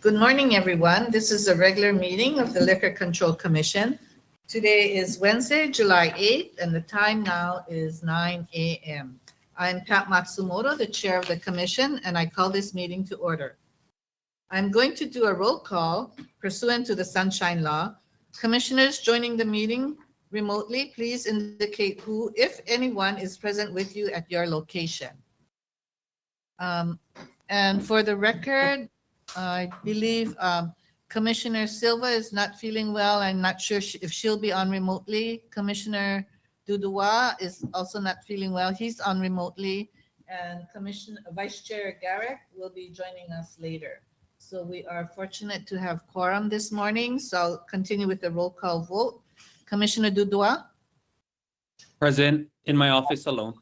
Good morning, everyone. This is a regular meeting of the Liquor Control Commission. Today is Wednesday, July 8th, and the time now is 9 a.m. I'm Pat Matsumoto, the chair of the commission, and I call this meeting to order. I'm going to do a roll call pursuant to the Sunshine Law. Commissioners joining the meeting remotely, please indicate who, if anyone, is present with you at your location. And for the record, I believe Commissioner Silva is not feeling well. I'm not sure if she'll be on remotely. Commissioner Duduwa is also not feeling well. He's on remotely. And Vice Chair Garrick will be joining us later. So we are fortunate to have quorum this morning. So I'll continue with the roll call vote. Commissioner Duduwa? Present in my office alone.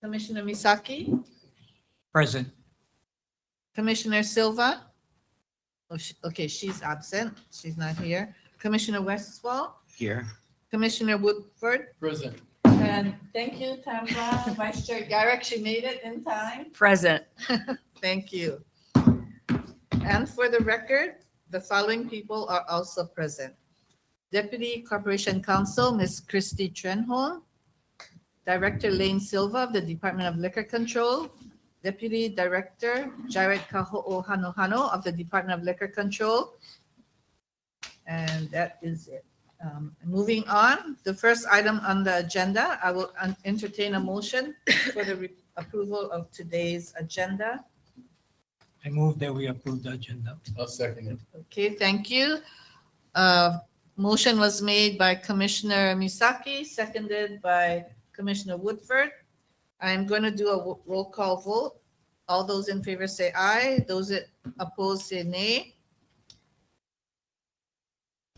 Commissioner Misaki? Present. Commissioner Silva? Oh, okay, she's absent. She's not here. Commissioner Westfall? Here. Commissioner Woodford? Present. And thank you, Tamra. Vice Chair Garrick, she made it in time. Present. Thank you. And for the record, the following people are also present. Deputy Corporation Counsel, Ms. Christy Trenholm. Director Lane Silva of the Department of Liquor Control. Deputy Director Jared Kaho'o Hanohano of the Department of Liquor Control. And that is it. Moving on, the first item on the agenda, I will entertain a motion for the approval of today's agenda. I move that we approve the agenda. I'll second it. Okay, thank you. Motion was made by Commissioner Misaki, seconded by Commissioner Woodford. I'm going to do a roll call vote. All those in favor say aye. Those that oppose say nay.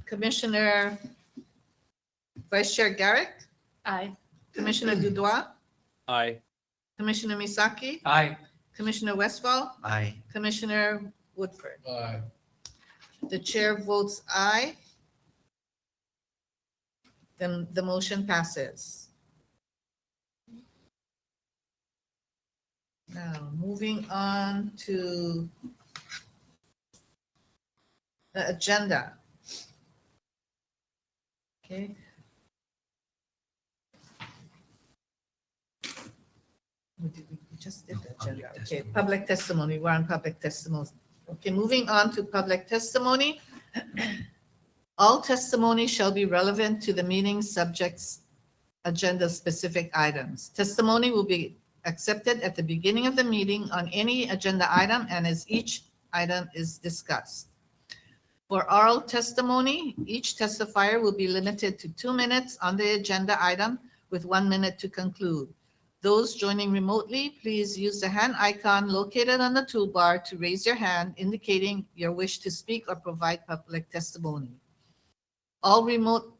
Commissioner Vice Chair Garrick? Aye. Commissioner Duduwa? Aye. Commissioner Misaki? Aye. Commissioner Westphal? Aye. Commissioner Woodford? Aye. The chair votes aye. Then the motion passes. Now, moving on to the agenda. Okay. We just did the agenda. Okay, public testimony. We're on public testimony. Okay, moving on to public testimony. All testimony shall be relevant to the meeting subject's agenda-specific items. Testimony will be accepted at the beginning of the meeting on any agenda item and as each item is discussed. For oral testimony, each testifier will be limited to 2 minutes on the agenda item with 1 minute to conclude. Those joining remotely, please use the hand icon located on the toolbar to raise your hand, indicating your wish to speak or provide public testimony. All remote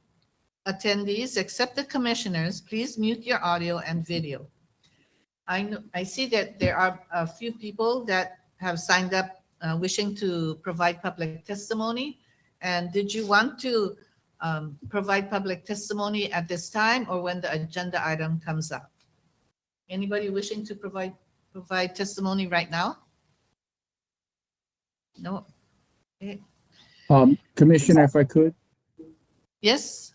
attendees, except the commissioners, please mute your audio and video. I see that there are a few people that have signed up wishing to provide public testimony. And did you want to provide public testimony at this time or when the agenda item comes up? Anybody wishing to provide testimony right now? No. Okay. Commissioner, if I could. Yes.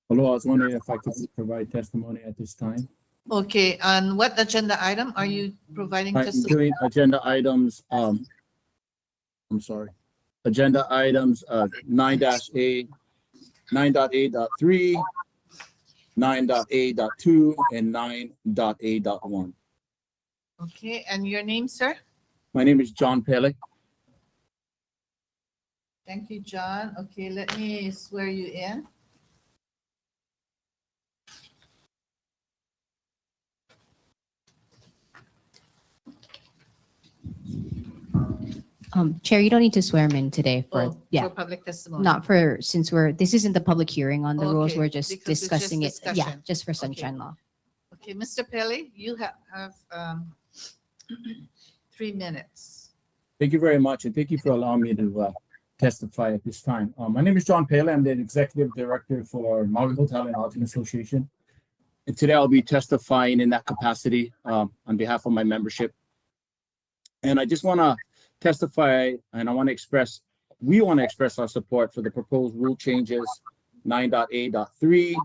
Hello, I was wondering if I could provide testimony at this time. Okay. On what agenda item are you providing I'm testimony? doing agenda items. I'm sorry. Agenda items 9-A, 9.A.3, 9.A.2, and 9.A.1. Okay. And your name, sir? My name is John Pele. Thank you, John. Okay, let me swear you in. Chair, you don't need to swear him in today for, For public testimony. not for, since this isn't the public hearing on the rules, Okay, we're just because it's discussing it. just Yeah, discussion. just for sunshine law. Okay, Mr. Pele, you have 3 minutes. Thank you very much, and thank you for allowing me to testify at this time. My name is John Pele. I'm the Executive Director for Maui Hotel and Lodging Association. And today I'll be testifying in that capacity on behalf of my membership. And I just want to testify, and we want to express our support for the proposed rule changes 9.A.3,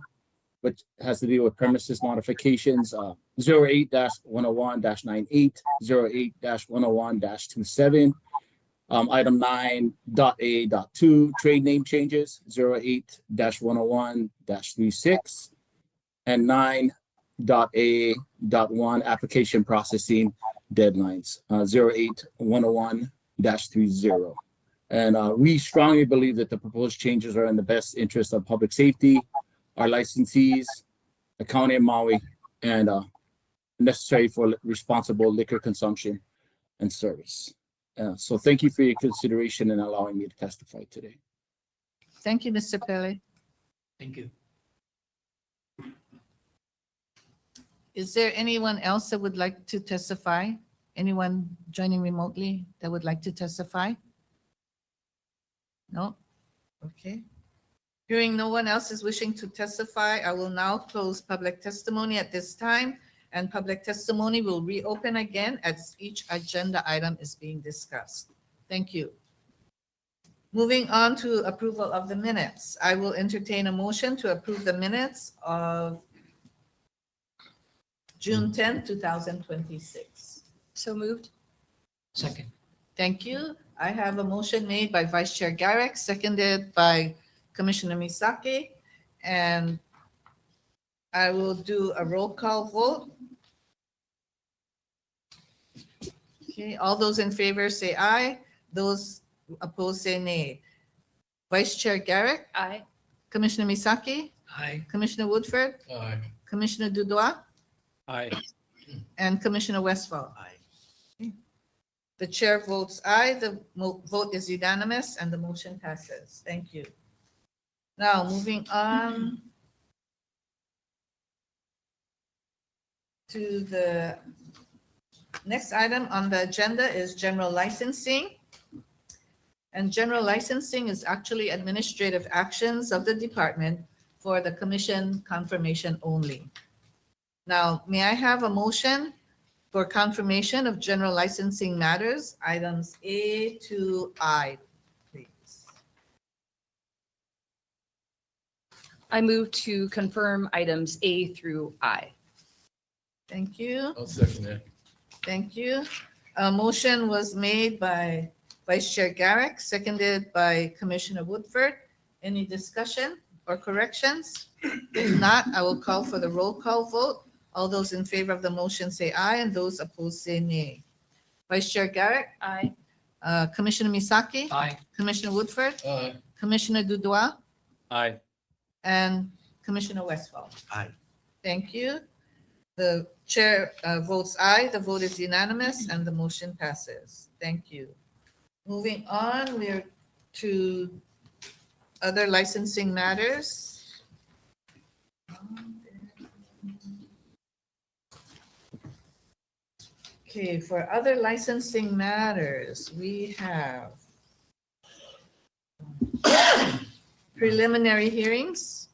which has to do with premises modifications, 08-101-98, 08-101-27, item 9.A.2, trade name changes, 08-101-36, and 9.A.1, application processing deadlines, 08-101-30. And we strongly believe that the proposed changes are in the best interest of public safety, our licensees, the county of Maui, and necessary for responsible liquor consumption and service. So thank you for your consideration and allowing me to testify today. Thank you, Mr. Pele. Thank you. Is there anyone else that would like to testify? Anyone joining remotely that would like to testify? No? Okay. Hearing no one else is wishing to testify, I will now close public testimony at this time, and public testimony will reopen again as each agenda item is being discussed. Thank you. Moving on to approval of the minutes. I will entertain a motion to approve the minutes of June 10, 2026. So moved. Second. Thank you. I have a motion made by Vice Chair Garrick, seconded by Commissioner Misaki, and I will do a roll call vote. Okay, all those in favor say aye. Those opposed say nay. Vice Chair Garrick, Aye. Commissioner Misaki, Aye. Commissioner Woodford, Aye. Commissioner Dudois, Aye. and Commissioner Westphal. Aye. The chair votes aye. The vote is unanimous and the motion passes. Thank you. Now, moving on to the next item on the agenda is general licensing. And general licensing is actually administrative actions of the department for the commission confirmation only. Now, may I have a motion for confirmation of general licensing matters, items A to I, please? I move to confirm items A through I. Thank you. I'll second that. Thank you. A motion was made by Vice Chair Garrick, seconded by Commissioner Woodford. Any discussion or corrections? If not, I will call for the roll call vote. All those in favor of the motion say aye, and those opposed say nay. Vice Chair Garrick, Aye. Commissioner Misaki, Aye. Commissioner Woodford, Aye. Commissioner Dudois, Aye. and Commissioner Westphal. Aye. Thank you. The chair votes aye. The vote is unanimous and the motion passes. Thank you. Moving on, we're to other licensing matters. Okay, for other licensing matters, we have preliminary hearings.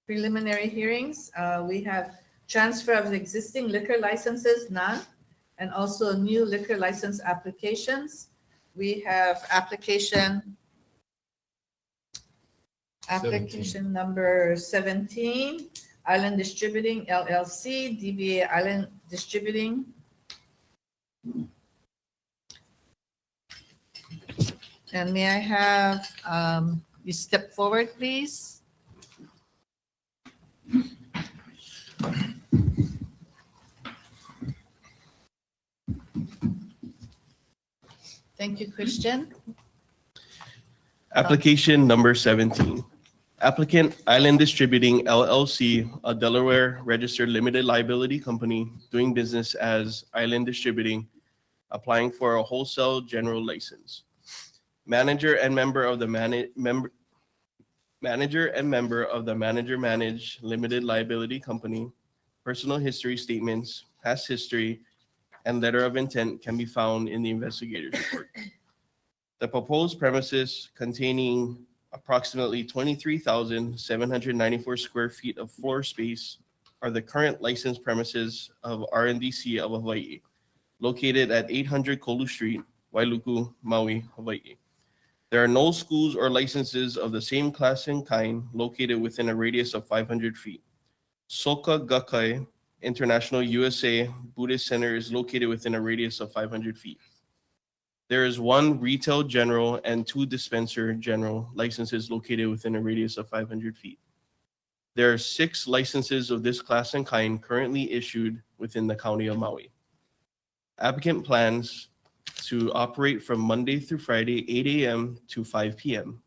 Preliminary hearings, we have transfer of existing liquor licenses, none, and also new liquor license applications. We have application number 17, Island Distributing LLC, DBA Island Distributing. And may I have you step forward, please? Thank you, Christian. Application number 17. Applicant Island Distributing LLC, a Delaware registered limited liability company doing business as Island Distributing, applying for a wholesale general license. Manager and member of the manager manage limited liability company. Personal history statements, past history, and letter of intent can be found in the investigator's report. The proposed premises containing approximately 23,794 square feet of floor space are the current licensed premises of RNDC of Hawaii. located at 800 Kolu Street, Wailuku, Maui, Hawaii. There are no schools or licenses of the same class and kind located within a radius of 500 feet. Soka Gakkai International USA Buddhist Center is located within a radius of 500 feet. There is one retail general and two dispenser general licenses located within a radius of 500 feet. There are 6 licenses of this class and kind currently issued within the county of Maui. Applicant plans to operate from Monday through Friday, 8 a.m. to 5 p.m.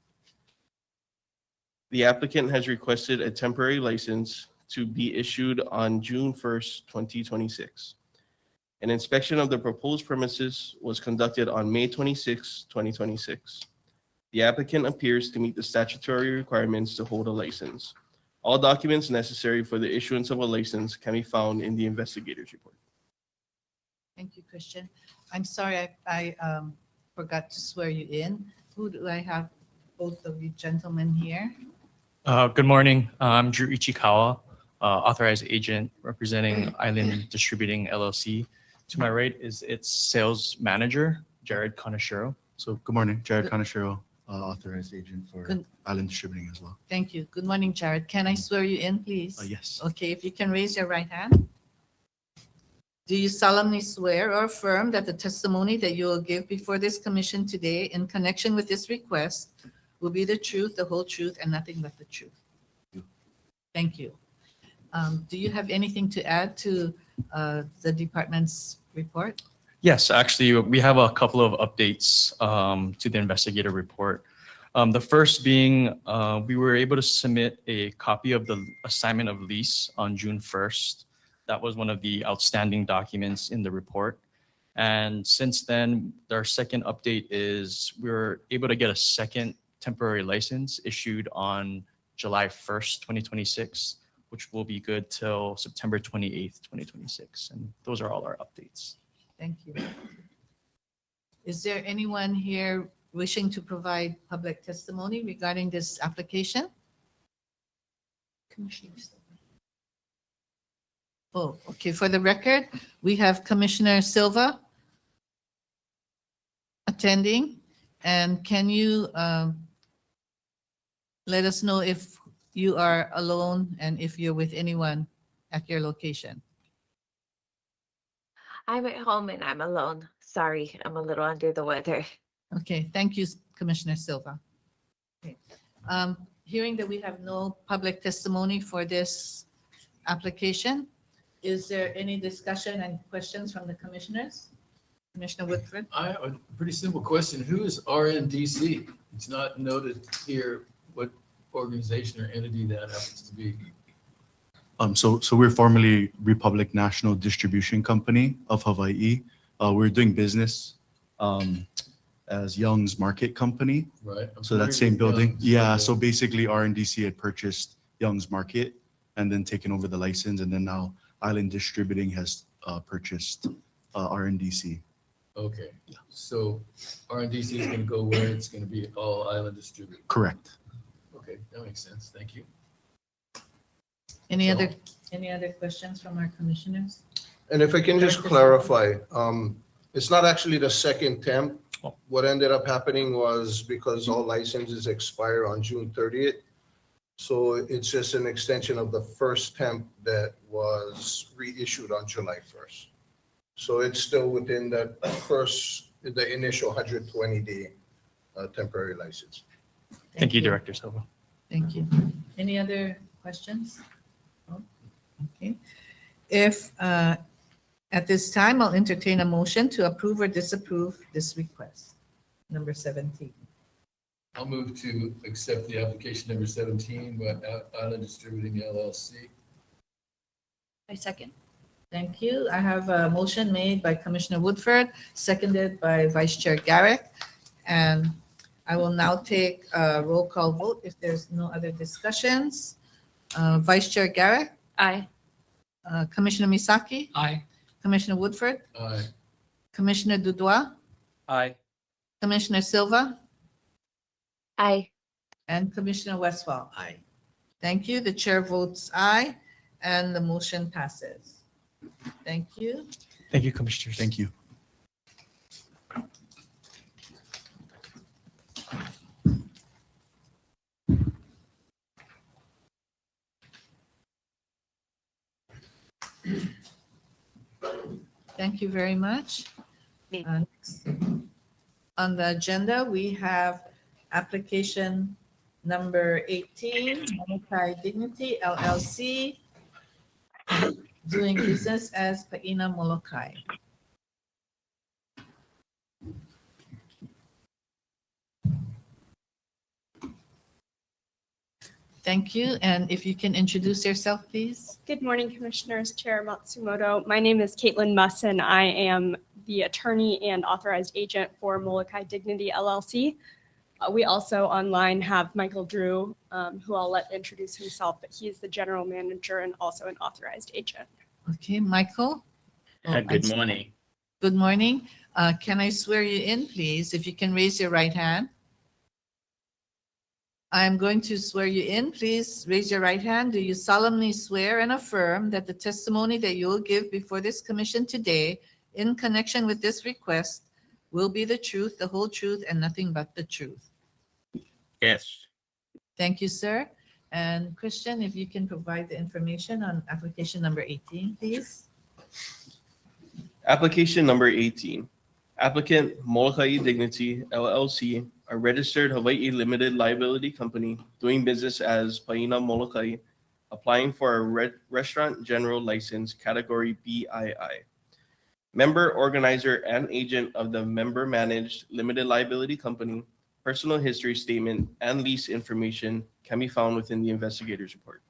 The applicant has requested a temporary license to be issued on June 1st, 2026. An inspection of the proposed premises was conducted on May 26, 2026. The applicant appears to meet the statutory requirements to hold a license. All documents necessary for the issuance of a license can be found in the investigator's report. Thank you, Christian. I'm sorry, I forgot to swear you in. Who do I have? Both of you gentlemen here. Good morning. I'm Drew Ichikawa, authorized agent representing Island Distributing LLC. To my right is its sales manager, Jared Kanashiro. So good morning, Jared Kanashiro, authorized agent for Good. Island Distributing as well. Thank you. Good morning, Jared. Can I swear you in, please? Yes. Okay, if you can raise your right hand. Do you solemnly swear or affirm that the testimony that you will give before this commission today in connection with this request will be the truth, the whole truth, and nothing but the truth? Thank you. Do you have anything to add to the department's report? Yes, actually, we have a couple of updates to the investigator report. The first being we were able to submit a copy of the assignment of lease on June 1st. That was one of the outstanding documents in the report. And since then, our second update is we were able to get a second temporary license issued on July 1st, 2026, which will be good till September 28th, 2026. And those are all our updates. Thank you. Is there anyone here wishing to provide public testimony regarding this application? Commissioners. Oh, okay. For the record, we have Commissioner Silva attending. And can you let us know if you are alone and if you're with anyone at your location? I'm at home and I'm alone. Sorry, I'm a little under the weather. Okay, thank you, Commissioner Silva. Okay. Hearing that we have no public testimony for this application, is there any discussion and questions from the commissioners? Commissioner Woodford? A pretty simple question. Who is RNDC? It's not noted here what organization or entity that happens to be. So we're formerly Republic National Distribution Company of Hawaii. We're doing business as Young's Market Company. Right. I'm So that familiar same with building. Young's. Yeah. So basically RNDC had purchased Young's Market and then taken over the license. And then now Island Distributing has purchased RNDC. Okay. So RNDC is going to go where it's going to be all Island Distributed. Correct. Okay, that makes sense. Thank you. Any other questions from our commissioners? And if I can just clarify, it's not actually the second temp. What ended up happening was because all licenses expire on June 30th. So it's just an extension of the first temp that was reissued on July 1st. So it's still within the initial 120-day temporary license. Thank you, Director Silva. Thank you. Any other questions? No? Okay. If at this time, I'll entertain a motion to approve or disapprove this request. Number 17. I'll move to accept the application number 17 by Island Distributing LLC. I second. Thank you. I have a motion made by Commissioner Woodford, seconded by Vice Chair Garrett. And I will now take a roll call vote if there's no other discussions. Vice Chair Garrett, Aye. Commissioner Misaki, Aye. Commissioner Woodford, Aye. Commissioner Dudois, Aye. Commissioner Silva, Aye. and Commissioner Westphal. Aye. Thank you. The chair votes aye, and the motion passes. Thank you. Thank you, Commissioners. Thank you. Thank you very much. Me. Next on the agenda, we have application number 18, Mokai Dignity LLC, doing business as Pina Molokai. Thank you. And if you can introduce yourself, please. Good morning, Commissioners, Chair Matsumoto. My name is Caitlin Musson. I am the attorney and authorized agent for Molokai Dignity LLC. We also online have Michael Drew, who I'll let introduce himself, but he is the general manager and also an authorized agent. Okay, Michael. Good morning. Good morning. Can I swear you in, please? If you can raise your right hand. I'm going to swear you in. Please raise your right hand. Do you solemnly swear and affirm that the testimony that you will give before this commission today in connection with this request will be the truth, the whole truth, and nothing but the truth? Yes. Thank you, sir. And Christian, if you can provide the information on application number 18, please. Application number 18. Applicant Molokai Dignity LLC, a registered Hawaii limited liability company doing business as Pina Molokai, applying for a restaurant general license category BII. Member, organizer, and agent of the member managed limited liability company, personal history statement, and lease information can be found within the investigator's report.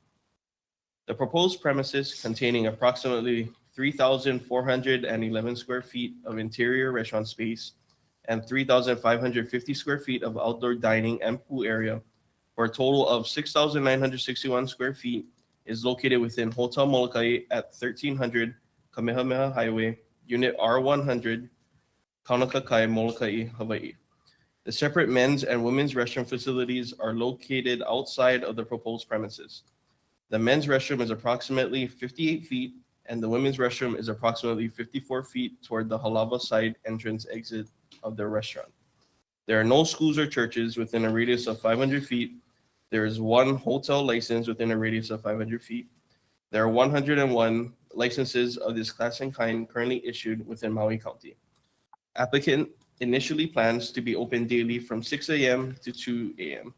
The proposed premises containing approximately 3,411 square feet of interior restaurant space and 3,550 square feet of outdoor dining and pool area for a total of 6,961 square feet is located within Hotel Molokai at 1300 Kamehameha Highway, Unit R100, Kaunakakai, Molokai, Hawaii. The separate men's and women's restroom facilities are located outside of the proposed premises. The men's restroom is approximately 58 feet and the women's restroom is approximately 54 feet toward the Halava side entrance exit of the restaurant. There are no schools or churches within a radius of 500 feet. There is one hotel license within a radius of 500 feet. There are 101 licenses of this class and kind currently issued within Maui County. Applicant initially plans to be open daily from 6 a.m. to 2 a.m.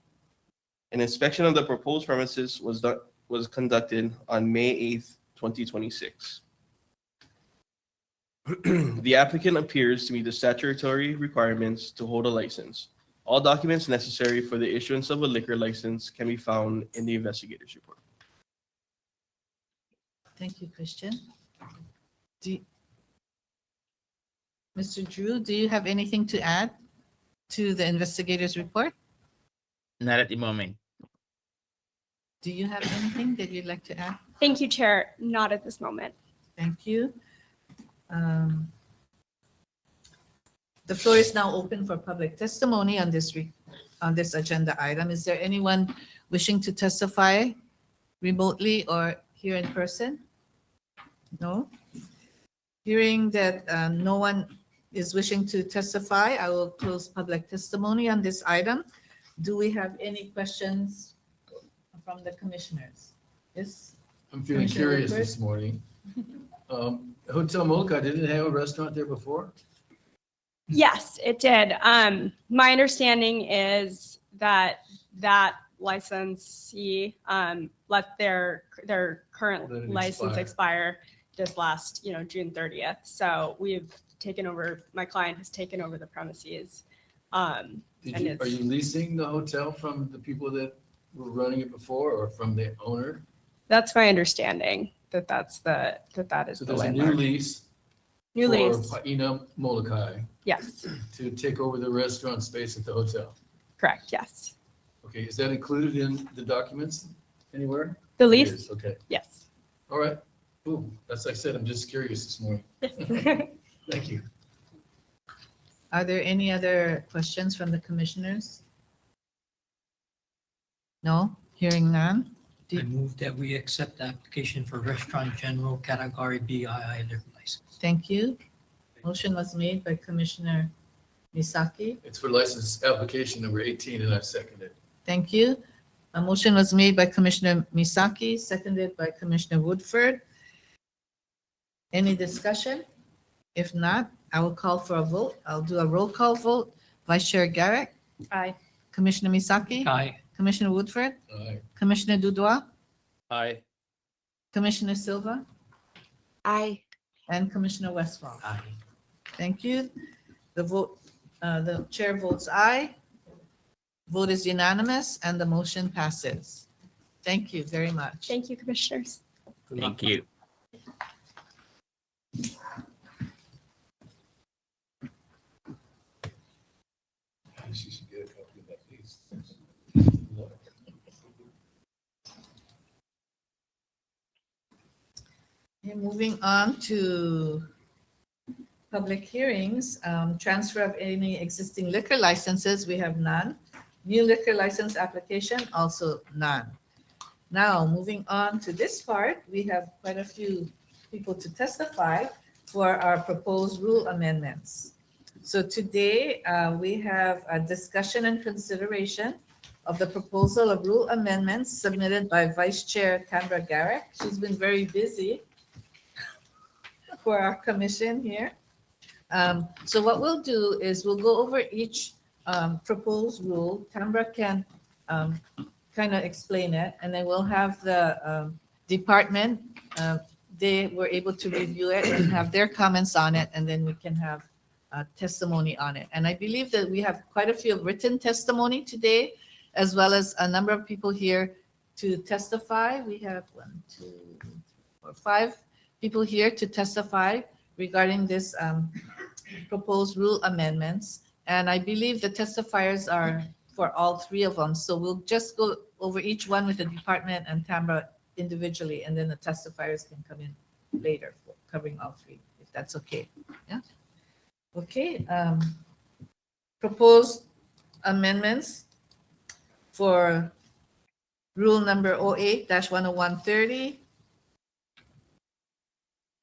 An inspection of the proposed premises was conducted on May 8th, 2026. The applicant appears to meet the statutory requirements to hold a license. All documents necessary for the issuance of a liquor license can be found in the investigator's report. Thank you, Christian. Mr. Drew, do you have anything to add to the investigator's report? Not at the moment. Do you have anything that you'd like to add? Thank you, Chair. Not at this moment. Thank you. The floor is now open for public testimony on this agenda item. Is there anyone wishing to testify remotely or here in person? No? Hearing that no one is wishing to testify, I will close public testimony on this item. Do we have any questions from the commissioners? Yes? I'm feeling Commissioner curious Woodford? this morning. Hotel Molokai, didn't it have a restaurant there before? Yes, it did. My understanding is that licensee let their Let current it license expire. expire just last, June 30th. So we've taken over, my client has taken over the premises. And Are you leasing the hotel from the people that were running it before or from the owner? That's my understanding, that is So the there's a new landlord. lease New lease, for Pina Molokai yes, to take over the restaurant space at the hotel. correct, yes. Okay, is that included in the documents anywhere? The It lease, is, okay. yes. All right. Boom. As I said, I'm just curious this morning. Thank you. Are there any other questions from the commissioners? No? Hearing none? I move that we accept the application for restaurant general category BII liquor license. Thank you. Motion was made by Commissioner Misaki. It's for license application number 18 and I second it. Thank you. A motion was made by Commissioner Misaki, seconded by Commissioner Woodford. Any discussion? If not, I will call for a vote. I'll do a roll call vote. Vice Chair Garrett, Aye. Commissioner Misaki, Aye. Commissioner Woodford, Aye. Commissioner Dudois, Aye. Commissioner Silva, Aye. and Commissioner Westphal. Aye. Thank you. The chair votes aye. Vote is unanimous and the motion passes. Thank you very much. Thank you, commissioners. Thank you. She should get a copy of that lease. Okay, moving on to public hearings, transfer of any existing liquor licenses, we have none. New liquor license application, also none. Now, moving on to this part, we have quite a few people to testify for our proposed rule amendments. So today, we have a discussion and consideration of the proposal of rule amendments submitted by Vice Chair Canberra Garrett. She's been very busy for our commission here. So what we'll do is we'll go over each proposed rule. Canberra can kind of explain it, and then we'll have the department, they were able to review it and have their comments on it, and then we can have testimony on it. And I believe that we have quite a few written testimony today, as well as a number of people here to testify. We have 1, 2, 3, 4, 5 people here to testify regarding this proposed rule amendments. And I believe the testifiers are for all 3 of them. So we'll just go over each one with the department and Canberra individually, and then the testifiers can come in later for covering all 3, if that's okay. Yeah. Okay. Proposed amendments for rule number 08-10130.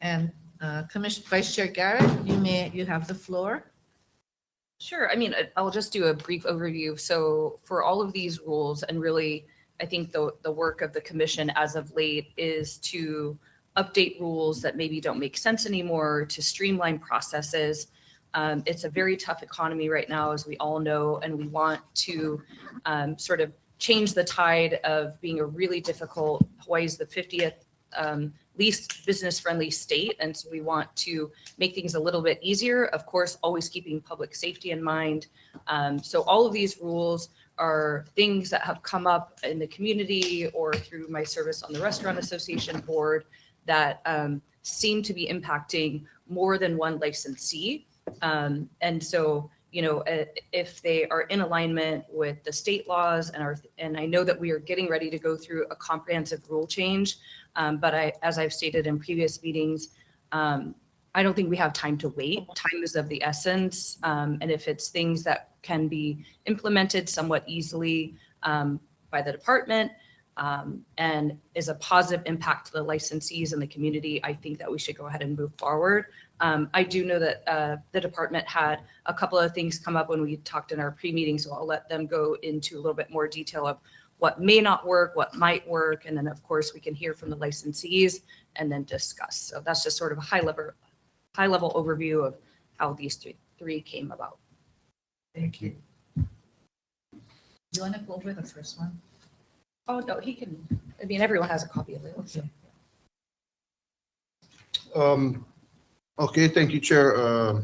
And Commissioner Vice Chair Garrett, you have the floor. Sure. I mean, I'll just do a brief overview. So for all of these rules, and really, I think the work of the commission as of late is to update rules that maybe don't make sense anymore, to streamline processes. It's a very tough economy right now, as we all know, and we want to sort of change the tide of being a really difficult, Hawaii's the 50th least business-friendly state, and so we want to make things a little bit easier, of course, always keeping public safety in mind. So all of these rules are things that have come up in the community or through my service on the Restaurant Association board that seem to be impacting more than one licensee. And so, you know, if they are in alignment with the state laws and I know that we are getting ready to go through a comprehensive rule change, but as I've stated in previous meetings, I don't think we have time to wait. Time is of the essence. And if it's things that can be implemented somewhat easily by the department and is a positive impact to the licensees and the community, I think that we should go ahead and move forward. I do know that the department had a couple of things come up when we talked in our pre-meeting, so I'll let them go into a little bit more detail of what may not work, what might work, and then of course we can hear from the licensees and then discuss. So that's just sort of a high level overview of how these three came about. Thank you. You want to go over the first one? Oh, no, he can. I mean, everyone has a copy of it. Okay. Okay, thank you, Chair.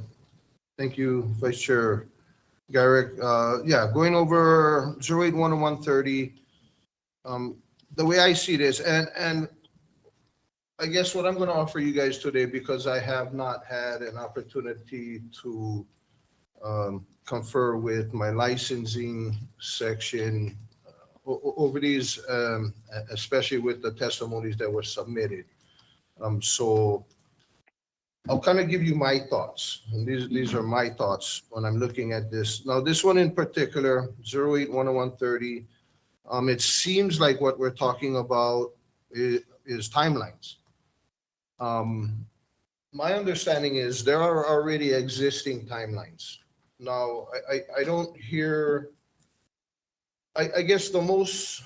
Thank you, Vice Chair Garrett. Yeah, going over 08-10130, the way I see this, and I guess what I'm going to offer you guys today, because I have not had an opportunity to confer with my licensing section over these, especially with the testimonies that were submitted. So I'll kind of give you my thoughts, and these are my thoughts when I'm looking at this. Now, this one in particular, 08-10130, it seems like what we're talking about is timelines. My understanding is there are already existing timelines. Now, I don't hear, I guess the most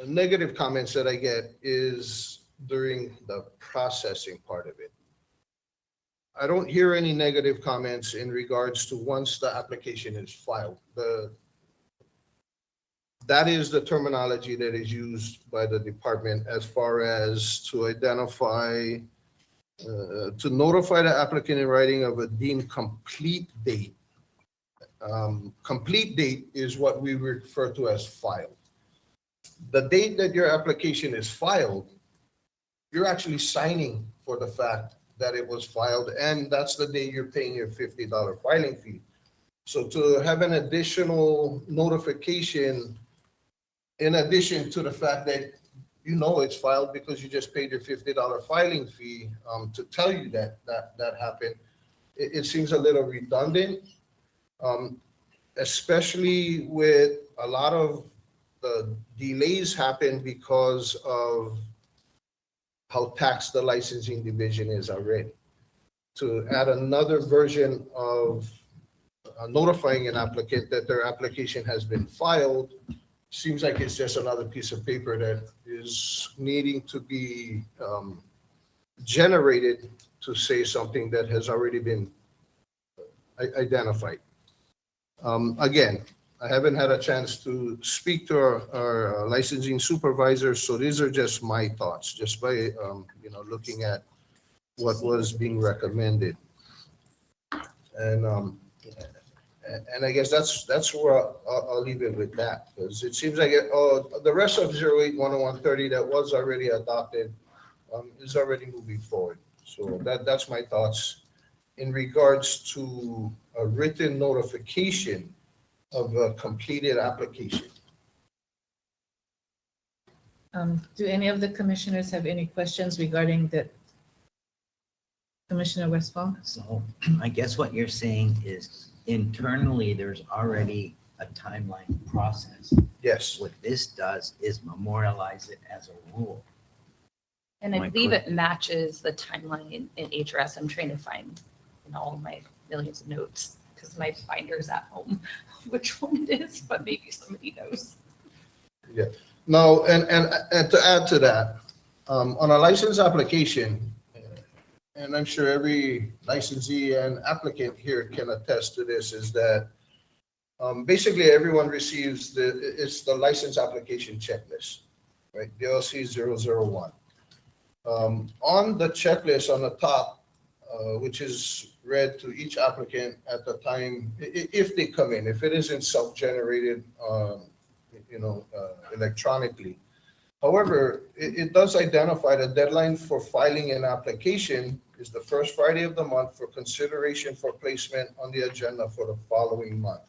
negative comments that I get is during the processing part of it. I don't hear any negative comments in regards to once the application is filed. That is the terminology that is used by the department as far as to identify, to notify the applicant in writing of a deemed complete date. Complete date is what we refer to as filed. The date that your application is filed, you're actually signing for the fact that it was filed, and that's the day you're paying your $50 filing fee. So to have an additional notification, in addition to the fact that you know it's filed because you just paid your $50 filing fee, to tell you that happened, it seems a little redundant, especially with a lot of the delays happen because of how taxed the licensing division is already. To add another version of notifying an applicant that their application has been filed seems like it's just another piece of paper that is needing to be generated to say something that has already been identified. Again, I haven't had a chance to speak to our licensing supervisors, so these are just my thoughts, just by looking at what was being recommended. And I guess that's where I'll leave it with that, because it seems like the rest of 08-10130 that was already adopted is already moving forward. So that's my thoughts in regards to a written notification of a completed application. Do any of the commissioners have any questions regarding that? Commissioner Westphal? So I guess what you're saying is internally, there's already a timeline process. Yes. What this does is memorialize it as a rule. And I believe it matches the timeline in HRS. I'm trying to find in all of my millions of notes because my binder's at home which one it is, but maybe somebody knows. Yeah. No, and to add to that, on a license application, and I'm sure every licensee and applicant here can attest to this, is that basically everyone receives it's the license application checklist, right? DLC 001. On the checklist on the top, which is read to each applicant at the time, if they come in, if it isn't self-generated, electronically. However, it does identify the deadline for filing an application is the first Friday of the month for consideration for placement on the agenda for the following month.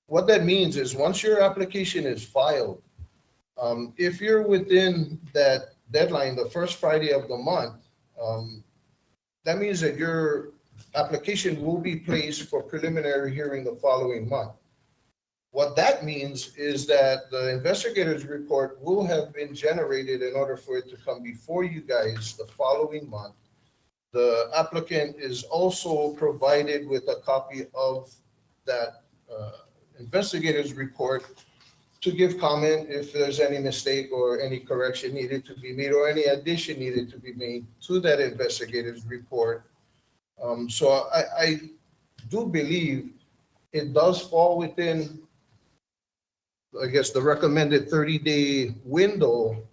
What that means is once your application is filed, if you're within that deadline, the first Friday of the month, that means that your application will be placed for preliminary hearing the following month. What that means is that the investigator's report will have been generated in order for it to come before you guys the following month. The applicant is also provided with a copy of that investigator's report to give comment if there's any mistake or any correction needed to be made or any addition needed to be made to that investigator's report. So I do believe it does fall within, I guess, the recommended 30-day window.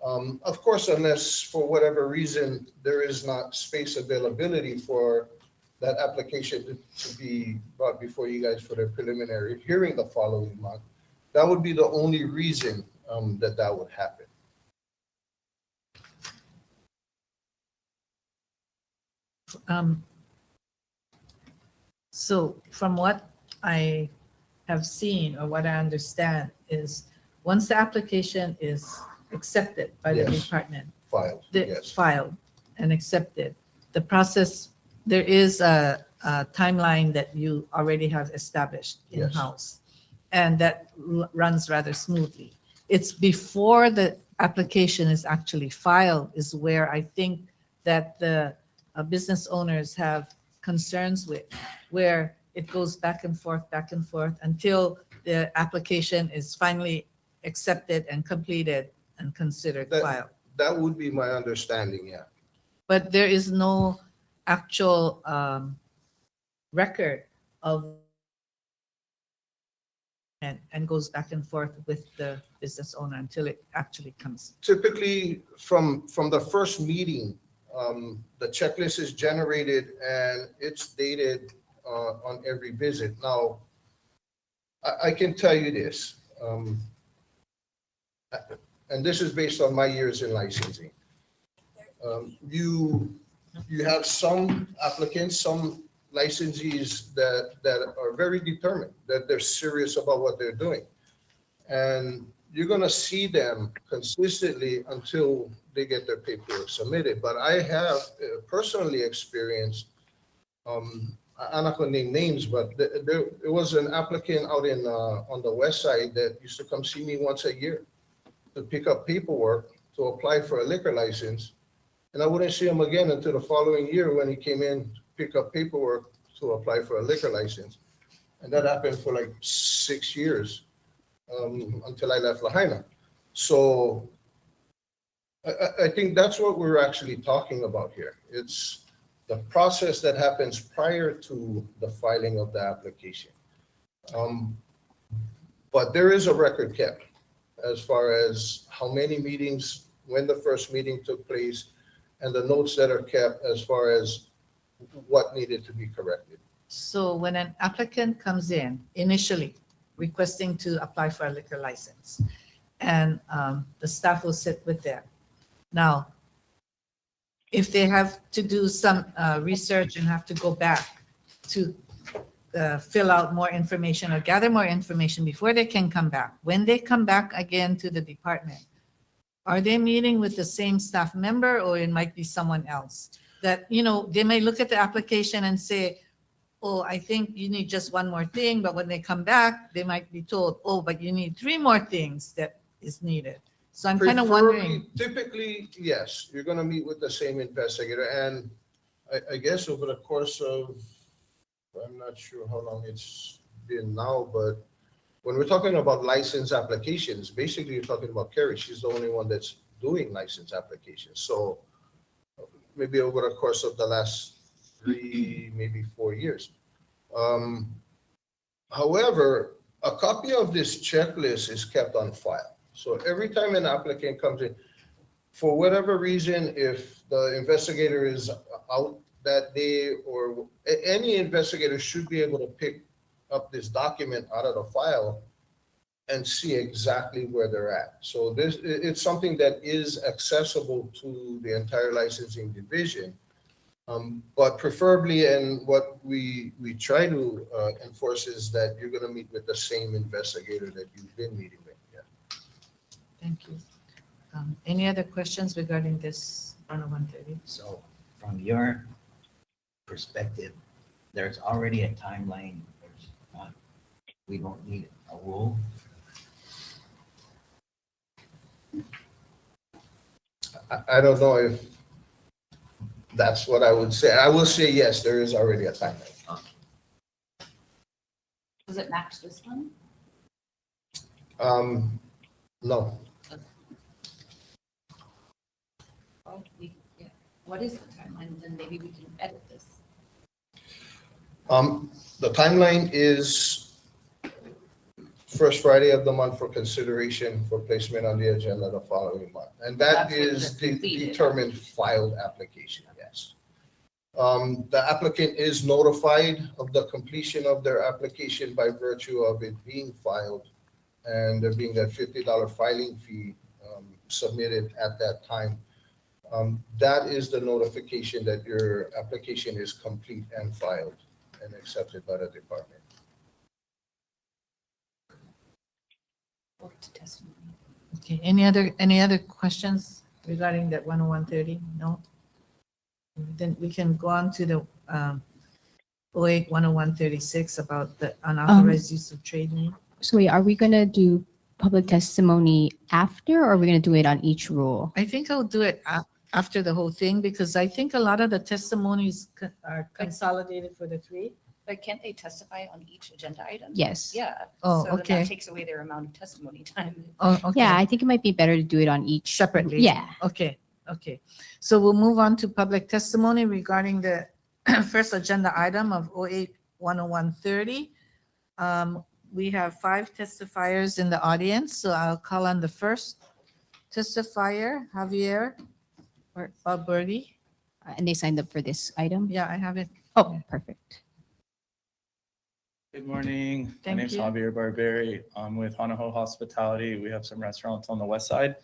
Of course, unless for whatever reason there is not space availability for that application to be brought before you guys for the preliminary hearing the following month. That would be the only reason that would happen. So from what I have seen or what I understand is once the application is accepted by the department, filed and accepted, the process, there is a timeline that you already have established in-house, and that runs rather smoothly. It's before the application is actually filed is where I think that the business owners have concerns with, where it goes back and forth until the application is finally accepted and completed and considered filed. That would be my understanding, yeah. But there is no actual record of and goes back and forth with the business owner until it actually comes. Typically, from the first meeting, the checklist is generated and it's dated on every visit. Now, I can tell you this, and this is based on my years in licensing. You have some applicants, some licensees that are very determined, that they're serious about what they're doing. And you're gonna see them consistently until they get their paperwork submitted. But I have personally experienced, I'm not gonna name names, but there was an applicant out in on the west side that used to come see me once a year to pick up paperwork to apply for a liquor license. And I wouldn't see him again until the following year when he came in to pick up paperwork to apply for a liquor license. And that happened for like 6 years until I left Lahaina. So I think that's what we're actually talking about here. It's the process that happens prior to the filing of the application. But there is a record kept as far as how many meetings, when the first meeting took place, and the notes that are kept as far as what needed to be corrected. So when an applicant comes in initially requesting to apply for a liquor license, and the staff will sit with them. Now, if they have to do some research and have to go back to fill out more information or gather more information before they can come back, when they come back again to the department, are they meeting with the same staff member, or it might be someone else? That, you know, they may look at the application and say, oh, I think you need just one more thing, but when they come back, they might be told, oh, but you need 3 more things that is needed. So I'm kind of wondering. Typically, yes, you're gonna meet with the same investigator, and I guess over the course of, I'm not sure how long it's been now, but when we're talking about license applications, basically you're talking about Carrie. She's the only one that's doing license applications. So maybe over the course of the last 3, maybe 4 years. However, a copy of this checklist is kept on file. So every time an applicant comes in, for whatever reason, if the investigator is out that day, or any investigator should be able to pick up this document out of the file and see exactly where they're at. So this, it's something that is accessible to the entire licensing division. But preferably, and what we try to enforce is that you're going to meet with the same investigator that you've been meeting with. Yeah. Thank you. Any other questions regarding this 10130? So from your perspective, there's already a timeline. There's not, we don't need a rule. I don't know if that's what I would say. I will say yes, there is already a timeline. Does it match this one? No. Well, yeah. What is the timeline? Then maybe we can edit this. The timeline is first Friday of the month for consideration for placement on the agenda the following month. And that is the determined filed application, yes. The applicant is notified of the completion of their application by virtue of it being filed and there being that $50 filing fee submitted at that time. That is the notification that your application is complete and filed and accepted by the department. Okay, any other questions regarding that 10130? No? Then we can go on to the 08 10136 about the unauthorized use of trade name. So wait, are we gonna do public testimony after, or are we gonna do it on each rule? I think I'll do it after the whole thing, because I think a lot of the testimonies are consolidated for the 3. But can't they testify on each agenda item? Yes. Yeah. Oh, So okay. then that takes away their amount of testimony time. Oh, okay. Yeah, I think it might be better to do it on each. Separately? Yeah. Okay, okay. So we'll move on to public testimony regarding the first agenda item of 08-10130. We have 5 testifiers in the audience, so I'll call on the first testifier, Javier or Bertie. And they signed up for this item? Yeah, I have it. Oh, perfect. Good morning. Thank My name's you. Javier Barberi. I'm with Hanaho Hospitality. We have some restaurants on the west side.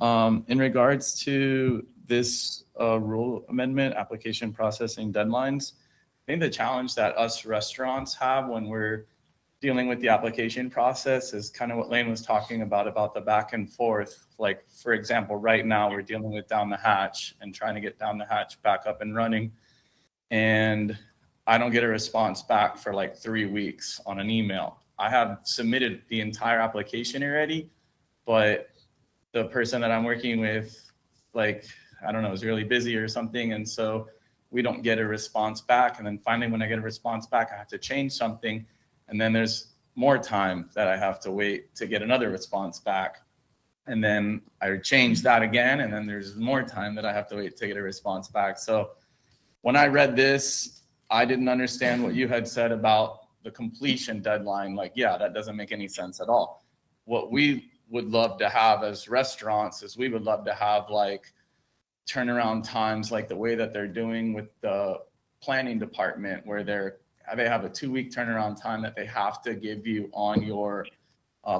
In regards to this rule amendment, application processing deadlines, I think the challenge that us restaurants have when we're dealing with the application process is kind of what Lane was talking about the back and forth. Like, for example, right now we're dealing with Down the Hatch and trying to get Down the Hatch back up and running. And I don't get a response back for like 3 weeks on an email. I have submitted the entire application already, but the person that I'm working with, like, I don't know, is really busy or something. And so we don't get a response back. And then finally, when I get a response back, I have to change something. And then there's more time that I have to wait to get another response back. And then I change that again. And then there's more time that I have to wait to get a response back. So when I read this, I didn't understand what you had said about the completion deadline. Like, yeah, that doesn't make any sense at all. What we would love to have as restaurants is we would love to have like turnaround times, like the way that they're doing with the planning department, where they have a 2-week turnaround time that they have to give you on your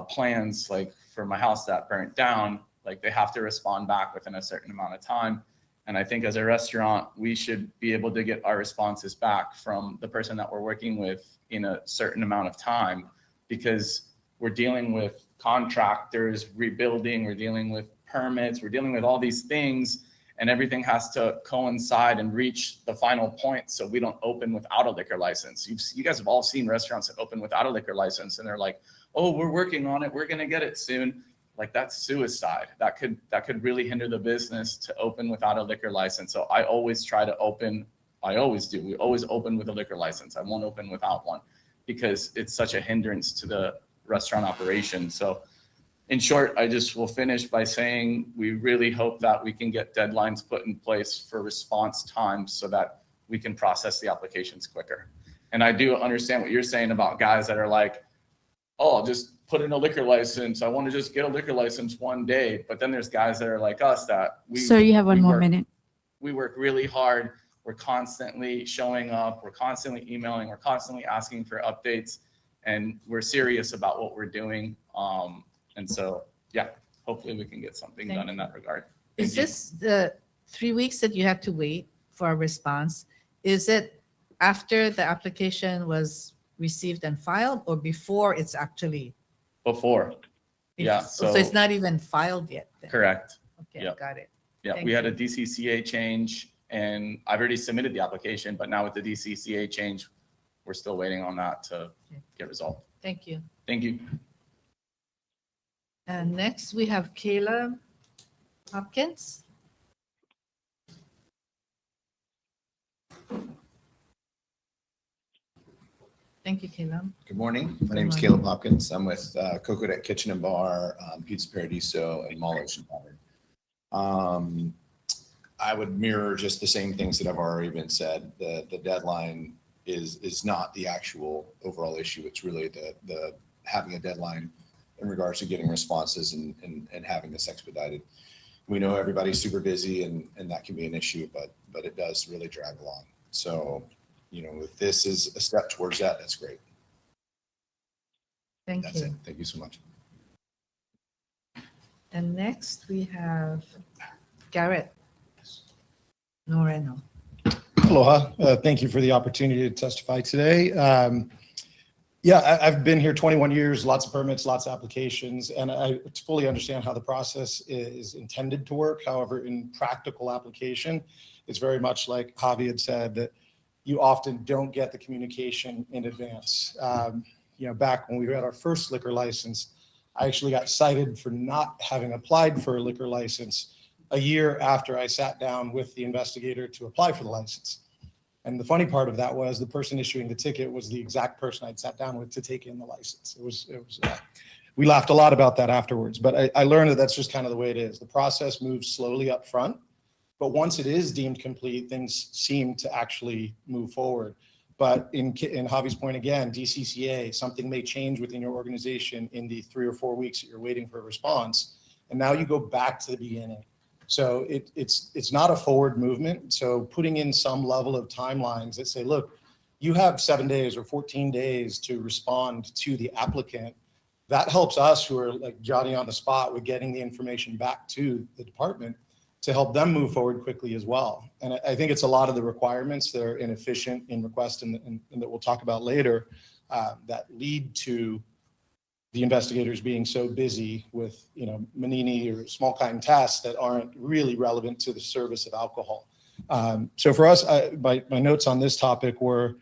plans. Like for my house that burnt down, like they have to respond back within a certain amount of time. And I think as a restaurant, we should be able to get our responses back from the person that we're working with in a certain amount of time, because we're dealing with contractors, rebuilding, we're dealing with permits, we're dealing with all these things, and everything has to coincide and reach the final point so we don't open without a liquor license. You guys have all seen restaurants that open without a liquor license and they're like, oh, we're working on it, we're gonna get it soon. Like, that's suicide. That could really hinder the business to open without a liquor license. So I always try to open, I always do. We always open with a liquor license. I won't open without one because it's such a hindrance to the restaurant operation. So in short, I just will finish by saying we really hope that we can get deadlines put in place for response times so that we can process the applications quicker. And I do understand what you're saying about guys that are like, oh, I'll just put in a liquor license. I want to just get a liquor license one day. But then there's guys that are like us that Sir, you have one more minute. We work really hard. We're constantly showing up. We're constantly emailing. We're constantly asking for updates. And we're serious about what we're doing. And so, yeah, hopefully we can get something done in that regard. Is this the 3 weeks that you have to wait for a response? Is it after the application was received and filed or before it's actually? Before. Yeah. So it's not even filed yet then? Correct. Okay, Yep. got it. Yeah, Thank we had you. a DCCA change and I've already submitted the application, but now with the DCCA change, we're still waiting on that to get resolved. Thank you. Thank you. And next we have Kayla Hopkins. Thank you, Kayla. Good morning. My Good name is morning. Caleb Hopkins. I'm with Coconut Kitchen and Bar, Pizza Paradiso, and Mall Ocean Pattern. I would mirror just the same things that have already been said. The deadline is not the actual overall issue. It's really the having a deadline in regards to getting responses and having this expedited. We know everybody's super busy and that can be an issue, but it does really drag along. So, you know, if this is a step towards that, that's great. Thank That's you. it. Thank you so much. And next we have Garrett Noreno. Aloha. Thank you for the opportunity to testify today. I've been here 21 years, lots of permits, lots of applications, and I fully understand how the process is intended to work. However, in practical application, it's very much like Javi had said, that you often don't get the communication in advance. Back when we had our first liquor license, I actually got cited for not having applied for a liquor license a year after I sat down with the investigator to apply for the license. And the funny part of that was the person issuing the ticket was the exact person I'd sat down with to take in the license. We laughed a lot about that afterwards, but I learned that that's just kind of the way it is. The process moves slowly up front. But once it is deemed complete, things seem to actually move forward. But in Javi's point again, DCCA, something may change within your organization in the 3 or 4 weeks that you're waiting for a response. And now you go back to the beginning. So it's not a forward movement. So putting in some level of timelines that say, look, you have 7 days or 14 days to respond to the applicant. That helps us who are like Johnny on the spot with getting the information back to the department to help them move forward quickly as well. And I think it's a lot of the requirements that are inefficient in request and that we'll talk about later that lead to the investigators being so busy with, Manini or small kind tests that aren't really relevant to the service of alcohol. So for us, my notes on this topic were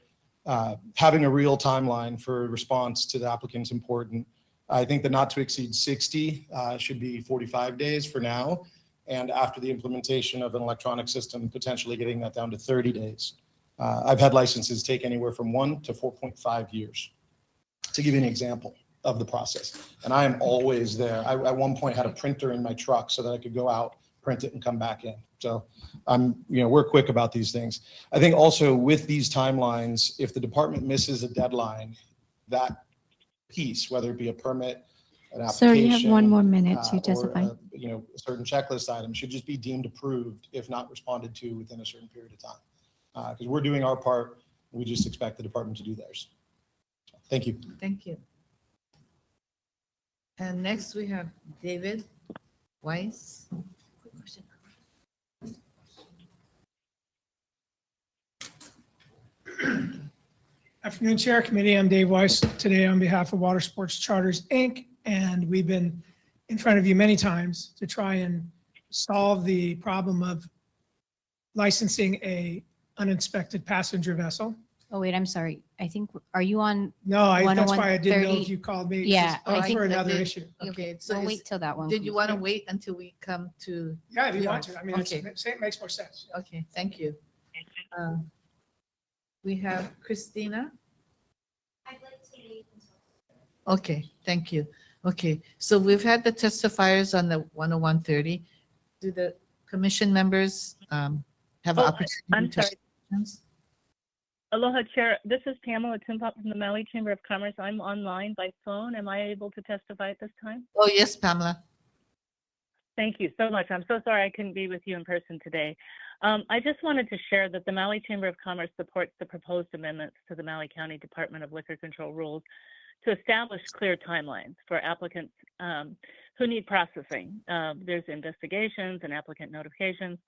having a real timeline for response to the applicant is important. I think the not to exceed 60 should be 45 days for now. And after the implementation of an electronic system, potentially getting that down to 30 days. I've had licenses take anywhere from 1 to 4.5 years, to give you an example of the process. And I am always there. I at one point had a printer in my truck so that I could go out, print it, and come back in. So we're quick about these things. I think also with these timelines, if the department misses a deadline, that piece, whether it be a permit, an application. Sir, you have 1 more minute to testify. Or, a certain checklist item should just be deemed approved if not responded to within a certain period of time. Because we're doing our part, we just expect the department to do theirs. Thank you. Thank you. And next we have David Weiss. Quick question. Afternoon, Chair, Committee. I'm Dave Weiss today on behalf of Water Sports Charters, Inc. And we've been in front of you many times to try and solve the problem of licensing a uninspected passenger vessel. Oh, wait, I'm sorry. I think, are you on? No, that's why I didn't know if you called me. Yeah, I I think for another that issue. Okay, so We'll wait till that one. did you want to wait until we come to? Yeah, if you want to. I mean, Okay. it makes more sense. Okay, thank you. We have Christina. I'd like to wait until. Okay, thank you. Okay, so we've had the testifiers on the 10130. Do the commission members have an opportunity I'm to? sorry. Aloha, Chair. This is Pamela Timpop from the Maui Chamber of Commerce. I'm online by phone. Am I able to testify at this time? Oh, yes, Pamela. Thank you so much. I'm so sorry I couldn't be with you in person today. I just wanted to share that the Maui Chamber of Commerce supports the proposed amendments to the Maui County Department of Liquor Control rules to establish clear timelines for applicants who need processing. There's investigations and applicant notifications.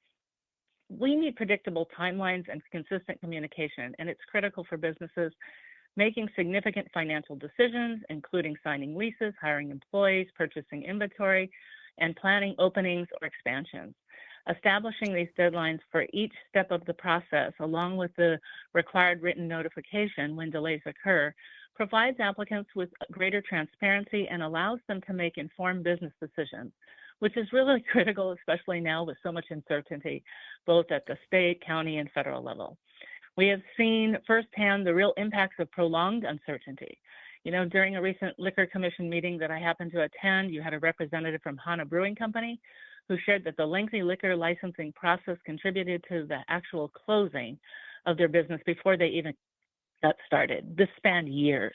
We need predictable timelines and consistent communication, and it's critical for businesses making significant financial decisions, including signing leases, hiring employees, purchasing inventory, and planning openings or expansions. Establishing these deadlines for each step of the process, along with the required written notification when delays occur, provides applicants with greater transparency and allows them to make informed business decisions, which is really critical, especially now with so much uncertainty, both at the state, county, and federal level. We have seen firsthand the real impacts of prolonged uncertainty. During a recent Liquor Commission meeting that I happened to attend, you had a representative from Hana Brewing Company who shared that the lengthy liquor licensing process contributed to the actual closing of their business before they even got started. This spanned years,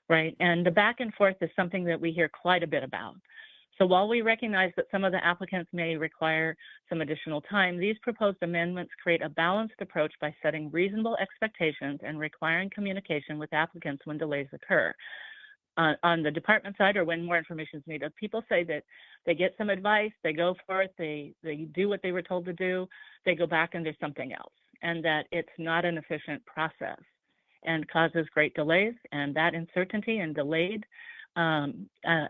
right? And the back and forth is something that we hear quite a bit about. So while we recognize that some of the applicants may require some additional time, these proposed amendments create a balanced approach by setting reasonable expectations and requiring communication with applicants when delays occur. On the department side, or when more information is needed, people say that they get some advice, they go for it, they do what they were told to do, they go back and there's something else, and that it's not an efficient process and causes great delays, and that uncertainty and delayed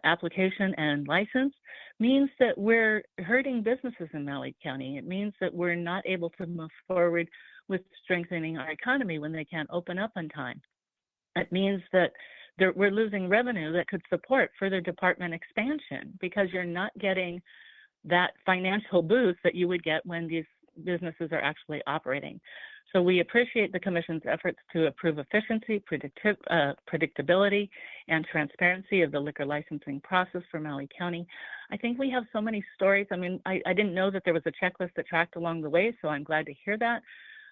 application and license means that we're hurting businesses in Maui County. It means that we're not able to move forward with strengthening our economy when they can't open up on time. It means that we're losing revenue that could support further department expansion because you're not getting that financial boost that you would get when these businesses are actually operating. So we appreciate the Commission's efforts to improve efficiency, predictability, and transparency of the liquor licensing process for Maui County. I think we have so many stories. I mean, I didn't know that there was a checklist that tracked along the way, so I'm glad to hear that.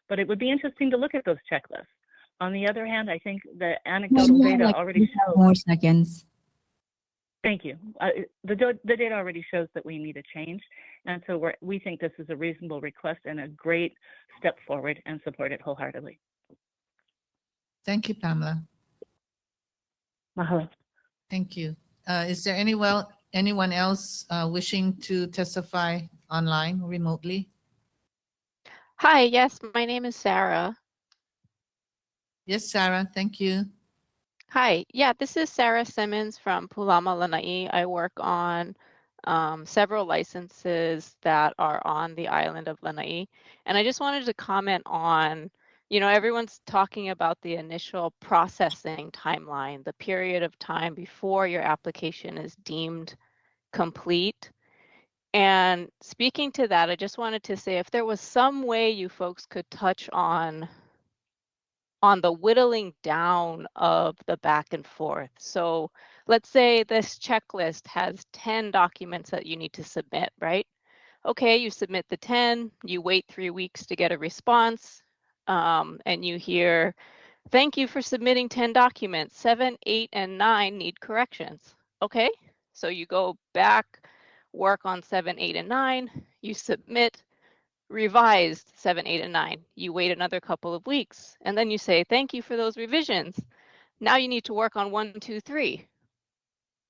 But it would be interesting to look at those checklists. On the other hand, I think the anecdotal data already shows. More seconds. Thank you. The data already shows that we need a change, and so we think this is a reasonable request and a great step forward, and support it wholeheartedly. Thank you, Pamela. Mahalo. Thank you. Is there anyone else wishing to testify online or remotely? Hi, yes, my name is Sarah. Yes, Sarah, thank you. Hi, yeah, this is Sarah Simmons from Pulama Lanai. I work on several licenses that are on the island of Lanai. And I just wanted to comment on, everyone's talking about the initial processing timeline, the period of time before your application is deemed complete. And speaking to that, I just wanted to say if there was some way you folks could touch on the whittling down of the back and forth. So let's say this checklist has 10 documents that you need to submit, right? Okay, you submit the 10, you wait 3 weeks to get a response, and you hear, thank you for submitting 10 documents, 7, 8, and 9 need corrections. Okay, so you go back, work on 7, 8, and 9, you submit revised 7, 8, and 9. You wait another couple of weeks, and then you say, thank you for those revisions. Now you need to work on 1, 2, 3.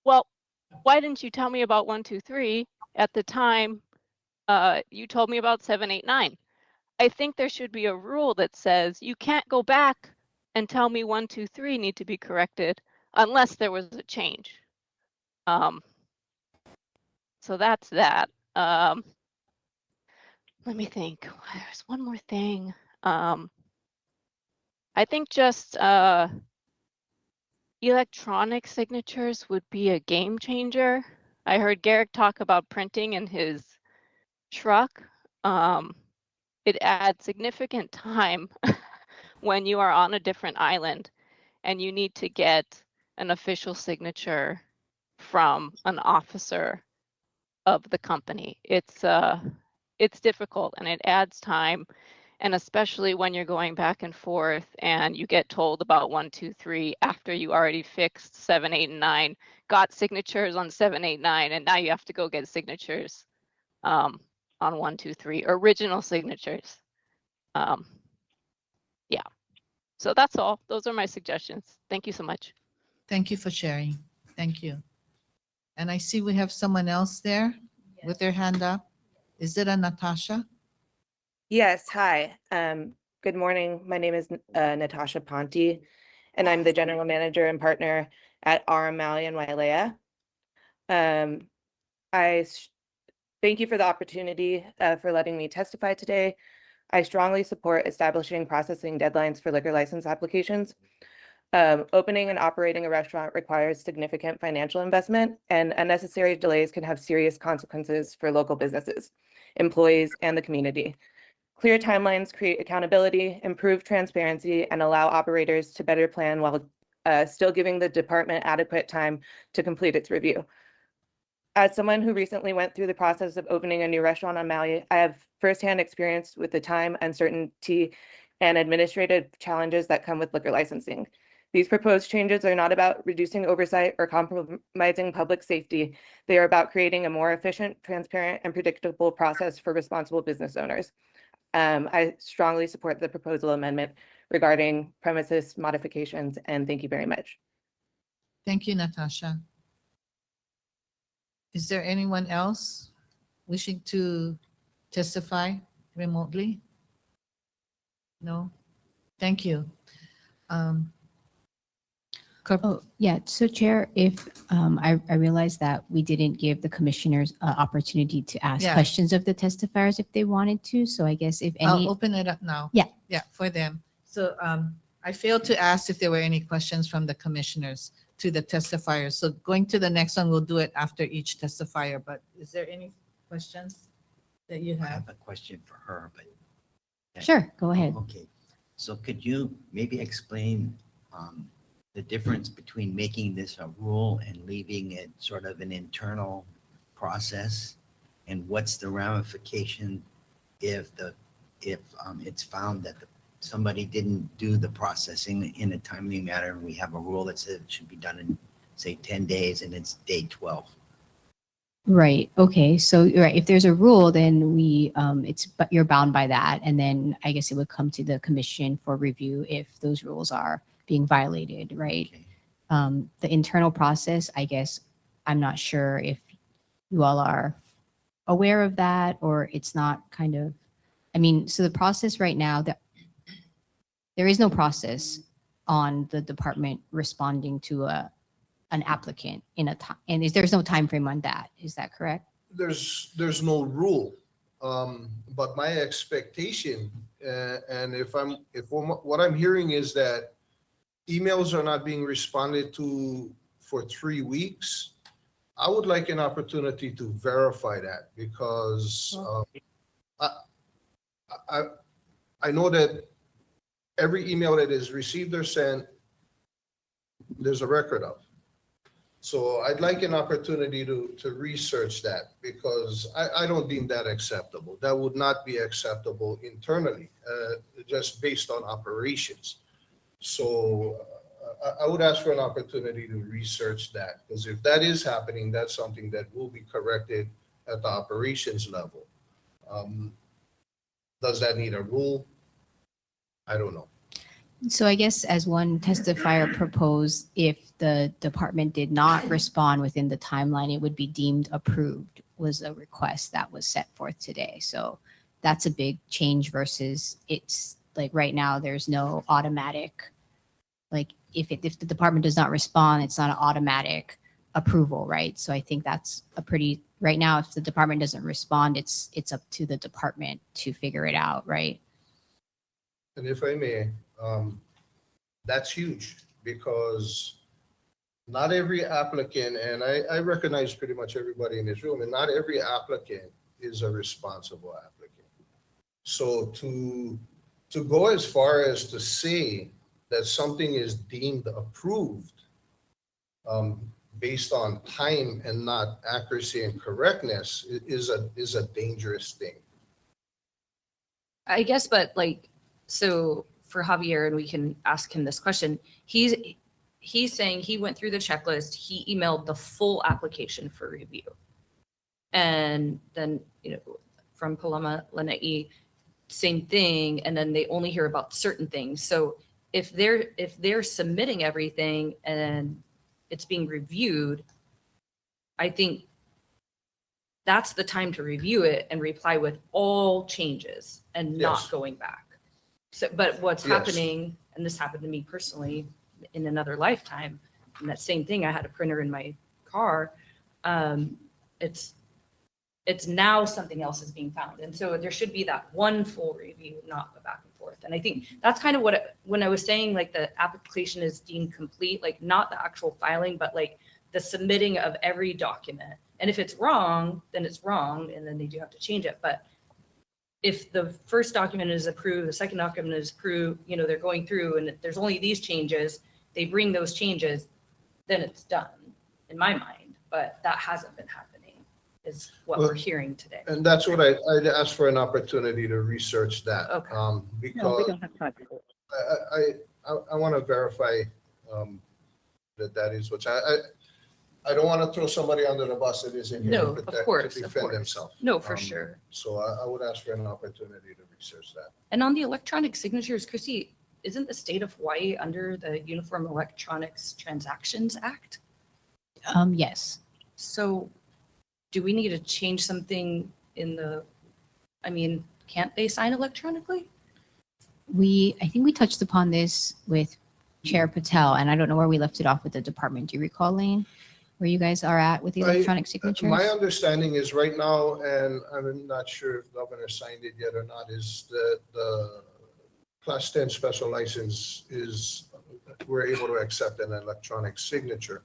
Well, why didn't you tell me about 1, 2, 3 at the time you told me about 7, 8, 9? I think there should be a rule that says you can't go back and tell me 1, 2, 3 need to be corrected unless there was a change. So that's that. Let me think. There's one more thing. I think just electronic signatures would be a game changer. I heard Garrick talk about printing in his truck. It adds significant time when you are on a different island and you need to get an official signature from an officer of the company. It's difficult and it adds time, and especially when you're going back and forth and you get told about 1, 2, 3 after you already fixed 7, 8, and 9, got signatures on 7, 8, 9, and now you have to go get signatures on 1, 2, 3, original signatures. Yeah, so that's all. Those are my suggestions. Thank you so much. Thank you for sharing. Thank you. And I see we have someone else there with their hand up. Is it a Natasha? Yes, hi. Good morning. My name is Natasha Ponte, and I'm the general manager and partner at RM Maui and Wailea. Thank you for the opportunity for letting me testify today. I strongly support establishing processing deadlines for liquor license applications. Opening and operating a restaurant requires significant financial investment, and unnecessary delays can have serious consequences for local businesses, employees, and the community. Clear timelines create accountability, improve transparency, and allow operators to better plan while still giving the department adequate time to complete its review. As someone who recently went through the process of opening a new restaurant on Maui, I have firsthand experience with the time, uncertainty, and administrative challenges that come with liquor licensing. These proposed changes are not about reducing oversight or compromising public safety. They are about creating a more efficient, transparent, and predictable process for responsible business owners. I strongly support the proposal amendment regarding premises modifications, and thank you very much. Thank you, Natasha. Is there anyone else wishing to testify remotely? No? Thank you. Oh, yeah. So Chair, if I realize that we didn't give the commissioners an opportunity to ask Yeah. questions of the testifiers if they wanted to. So I guess if any. I'll open it up now. Yeah. Yeah, for them. So I failed to ask if there were any questions from the commissioners to the testifiers. So going to the next one, we'll do it after each testifier. But is there any questions that you I have. have a question for her, but. Sure, go ahead. Okay, so could you maybe explain the difference between making this a rule and leaving it sort of an internal process? And what's the ramification if it's found that somebody didn't do the processing in a timely manner, and we have a rule that says it should be done in, say, 10 days, and it's day 12? Right. Okay. So right, if there's a rule, then but you're bound by that, and then I guess it would come to the commission for review if those rules are being violated. Right. Okay. The internal process, I guess, I'm not sure if you all are aware of that, or it's not kind of. I mean, so the process right now, there is no process on the department responding to an applicant in a time, and there's no time frame on that. Is that correct? There's no rule, but my expectation, and what I'm hearing is that emails are not being responded to for 3 weeks. I would like an opportunity to verify that, because I know that every email that is received or sent, there's a record of. So I'd like an opportunity to research that, because I don't deem that acceptable. That would not be acceptable internally, just based on operations. So I would ask for an opportunity to research that, because if that is happening, that's something that will be corrected at the operations level. Does that need a rule? I don't know. So I guess as one testifier proposed, if the department did not respond within the timeline, it would be deemed approved, was a request that was set forth today. So that's a big change versus it's like right now, there's no automatic, like if the department does not respond, it's not an automatic approval, right? So I think that's right now, if the department doesn't respond, it's up to the department to figure it out, right? And if I may, that's huge, because not every applicant, and I recognize pretty much everybody in this room, and not every applicant is a responsible applicant. So to go as far as to say that something is deemed approved based on time and not accuracy and correctness is a dangerous thing. I guess, but like, so for Javier, and we can ask him this question, he's saying he went through the checklist, he emailed the full application for review. And then, from Palama Lanai, same thing, and then they only hear about certain things. So if they're submitting everything and it's being reviewed, I think that's the time to review it and reply with all changes and not going back. So, but what's happening, and this happened to me personally in another lifetime, and that same thing, I had a printer in my car. It's now something else is being found. And so there should be that one full review, not the back and forth. And I think that's kind of when I was saying like the application is deemed complete, like not the actual filing, but like the submitting of every document. And if it's wrong, then it's wrong, and then they do have to change it. But if the first document is approved, the second document is approved, they're going through and there's only these changes, they bring those changes, then it's done in my mind. But that hasn't been happening, is what we're hearing today. And that's what I'd ask for an opportunity to research that. Okay. Because No, we don't have time. I want to verify that is what I don't want to throw somebody under the bus that isn't here No, to of course, to of defend course. themselves. No, for sure. So I would ask for an opportunity to research that. And on the electronic signatures, Chrissy, isn't the state of Hawaii under the Uniform Electronics Transactions Act? Yes. So do we need to change something can't they sign electronically? I think we touched upon this with Chair Patel, and I don't know where we left it off with the department. Do you recall, Lane, where you guys are at with the electronic signatures? My understanding is right now, and I'm not sure if Governor signed it yet or not, is that the Class 10 special license we're able to accept an electronic signature.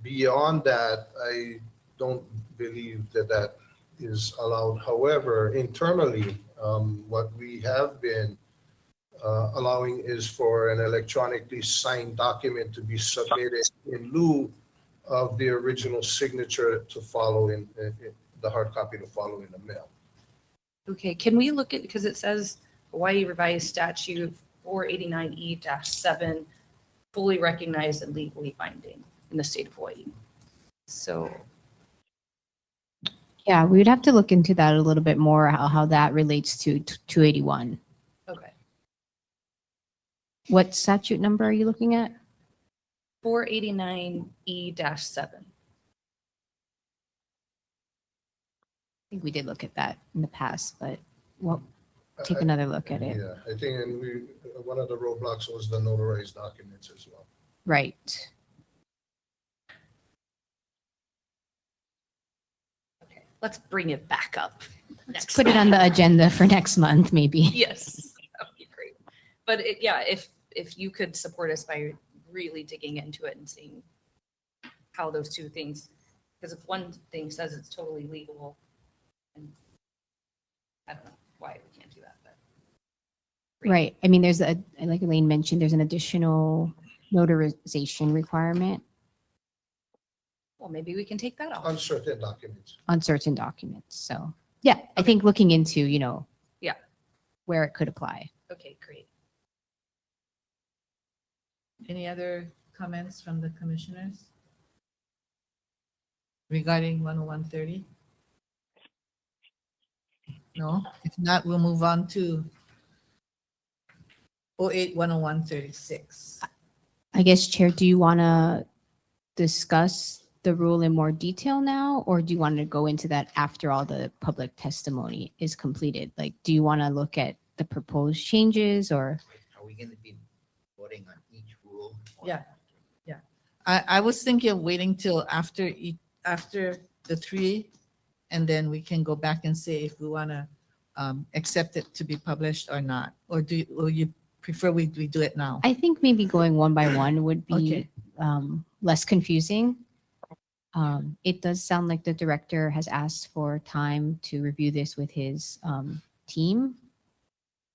Beyond that, I don't believe that is allowed. However, internally, what we have been allowing is for an electronically signed document to be submitted in lieu of the original signature to follow in the hard copy to follow in the mail. Okay, can we look at, because it says Hawaii Revised Statute 489E-7, fully recognized and legally binding in the state of Hawaii. So, Yeah, we would have to look into that a little bit more, how that relates to 281. okay. What statute number are you looking at? 489E-7. I think we did look at that in the past, but we'll take another look at it. Yeah, I think one of the roadblocks was the notarized documents as well. Right. Let's bring it back up. Let's put it on the agenda for next month, maybe. Yes, that would be great. But yeah, if you could support us by really digging into it and seeing how those two things, because if one thing says it's totally legal, and I don't know why we can't do that, but. Right. I mean, there's like Elaine mentioned, there's an additional notarization requirement Well, maybe we can take that off. On certain documents. on certain documents. So, yeah, I think looking into, Yeah, where it could apply. okay, great. Any other comments from the commissioners regarding 10130? No, if not, we'll move on to 08-10136. I guess, Chair, do you want to discuss the rule in more detail now, or do you want to go into that after all the public testimony is completed? Like, do you want to look at the proposed changes, or? Are we going to be voting on each rule? Yeah, yeah. I was thinking of waiting till after the three, and then we can go back and say if we want to accept it to be published or not. Or will you prefer we do it now? I think maybe going one by one would be Okay. less confusing. It does sound like the director has asked for time to review this with his team.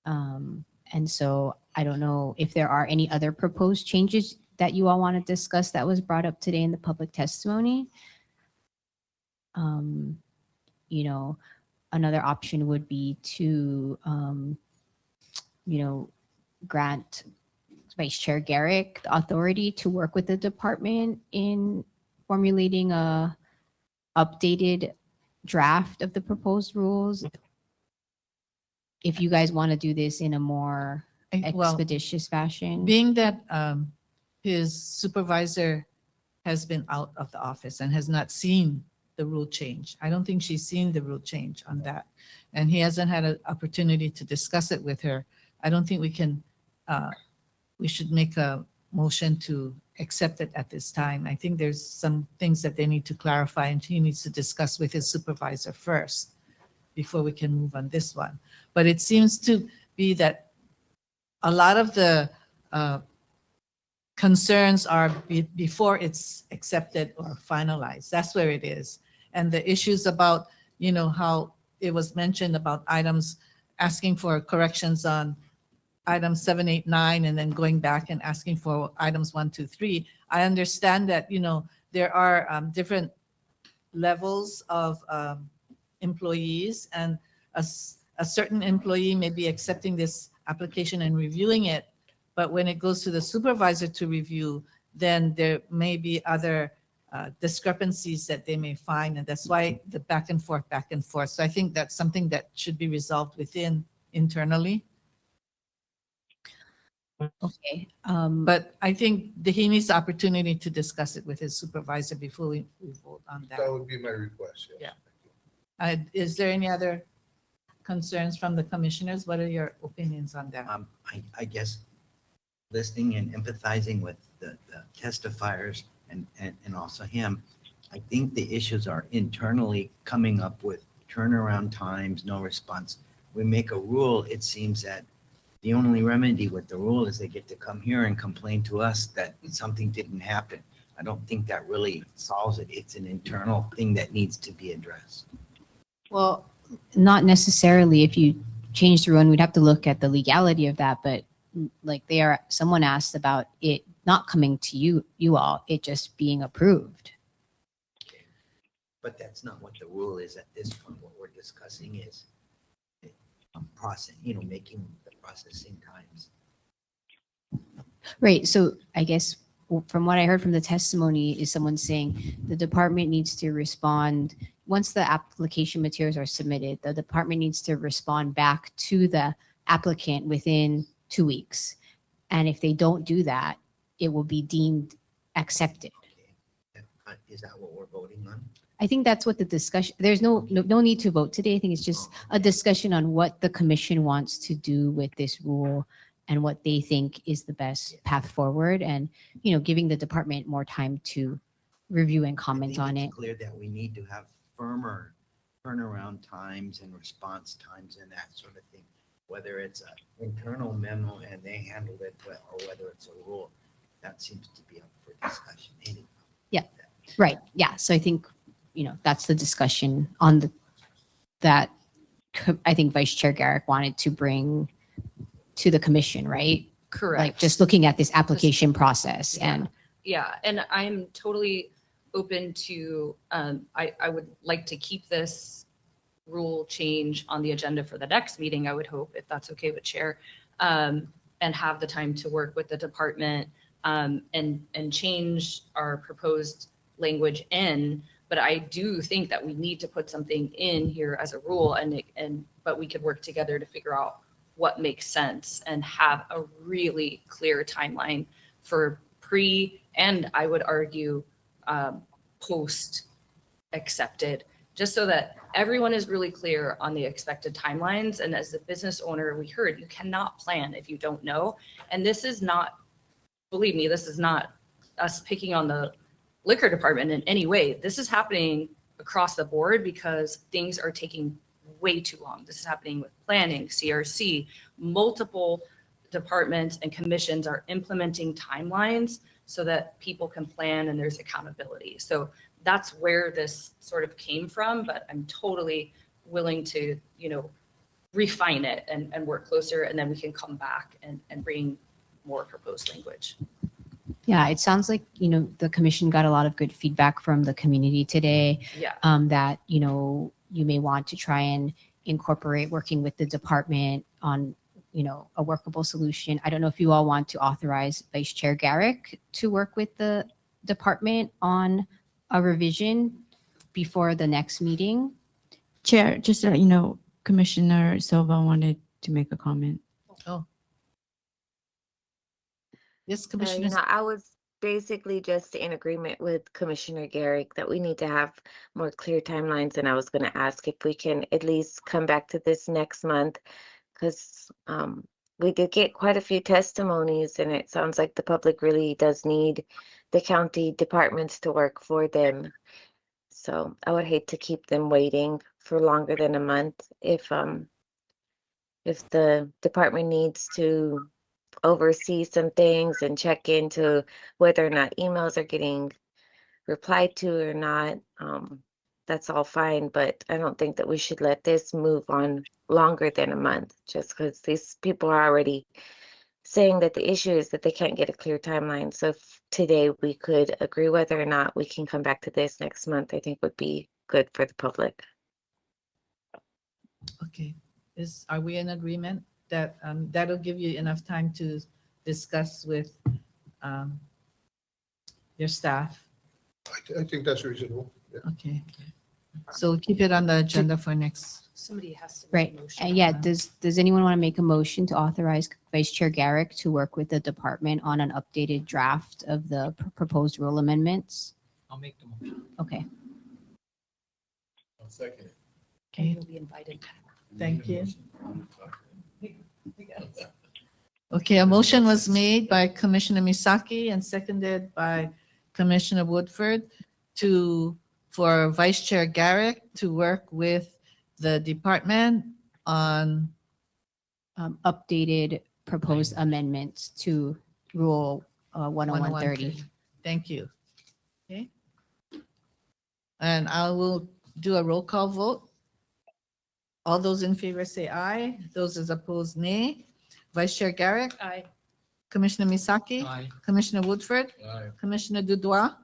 And so I don't know if there are any other proposed changes that you all want to discuss that was brought up today in the public testimony. Another option would be to, grant Vice Chair Garrick the authority to work with the department in formulating a updated draft of the proposed rules. If you guys want to do this in a more Well, expeditious fashion. being that his supervisor has been out of the office and has not seen the rule change. I don't think she's seen the rule change on that. And he hasn't had an opportunity to discuss it with her. I don't think we should make a motion to accept it at this time. I think there's some things that they need to clarify and he needs to discuss with his supervisor first before we can move on this one. But it seems to be that a lot of the concerns are before it's accepted or finalized. That's where it is. And the issues about, how it was mentioned about items asking for corrections on items 7, 8, 9, and then going back and asking for items 1, 2, 3. I understand that, there are different levels of employees, and a certain employee may be accepting this application and reviewing it, but when it goes to the supervisor to review, then there may be other discrepancies that they may find, and that's why the back and forth. So I think that's something that should be resolved internally. Okay. But I think he needs the opportunity to discuss it with his supervisor before we vote on that. That would be my request, yes. Yeah. Is there any other concerns from the commissioners? What are your opinions on that? I guess listening and empathizing with the testifiers and also him, I think the issues are internally coming up with turnaround times, no response. We make a rule, it seems that the only remedy with the rule is they get to come here and complain to us that something didn't happen. I don't think that really solves it. It's an internal thing that needs to be addressed. Well, Not necessarily. If you change the rule, and we'd have to look at the legality of that, but like someone asked about it not coming to you all, it just being approved. But that's not what the rule is at this point. What we're discussing is process, making the processing times. Right. So I guess from what I heard from the testimony is someone saying the department needs to respond once the application materials are submitted, the department needs to respond back to the applicant within 2 weeks. And if they don't do that, it will be deemed accepted. Is that what we're voting on? I think that's what the discussion, there's no need to vote today. I think it's just a discussion on what the commission wants to do with this rule and what they think is the best path forward, and, giving the department more time to review and comment on it. It's clear that we need to have firmer turnaround times and response times and that sort of thing, whether it's an internal memo and they handled it well, or whether it's a rule. That seems to be up for discussion anyway. Yeah, right. Yeah. So I think, that's the discussion on that I think Vice Chair Garrick wanted to bring to the commission, right? Correct. Like just looking at this application process and. Yeah, and I'm totally open to, I would like to keep this rule change on the agenda for the next meeting, I would hope, if that's okay with Chair, and have the time to work with the department and change our proposed language in. But I do think that we need to put something in here as a rule, but we could work together to figure out what makes sense and have a really clear timeline for pre, and I would argue post accepted, just so that everyone is really clear on the expected timelines. And as a business owner, we heard you cannot plan if you don't know. And this is not, believe me, this is not us picking on the liquor department in any way. This is happening across the board because things are taking way too long. This is happening with planning, CRC, multiple departments and commissions are implementing timelines so that people can plan and there's accountability. So that's where this sort of came from, but I'm totally willing to, refine it and work closer, and then we can come back and bring more proposed language. Yeah, it sounds like, the commission got a lot of good feedback from the community today. Yeah. That, you may want to try and incorporate working with the department on, a workable solution. I don't know if you all want to authorize Vice Chair Garrick to work with the department on a revision before the next meeting. Chair, just to let you know, Commissioner Silva wanted to make a comment. Oh. Yes, Commissioner. I was basically just in agreement with Commissioner Garrick that we need to have more clear timelines. And I was going to ask if we can at least come back to this next month, because we did get quite a few testimonies, and it sounds like the public really does need the county departments to work for them. So I would hate to keep them waiting for longer than a month. If the department needs to oversee some things and check into whether or not emails are getting replied to or not, that's all fine, but I don't think that we should let this move on longer than a month, just because these people are already saying that the issue is that they can't get a clear timeline. So if today we could agree whether or not we can come back to this next month, I think would be good for the public. Okay, are we in agreement that that'll give you enough time to discuss with your staff? I think that's reasonable. Yeah. Okay, so we'll keep it on the agenda for next. Somebody has to make Right. a motion. And yeah, does anyone want to make a motion to authorize Vice Chair Garrick to work with the department on an updated draft of the proposed rule amendments? I'll make the motion. Okay. I'll second it. Okay, You'll be invited back. thank you. Okay, a motion was made by Commissioner Misaki and seconded by Commissioner Woodford for Vice Chair Garrick to work with the department on Updated proposed amendments to Rule 10130. Thank you. Okay. And I will do a roll call vote. All those in favor say aye. Those as opposed, nay. Vice Chair Garrett. Aye. Commissioner Misaki. Aye. Commissioner Woodford. Aye. Commissioner Dudois.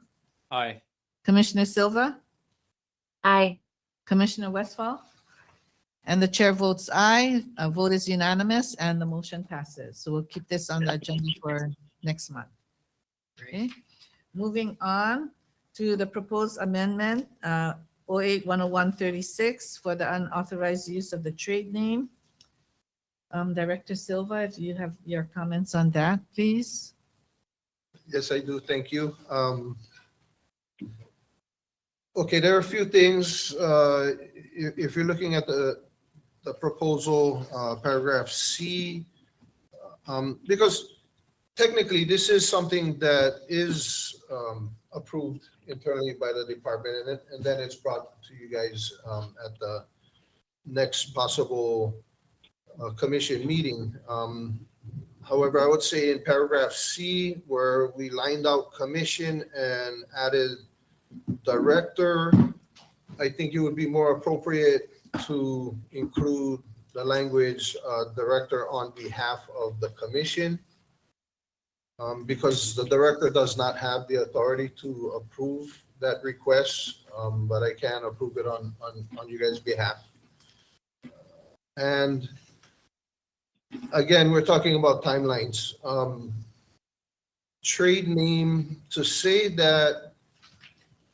Aye. Commissioner Silva. Aye. Commissioner Westphal. And the chair votes aye. A vote is unanimous and the motion passes. So we'll keep this on the agenda for next month. Okay. Moving on to the proposed amendment, 08-101-36 for the unauthorized use of the trade name. Director Silva, if you have your comments on that, please. Yes, I do. Thank you. Okay, there are a few things. If you're looking at the proposal, paragraph C, because technically this is something that is approved internally by the department, and then it's brought to you guys at the next possible commission meeting. However, I would say in paragraph C, where we lined out commission and added director, I think it would be more appropriate to include the language director on behalf of the commission, because the director does not have the authority to approve that request, but I can approve it on you guys' behalf. And again, we're talking about timelines. Trade name, to say that,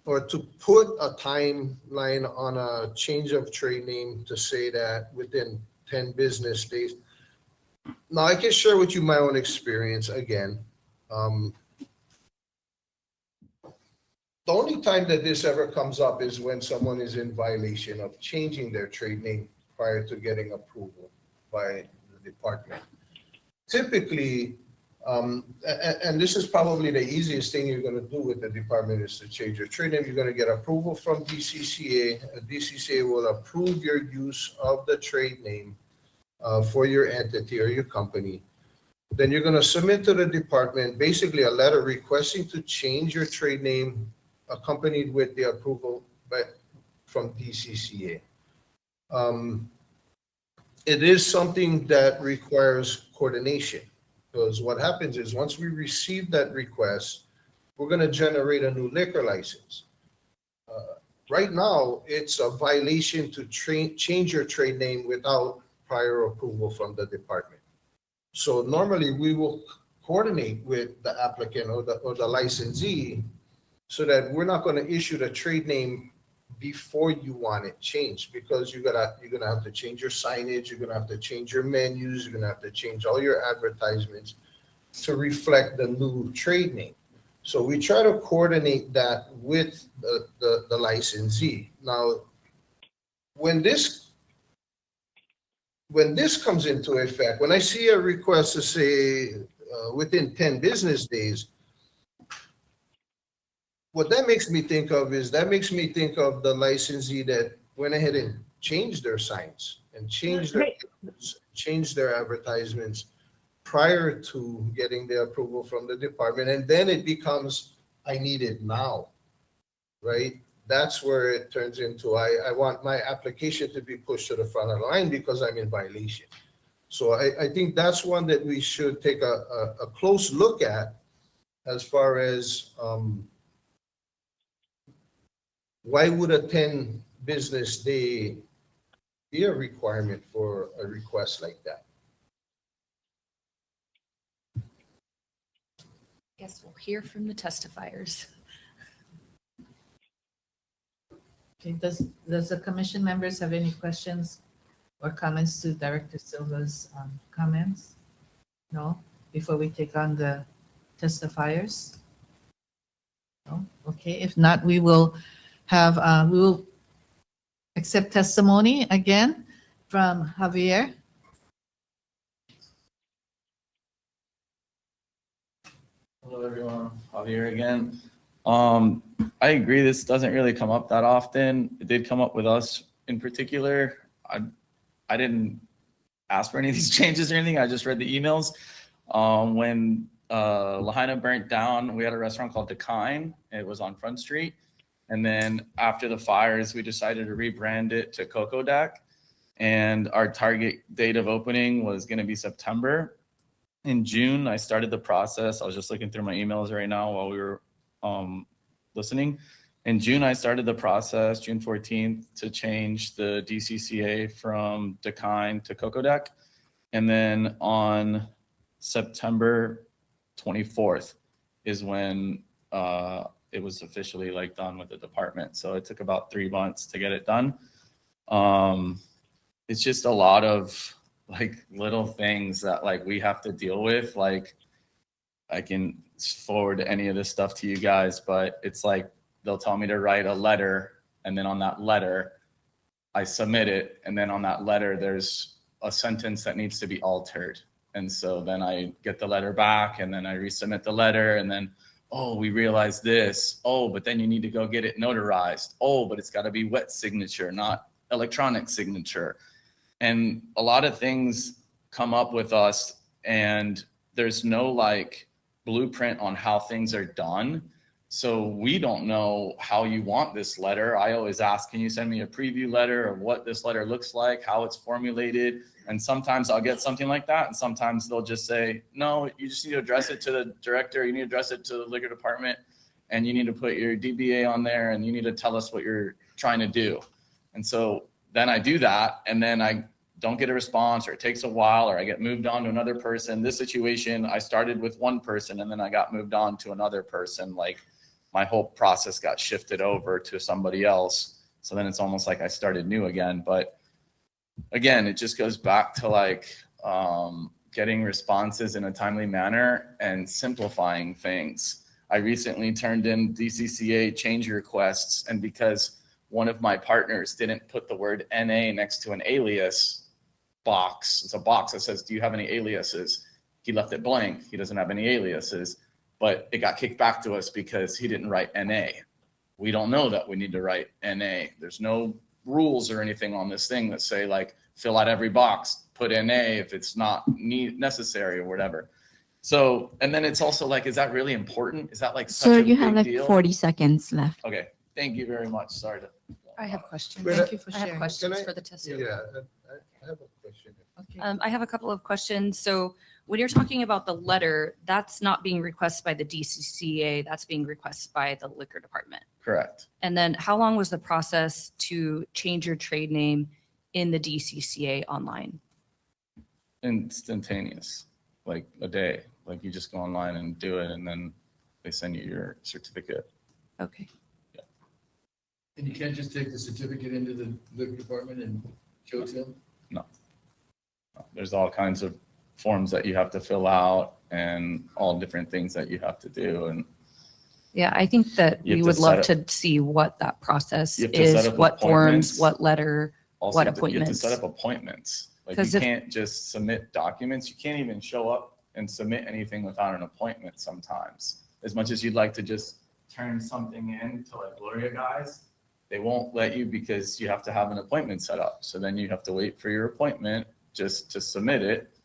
or to put a timeline on a change of trade name, to say that within 10 business days. Now, I can share with you my own experience again. The only time that this ever comes up is when someone is in violation of changing their trade name prior to getting approval by the department. Typically, and this is probably the easiest thing you're going to do with the department, is to change your trade name. You're going to get approval from DCCA. DCCA will approve your use of the trade name for your entity or your company. Then you're going to submit to the department basically a letter requesting to change your trade name, accompanied with the approval from DCCA. It is something that requires coordination, because what happens is once we receive that request, we're going to generate a new liquor license. Right now, it's a violation to change your trade name without prior approval from the department. So normally we will coordinate with the applicant or the licensee so that we're not going to issue the trade name before you want it changed, because you're gonna have to change your signage, you're gonna have to change your menus, you're gonna have to change all your advertisements to reflect the new trade name. So we try to coordinate that with the licensee. Now, when this comes into effect, when I see a request to say within 10 business days, what that makes me think of is the licensee that went ahead and changed their signs and changed their advertisements prior to getting the approval from the department. And then it becomes, I need it now, right? That's where it turns into, I want my application to be pushed to the front of the line because I'm in violation. So I think that's one that we should take a close look at, as far as why would a 10 business day be a requirement for a request like that? Guess we'll hear from the testifiers. Okay, does the commission members have any questions or comments to Director Silva's comments? No? Before we take on the testifiers? No? Okay, if not, we will accept testimony again from Javier. Hello, everyone. Javier again. I agree, this doesn't really come up that often. It did come up with us in particular. I didn't ask for any of these changes or anything. I just read the emails. When Lahaina burnt down, we had a restaurant called Decline. It was on Front Street. And then after the fires, we decided to rebrand it to Cocodac. and our target date of opening was going to be September. In June, I started the process. I was just looking through my emails right now while we were listening. In June, I started the process, June 14th, to change the DCCA from Decline to Cocodec. And then on September 24th is when it was officially like done with the department. So it took about 3 months to get it done. It's just a lot of like little things that like we have to deal with. Like I can forward any of this stuff to you guys, but it's like they'll tell me to write a letter, and then on that letter I submit it, and then on that letter there's a sentence that needs to be altered. And so then I get the letter back, and then I resubmit the letter, and then, oh, we realized this. Oh, but then you need to go get it notarized. Oh, but it's got to be wet signature, not electronic signature. And a lot of things come up with us, and there's no like blueprint on how things are done. So we don't know how you want this letter. I always ask, can you send me a preview letter of what this letter looks like, how it's formulated? And sometimes I'll get something like that. And sometimes they'll just say, no, you just need to address it to the director. You need to address it to the liquor department, and you need to put your DBA on there, and you need to tell us what you're trying to do. And so then I do that, and then I don't get a response, or it takes a while, or I get moved on to another person. This situation, I started with one person, and then I got moved on to another person. Like my whole process got shifted over to somebody else. So then it's almost like I started new again. But again, it just goes back to like getting responses in a timely manner and simplifying things. I recently turned in DCCA change requests, and because one of my partners didn't put the word NA next to an alias box, it's a box that says, do you have any aliases? He left it blank. He doesn't have any aliases, but it got kicked back to us because he didn't write NA. We don't know that we need to write NA. There's no rules or anything on this thing that say like, fill out every box, put NA if it's not necessary or whatever. So, and then it's also like, is that really important? Is that like such Sir, a you have big like deal? 40 seconds left. Okay, thank you very much. Sorry to. I have questions. Thank you for I have sharing. questions for the testimony. Yeah, I have a question. Okay. I have a couple of questions. So when you're talking about the letter, that's not being requested by the DCCA, that's being requested by the liquor department. Correct. And then how long was the process to change your trade name in the DCCA online? Instantaneous, like a day. Like you just go online and do it, and then they send you your certificate. Okay. And you can't just take the certificate into the liquor department and show it to them? No. There's all kinds of forms that you have to fill out and all different things that you have to do. And Yeah, I think that You have we to would love set to see what that process You have to set is, up what forms, appointments. what letter, also what you have to appointments. set up appointments. Like 'Cause you if- can't just submit documents. You can't even show up and submit anything without an appointment sometimes. As much as you'd like to just turn something in to like Gloria guys, they won't let you because you have to have an appointment set up. So then you have to wait for your appointment just to submit it.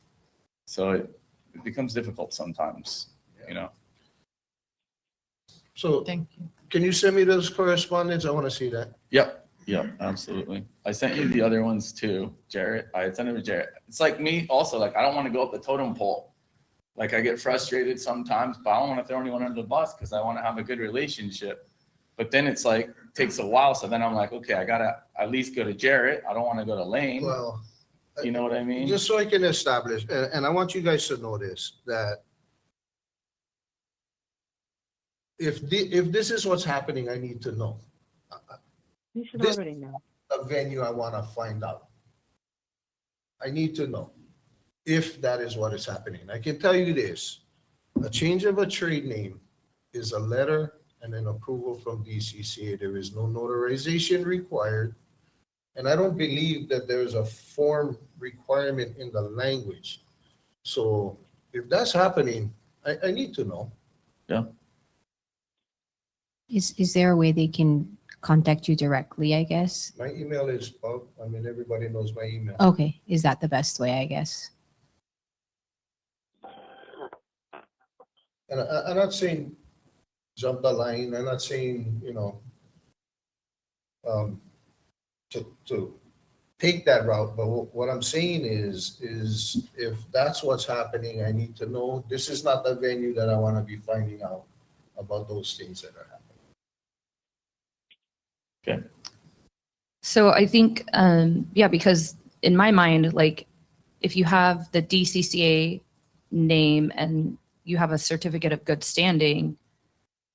So it becomes difficult sometimes, you know? So Thank you. can you send me those correspondence? I want to see that. Yep, absolutely. I sent you the other ones too, Jarrett. I sent it to Jarrett. It's like me also, like I don't want to go up the totem pole. Like I get frustrated sometimes, but I don't want to throw anyone under the bus because I want to have a good relationship. But then it's like, it takes a while. So then I'm like, okay, I got to at least go to Jarrett. I don't want to go to Lane. Well, You know what I mean? just so I can establish, and I want you guys to know this, that if this is what's happening, I need to know. You should This- already know. The venue I want to find out. I need to know if that is what is happening. I can tell you this, a change of a trade name is a letter and an approval from DCCA. There is no notarization required. And I don't believe that there's a form requirement in the language. So if that's happening, I need to know. Yeah. Is there a way they can contact you directly, I guess? My email is, everybody knows my email. Okay, is that the best way, I guess? And I'm not saying jump the line. I'm not saying, to take that route, but what I'm saying is if that's what's happening, I need to know. This is not the venue that I want to be finding out about those things that are happening. Okay. So I think, yeah, because in my mind, like, if you have the DCCA name and you have a certificate of good standing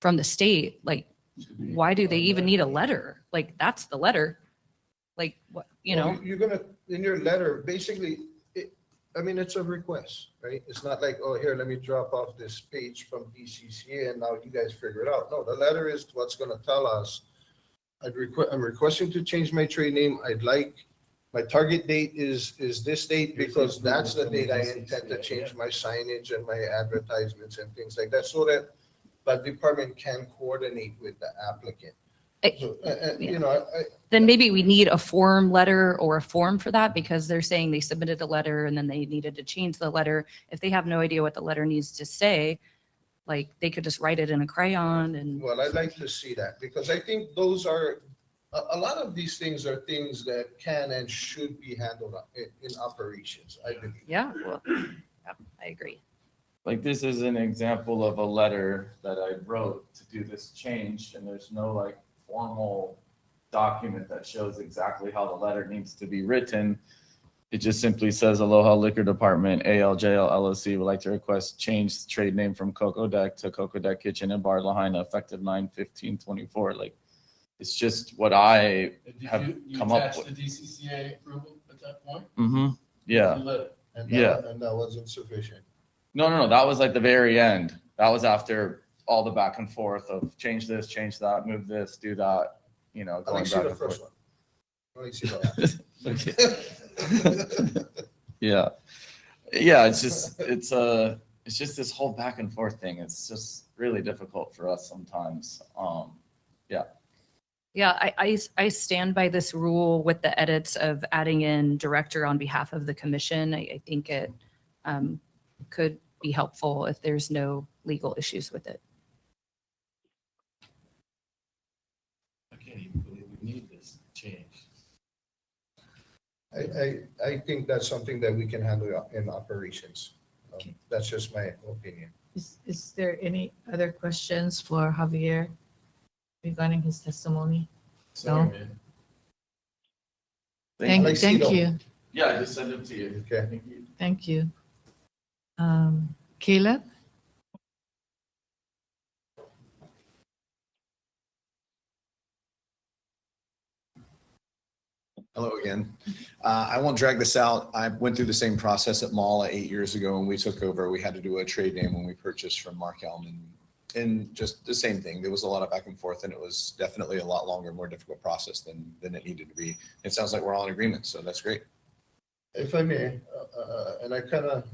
from the state, like, why do they even need a letter? Like, that's the letter. Like, what, you know? Well, you're gonna, in your letter, basically, I mean, it's a request, right? It's not like, oh, here, let me drop off this page from DCCA and now you guys figure it out. No, the letter is what's gonna tell us, I'm requesting to change my trade name. I'd like, my target date is this date because that's the date I intend to change my signage and my advertisements and things like that, so that the department can coordinate with the applicant. So, you know, Then maybe we need a form letter or a form for that, because they're saying they submitted a letter and then they needed to change the letter. If they have no idea what the letter needs to say, like, they could just write it in a crayon and. Well, I'd like to see that, because I think those are, a lot of these things are things that can and should be handled in operations, I believe. Yeah, well, yeah, I agree. Like, this is an example of a letter that I wrote to do this change, and there's no like formal document that shows exactly how the letter needs to be written. It just simply says, Aloha Liquor Department, ALJL LLC would like to request change the trade name from Coco Deck to Coco Deck Kitchen and Bar Lahaina effective 9/15/24. Like, it's just what I have come up with. Did you attach the DCCA approval at that point? Mm-hmm. Yeah. And Yeah. and that wasn't sufficient. No. That was like the very end. That was after all the back and forth of change this, change that, move this, do that, you know, I going like to see back the and first forth. one. I like to see the last. Yeah. Yeah, it's just this whole back and forth thing. It's just really difficult for us sometimes. Yeah. Yeah, I stand by this rule with the edits of adding in director on behalf of the commission. I think it could be helpful if there's no legal issues with it. I can't even believe we need this change. I think that's something that we can handle in operations. That's just my opinion. Is there any other questions for Javier regarding his testimony? Sorry, No? man. Thank you. Yeah, I just sent it to you. Okay. Thank you. Thank you. Caleb? Hello again. I won't drag this out. I went through the same process at Mala 8 years ago when we took over. We had to do a trade name when we purchased from Mark Elman. And just the same thing. There was a lot of back and forth, and it was definitely a lot longer, more difficult process than it needed to be. It sounds like we're all in agreement, so that's great. If I may, and I kind of,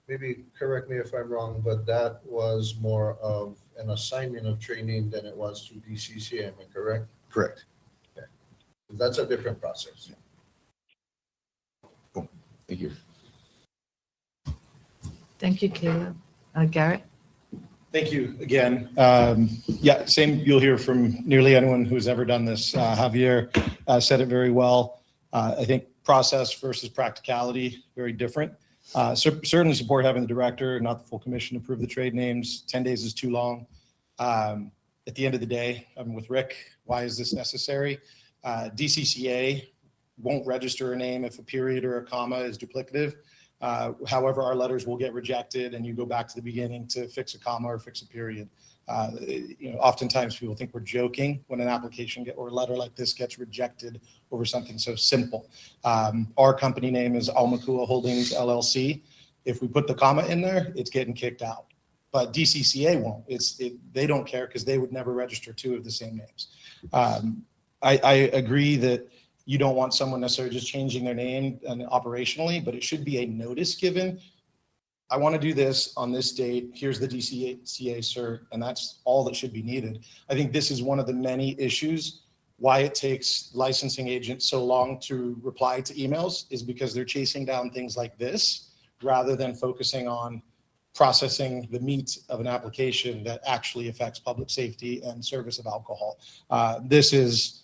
maybe correct me if I'm wrong, but that was more of an assignment of training than it was to DCCA, am I correct? Correct. Okay. That's a different process. Cool. Thank you. Thank you, Caleb. Garrett? Thank you again. Yeah, same you'll hear from nearly anyone who's ever done this. Javier said it very well. I think process versus practicality, very different. Certainly support having the director, not the full commission, approve the trade names. 10 days is too long. At the end of the day, I'm with Rick. Why is this necessary? DCCA won't register a name if a period or a comma is duplicative. However, our letters will get rejected and you go back to the beginning to fix a comma or fix a period. Oftentimes people think we're joking when an application or a letter like this gets rejected over something so simple. Our company name is Almakua Holdings LLC. If we put the comma in there, it's getting kicked out. But DCCA won't. They don't care because they would never register two of the same names. I agree that you don't want someone necessarily just changing their name and operationally, but it should be a notice given. I want to do this on this date. Here's the DCCA cert, and that's all that should be needed. I think this is one of the many issues why it takes licensing agents so long to reply to emails is because they're chasing down things like this rather than focusing on processing the meat of an application that actually affects public safety and service of alcohol. This is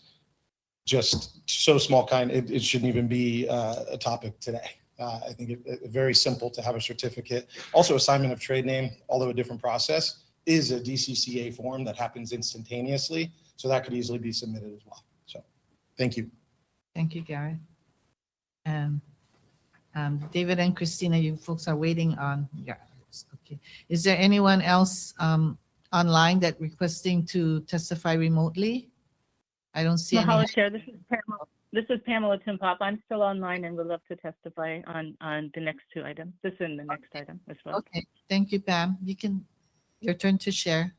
just so small kind, it shouldn't even be a topic today. I think it very simple to have a certificate. Also, assignment of trade name, although a different process, is a DCCA form that happens instantaneously. So that could easily be submitted as well. So thank you. Thank you, Gary. And David and Christina, you folks are waiting on. Yeah. Okay. Is there anyone else online that requesting to testify remotely? I don't see Mahalo, any. Chair. This is Pamela Timpop. I'm still online and would love to testify on the next two items. This is the next item as well. Okay. Thank you, Pam. Your turn to share.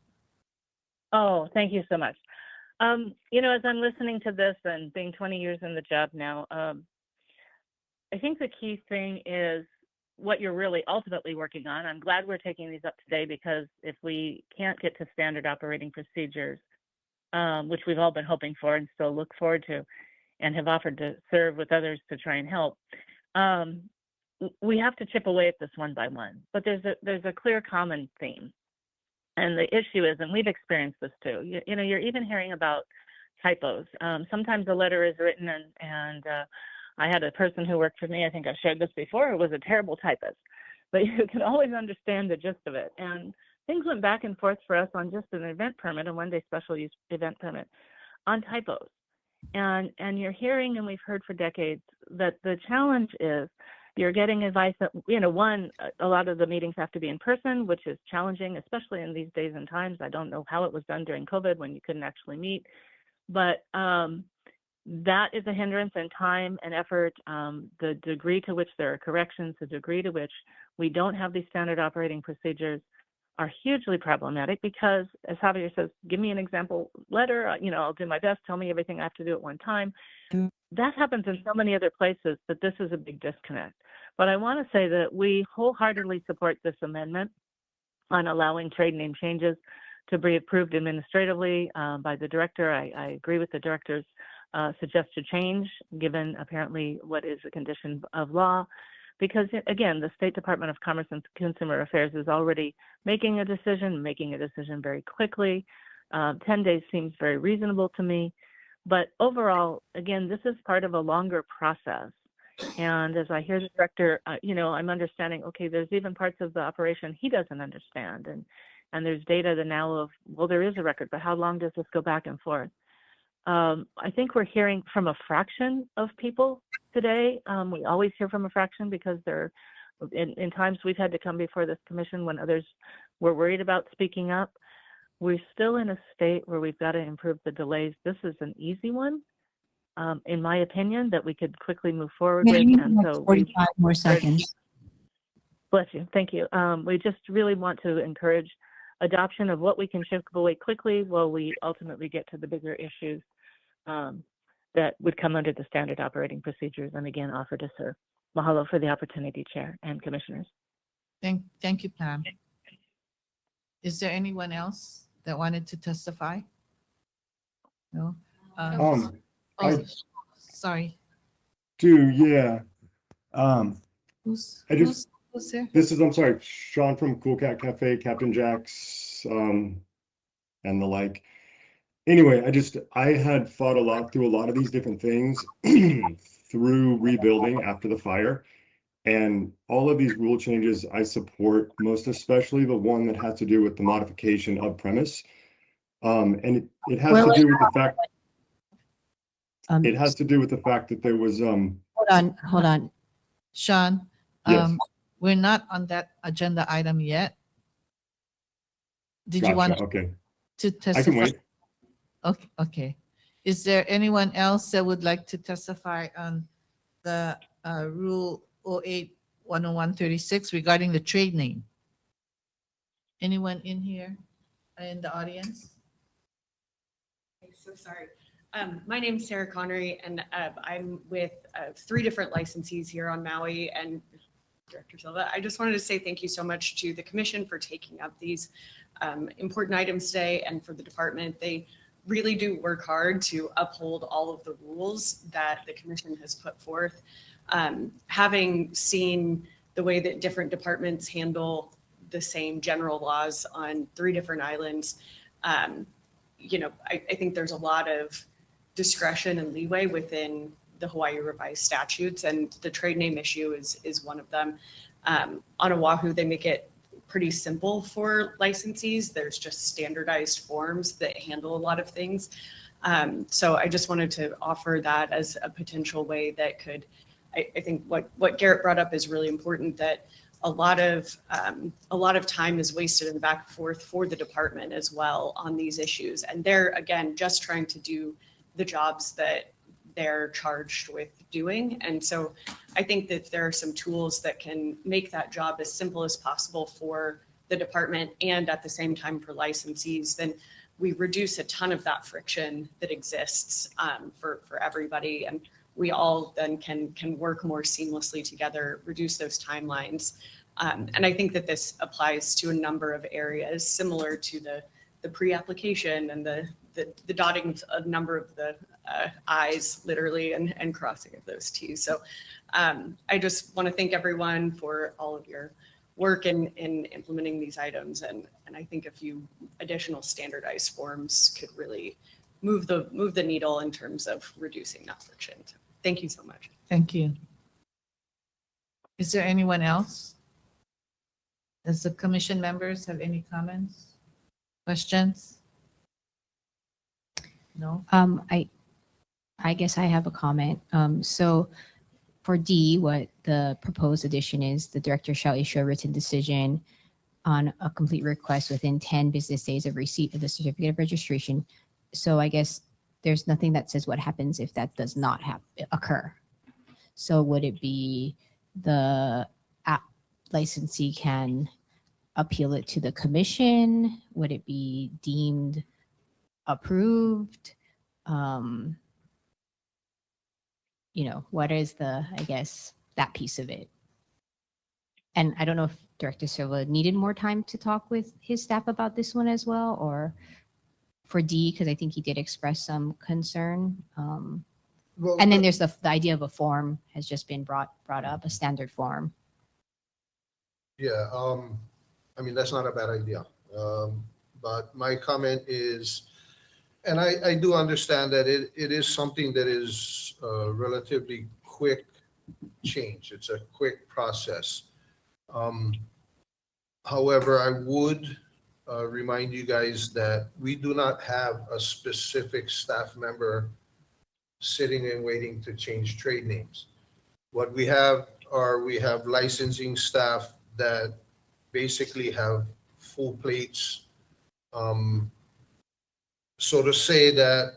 Oh, thank you so much. You know, as I'm listening to this and being 20 years in the job now, I think the key thing is what you're really ultimately working on. I'm glad we're taking these up today, because if we can't get to standard operating procedures, which we've all been hoping for and still look forward to and have offered to serve with others to try and help, we have to chip away at this one by one. But there's a clear common theme. And the issue is, and we've experienced this too, you know, you're even hearing about typos. Sometimes a letter is written and I had a person who worked for me, I think I've shared this before, who was a terrible typist, but you can always understand the gist of it. And things went back and forth for us on just an event permit, a one-day special use event permit, on typos. And you're hearing, and we've heard for decades, that the challenge is you're getting advice that, you know, one, a lot of the meetings have to be in person, which is challenging, especially in these days and times. I don't know how it was done during COVID when you couldn't actually meet, but that is a hindrance in time and effort. The degree to which there are corrections, the degree to which we don't have these standard operating procedures are hugely problematic, because, as Javier says, give me an example letter, you know, I'll do my best, tell me everything I have to do at one time. That happens in so many other places that this is a big disconnect. But I want to say that we wholeheartedly support this amendment on allowing trade name changes to be approved administratively by the director. I agree with the director's suggested change, given apparently what is a condition of law, because, again, the State Department of Commerce and Consumer Affairs is already making a decision very quickly. 10 days seems very reasonable to me. But overall, again, this is part of a longer process. And as I hear the director, you know, I'm understanding, okay, there's even parts of the operation he doesn't understand. And there's data that now of, well, there is a record, but how long does this go back and forth? I think we're hearing from a fraction of people today. We always hear from a fraction, because in times we've had to come before this commission when others were worried about speaking up. We're still in a state where we've got to improve the delays. This is an easy one, in my opinion, that we could quickly move forward with. And so 45 more seconds. Bless you. Thank you. We just really want to encourage adoption of what we can chip away quickly while we ultimately get to the bigger issues that would come under the standard operating procedures, and again, offer to serve. Mahalo for the opportunity, Chair and Commissioners. Thank you, Pam. Is there anyone else that wanted to testify? No? Sorry. Yeah. Who's there? I'm sorry, Sean from Cool Cat Cafe, Captain Jack's, and the like. Anyway, I had fought through a lot of these different things through rebuilding after the fire. And all of these rule changes I support, most especially the one that has to do with the modification of premise. And it has to do with the fact that there was Hold on. Sean, yes. We're not on that agenda item yet. Did you want to testify? I can wait. Okay. Is there anyone else that would like to testify on the Rule 08-101-36 regarding the trade name? Anyone in here, in the audience? So sorry. My name is Sarah Connery, and I'm with 3 different licensees here on Maui, and Director Silva. I just wanted to say thank you so much to the Commission for taking up these important items today, and for the department. They really do work hard to uphold all of the rules that the Commission has put forth. Having seen the way that different departments handle the same general laws on 3 different islands, you know, I think there's a lot of discretion and leeway within the Hawaii revised statutes, and the trade name issue is one of them. On Oahu, they make it pretty simple for licensees. There's just standardized forms that handle a lot of things. So I just wanted to offer that as a potential way that could, I think what Garrett brought up is really important, that a lot of time is wasted in the back and forth for the department as well on these issues. And they're, again, just trying to do the jobs that they're charged with doing. And so I think that there are some tools that can make that job as simple as possible for the department and at the same time for licensees. Then we reduce a ton of that friction that exists for everybody. And we all then can work more seamlessly together, reduce those timelines. And I think that this applies to a number of areas similar to the pre-application and the dotting a number of the I's literally and crossing of those T's. So I just want to thank everyone for all of your work in implementing these items. And I think a few additional standardized forms could really move the needle in terms of reducing that friction. So thank you so much. Thank you. Is there anyone else? Does the commission members have any comments, questions? No? I guess I have a comment. So for D, what the proposed addition is, the director shall issue a written decision on a complete request within 10 business days of receipt of the certificate of registration. So I guess there's nothing that says what happens if that does not occur. So would it be the licensee can appeal it to the commission? Would it be deemed approved? What is the, I guess, that piece of it? And I don't know if Director Silva needed more time to talk with his staff about this one as well, or for D, because I think he did express some concern. And then there's the idea of a form has just been brought up, a standard form. Yeah, I mean, that's not a bad idea. But my comment is, and I do understand that it is something that is a relatively quick change. It's a quick process. However, I would remind you guys that we do not have a specific staff member sitting and waiting to change trade names. What we have we have licensing staff that basically have full plates. So to say that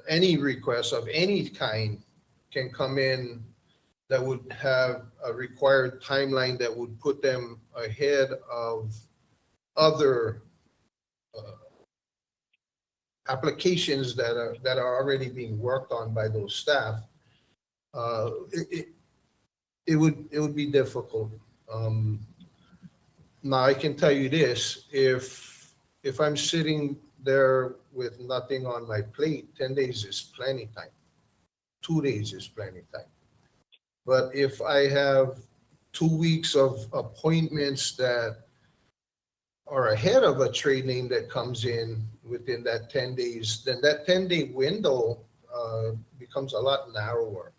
any request of any kind can come in that would have a required timeline that would put them ahead of other applications that are already being worked on by those staff, it would be difficult. Now I can tell you this: if I'm sitting there with nothing on my plate, 10 days is plenty time. 2 days is plenty time. But if I have 2 weeks of appointments that are ahead of a trade name that comes in within that 10 days, then that 10-day window becomes a lot narrower.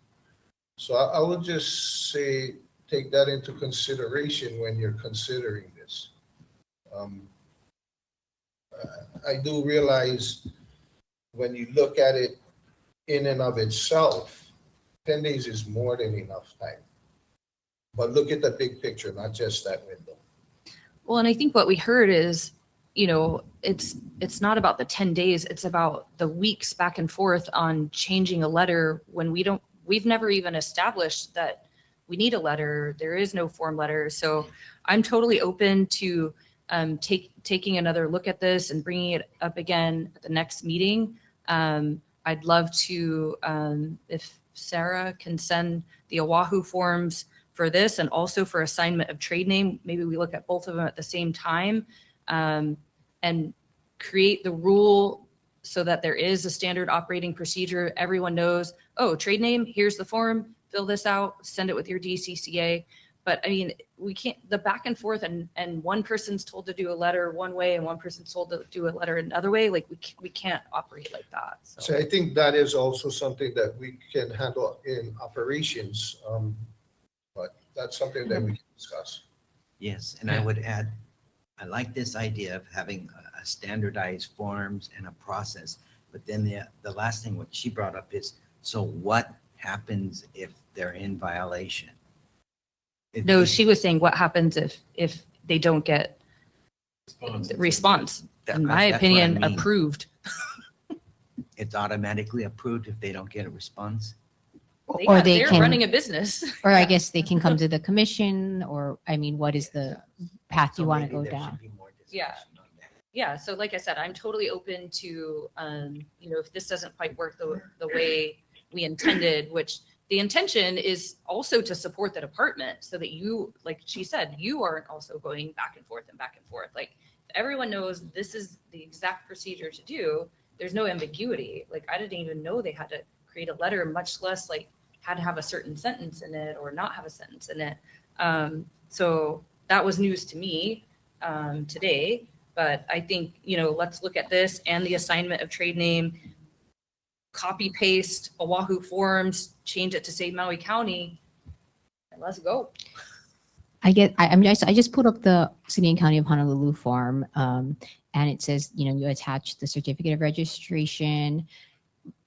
So I would just say, take that into consideration when you're considering this. I do realize when you look at it in and of itself, 10 days is more than enough time. But look at the big picture, not just that window. Well, and I think what we heard is, it's not about the 10 days, it's about the weeks back and forth on changing a letter when we've never even established that we need a letter. There is no form letter. So I'm totally open to taking another look at this and bringing it up again at the next meeting. I'd love to, if Sarah can send the Oahu forms for this and also for assignment of trade name, maybe we look at both of them at the same time, and create the rule so that there is a standard operating procedure. Everyone knows, oh, trade name, here's the form, fill this out, send it with your DCCA. But I mean, we can't, the back and forth and one person's told to do a letter one way and one person's told to do a letter another way, like we can't operate like that. So I think that is also something that we can handle in operations. But that's something that we can discuss. Yes, and I would add, I like this idea of having a standardized forms and a process. But then the last thing what she brought up is, so what happens if they're in violation? No, she was saying what happens if they don't get response. In my That's what I opinion, mean. approved. It's automatically approved if they don't get a response? They're running a business. Or I guess they can come to the commission, or, I mean, what is the path you want to go down? Yeah. Yeah. So like I said, I'm totally open to, if this doesn't quite work the way we intended, which the intention is also to support the department so that you, like she said, you aren't also going back and forth and back and forth. Like everyone knows this is the exact procedure to do. There's no ambiguity. Like I didn't even know they had to create a letter, much less like had to have a certain sentence in it or not have a sentence in it. So that was news to me today. But I think, let's look at this and the assignment of trade name, copy paste Oahu forms, change it to say Maui County, and let's go. I just put up the City and County of Honolulu form, and it says, you attach the certificate of registration,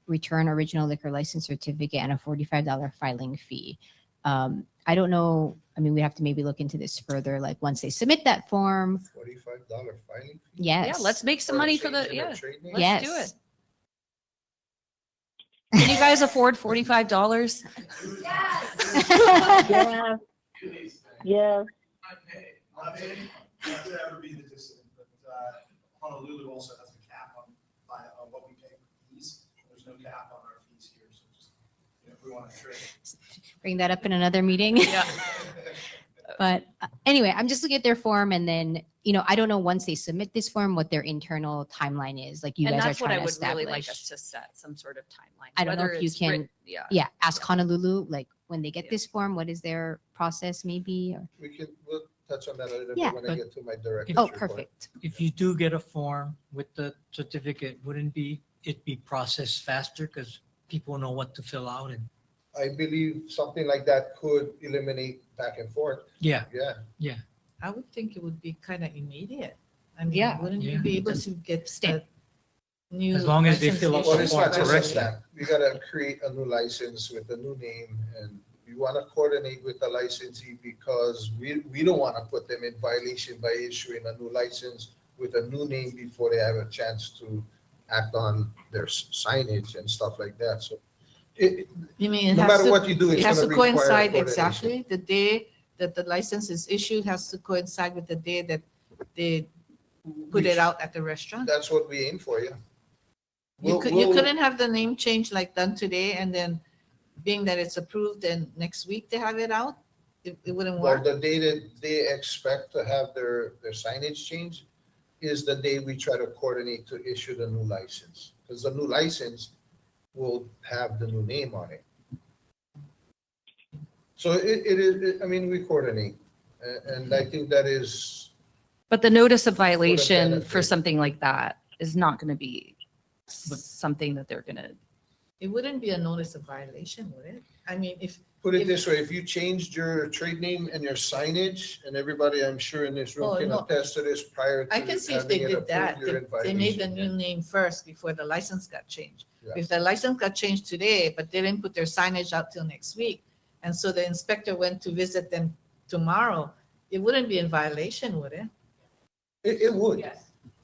return original liquor license certificate, and a $45 filing fee. I don't know. I mean, we have to maybe look into this further. Like once they submit that form. $45 filing fee? Yes. Yeah, let's make some money for the, changing a trade name? let's do it. Can you guys afford $45? Yeah. Yeah. That would be the decision, but Honolulu also has a cap on what we pay for fees. There's no cap on our fees here, so just, if we want to trade. Bring that up in another meeting. Yeah. But anyway, I'm just looking at their form, and then, I don't know once they submit this form, what their internal timeline is. Like you And guys are that's what trying I to would establish. really like us to set some sort of timeline. I don't know whether if you it's can, written- yeah. ask Honolulu, like when they get this form, what is their process maybe? Or, We'll touch on that a little Yeah, bit when I but- get to my director's oh, report. perfect. If you do get a form with the certificate, wouldn't it be processed faster because people know what to fill out? And I believe something like that could eliminate back and forth. yeah, Yeah. I would think it would be kind of immediate. I mean, Yeah. wouldn't you Yeah. be able to get Stamp. the new? As long as they license fill out Well, issued it's not just a correctly. stamp. We gotta create a new license with a new name, and we wanna coordinate with the licensee because we don't wanna put them in violation by issuing a new license with a new name before they have a chance to act on their signage and stuff like that. So You mean it no has matter to- what you do, it's it has gonna to require coincide coordination. exactly the day that the license is issued has to coincide with the day that they put it out at the restaurant. That's what we aim for, yeah. You We'll- couldn't have the name change like done today and then being that it's approved and next week they have it out? It wouldn't Well, work? the day that they expect to have their signage changed is the day we try to coordinate to issue the new license. Because the new license will have the new name on it. So it is, I mean, we coordinate. And I think that is, But the notice of violation benefit. for something like that is not going to be something that they're going to. It wouldn't be a notice of violation, would it? I mean, put it this way, if you changed your trade name and your signage, and everybody I'm sure in this room Oh, can no. attest to this prior to I can see if they having it did that. approved, you're in They made the violation. new name first before the license got changed. Yeah. If the license got changed today, but they didn't put their signage out till next week, and so the inspector went to visit them tomorrow, it wouldn't be in violation, would it? It would.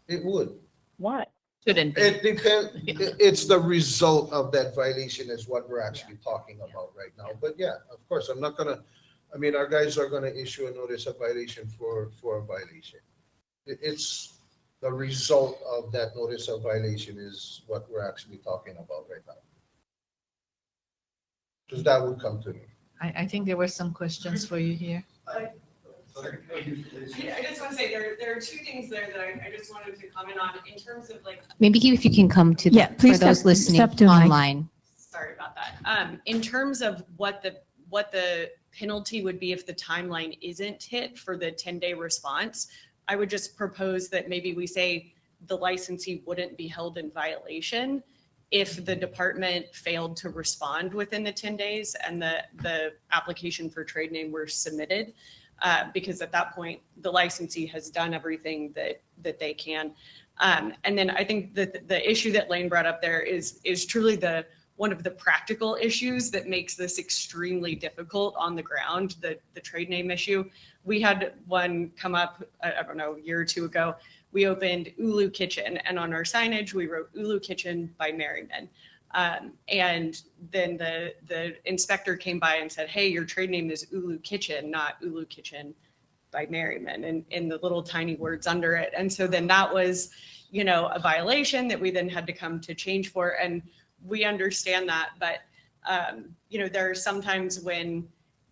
It would. What? Shouldn't be. It depends, it's the result of that violation is what we're actually talking about right now. But yeah, of course, I'm not gonna, I mean, our guys are gonna issue a notice of violation for a violation. It's the result of that notice of violation is what we're actually talking about right now. Because that would come to me. I think there were some questions for you here. I just want to say there are two things there that I just wanted to comment on in terms of like. Maybe if you can come to, Yeah, for please those step- listening step to the mic. online. Sorry about that. In terms of what the penalty would be if the timeline isn't hit for the 10-day response. I would just propose that maybe we say the licensee wouldn't be held in violation if the department failed to respond within the 10 days and the application for trade name were submitted, because at that point, the licensee has done everything that they can. And then I think that the issue that Lane brought up there is truly one of the practical issues that makes this extremely difficult on the ground, the trade name issue. We had one come up, I don't know, a year or two ago. We opened Ulu Kitchen, and on our signage, we wrote Ulu Kitchen by Merriman. And then the inspector came by and said, hey, your trade name is Ulu Kitchen, not Ulu Kitchen by Merriman, and in the little tiny words under it. And so then that was, a violation that we then had to come to change for. And we understand that, but, there are sometimes when,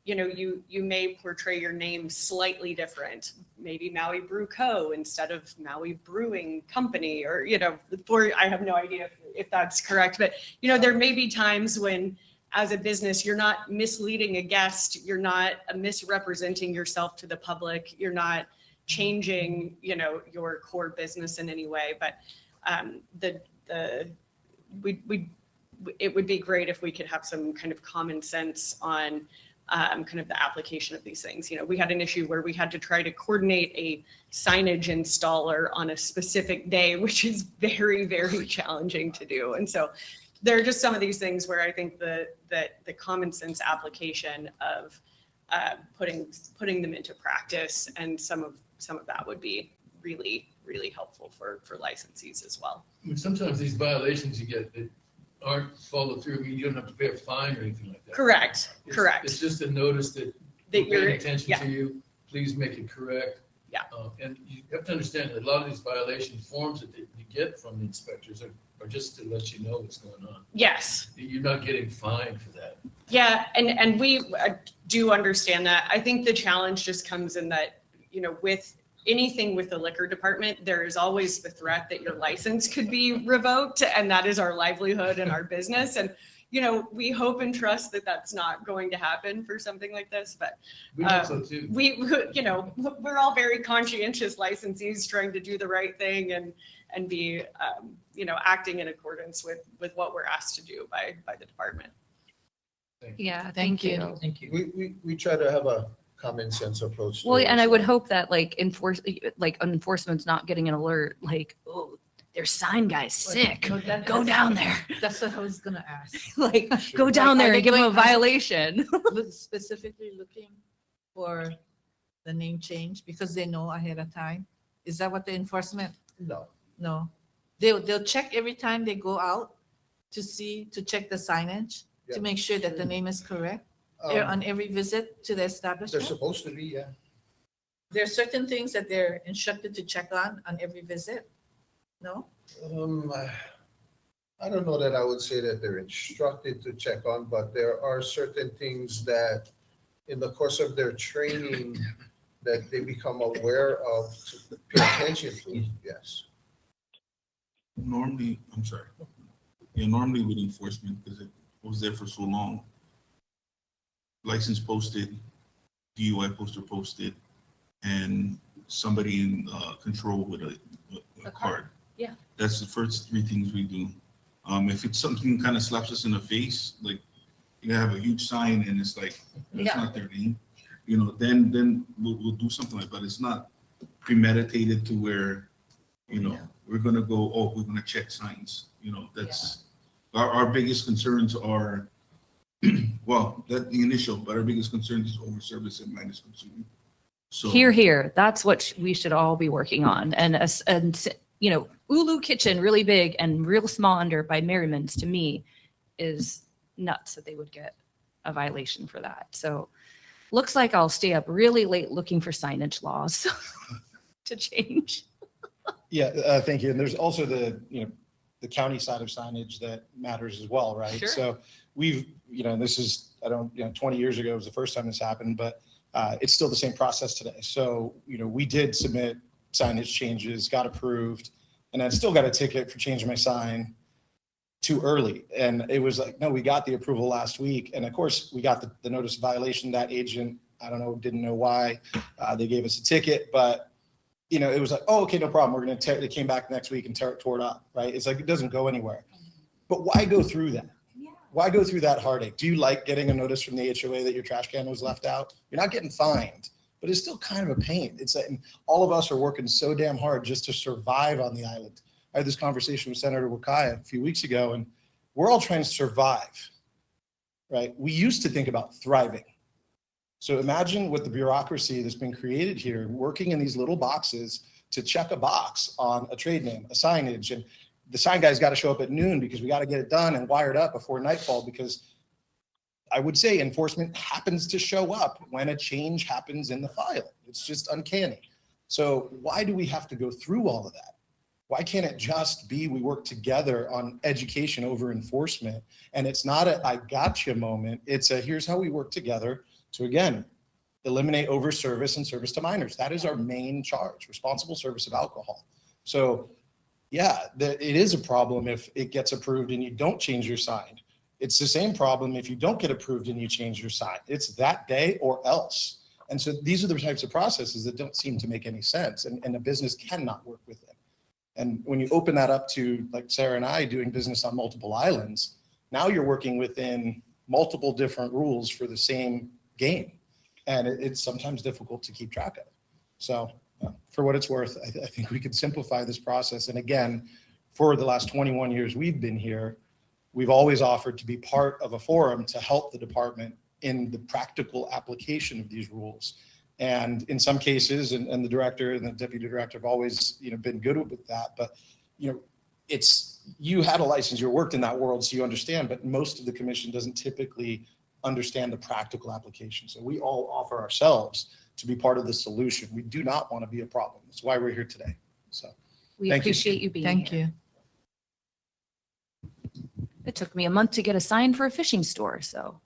you may portray your name slightly different, maybe Maui Brew Co. instead of Maui Brewing Company, or, I have no idea if that's correct, but, there may be times when as a business, you're not misleading a guest, you're not misrepresenting yourself to the public, you're not changing, your core business in any way, but it would be great if we could have some kind of common sense on kind of the application of these things. We had an issue where we had to try to coordinate a signage installer on a specific day, which is very, very challenging to do. And so there are just some of these things where I think that the common sense application of putting them into practice, and some of that would be really, really helpful for licensees as well. I mean, sometimes these violations you get that aren't followed through. I mean, you don't have to pay a fine or anything like that. Correct. It's just a notice that we're paying attention to you. Please make it correct. Yeah. And you have to understand that a lot of these violation forms that you get from the inspectors are just to let you know what's going on. Yes. You're not getting fined for that. Yeah, and we do understand that. I think the challenge just comes in that, with anything with the liquor department, there is always the threat that your license could be revoked, and that is our livelihood and our business. And, we hope and trust that that's not going to happen for something like this, but we hope so too. We're all very conscientious licensees trying to do the right thing and be, acting in accordance with what we're asked to do by the department. Yeah, Thank you. Thank you. We try to have a common sense approach. to Well, it and as I would well. hope that enforcement's not getting an alert, like, oh, their sign guy's sick. No, Go down there. That's what I was gonna ask. Like, go down there and give them a violation. Specifically looking for the name change because they know ahead of time. Is that what the enforcement? No. No. They'll check every time they go out to check the signage to make sure that the name is correct. On every visit to the establishment. They're supposed to be, yeah. There are certain things that they're instructed to check on every visit. No? I don't know that I would say that they're instructed to check on, but there are certain things that in the course of their training that they become aware of to pay attention to, yes. Normally, I'm sorry. Yeah, normally with enforcement, because it was there for so long, license posted, DUI poster posted, and somebody in control with a card. Yeah. That's the first three things we do. If it's something kind of slaps us in the face, like you have a huge sign and it's like, that's not their name, then we'll do something like that. It's not premeditated to where, we're going to go, we're going to check signs. That's our biggest concerns are, well, that's the initial, but our biggest concern is over service and minus consuming. So Here. That's what we should all be working on. And Ulu Kitchen, really big and real small under by Merriman's, to me is nuts that they would get a violation for that. So looks like I'll stay up really late looking for signage laws to change. Yeah, thank you. And there's also the county side of signage that matters as well, right? Sure. So we've, this is, 20 years ago was the first time this happened, but it's still the same process today. So, we did submit signage changes, got approved, and I still got a ticket for changing my sign too early. And it was like, no, we got the approval last week. And of course, we got the notice of violation. That agent, I don't know, didn't know why. They gave us a ticket, but you know, it was like, oh, okay, no problem. We're going to tear, they came back next week and tore it up, right? It's like, it doesn't go anywhere. But why go through that? Why go through that heartache? Do you like getting a notice from the HOA that your trash can was left out? You're not getting fined, but it's still kind of a pain. It's like, all of us are working so damn hard just to survive on the island. I had this conversation with Senator Mokai a few weeks ago, and we're all trying to survive, right? We used to think about thriving. So imagine what the bureaucracy that's been created here, working in these little boxes to check a box on a trade name, a signage, and the sign guy's got to show up at noon because we got to get it done and wired up before nightfall, because I would say enforcement happens to show up when a change happens in the file. It's just uncanny. So why do we have to go through all of that? Why can't it just be we work together on education over enforcement? And it's not a I gotcha moment. It's a here's how we work together to, again, eliminate over service and service to minors. That is our main charge, responsible service of alcohol. So yeah, it is a problem if it gets approved and you don't change your sign. It's the same problem if you don't get approved and you change your sign. It's that day or else. And so these are the types of processes that don't seem to make any sense, and a business cannot work with them. And when you open that up to, like Sarah and I doing business on multiple islands, now you're working within multiple different rules for the same game. And it's sometimes difficult to keep track of. So for what it's worth, I think we could simplify this process. And again, for the last 21 years we've been here, we've always offered to be part of a forum to help the department in the practical application of these rules. And in some cases, and the director and the deputy director have always, you know, been good with that. But, you know, you had a license, you worked in that world, so you understand, but most of the commission doesn't typically understand the practical application. So we all offer ourselves to be part of the solution. We do not want to be a problem. That's why we're here today. So We appreciate you being Thank here. you. It took me a month to get a sign for a fishing store, so.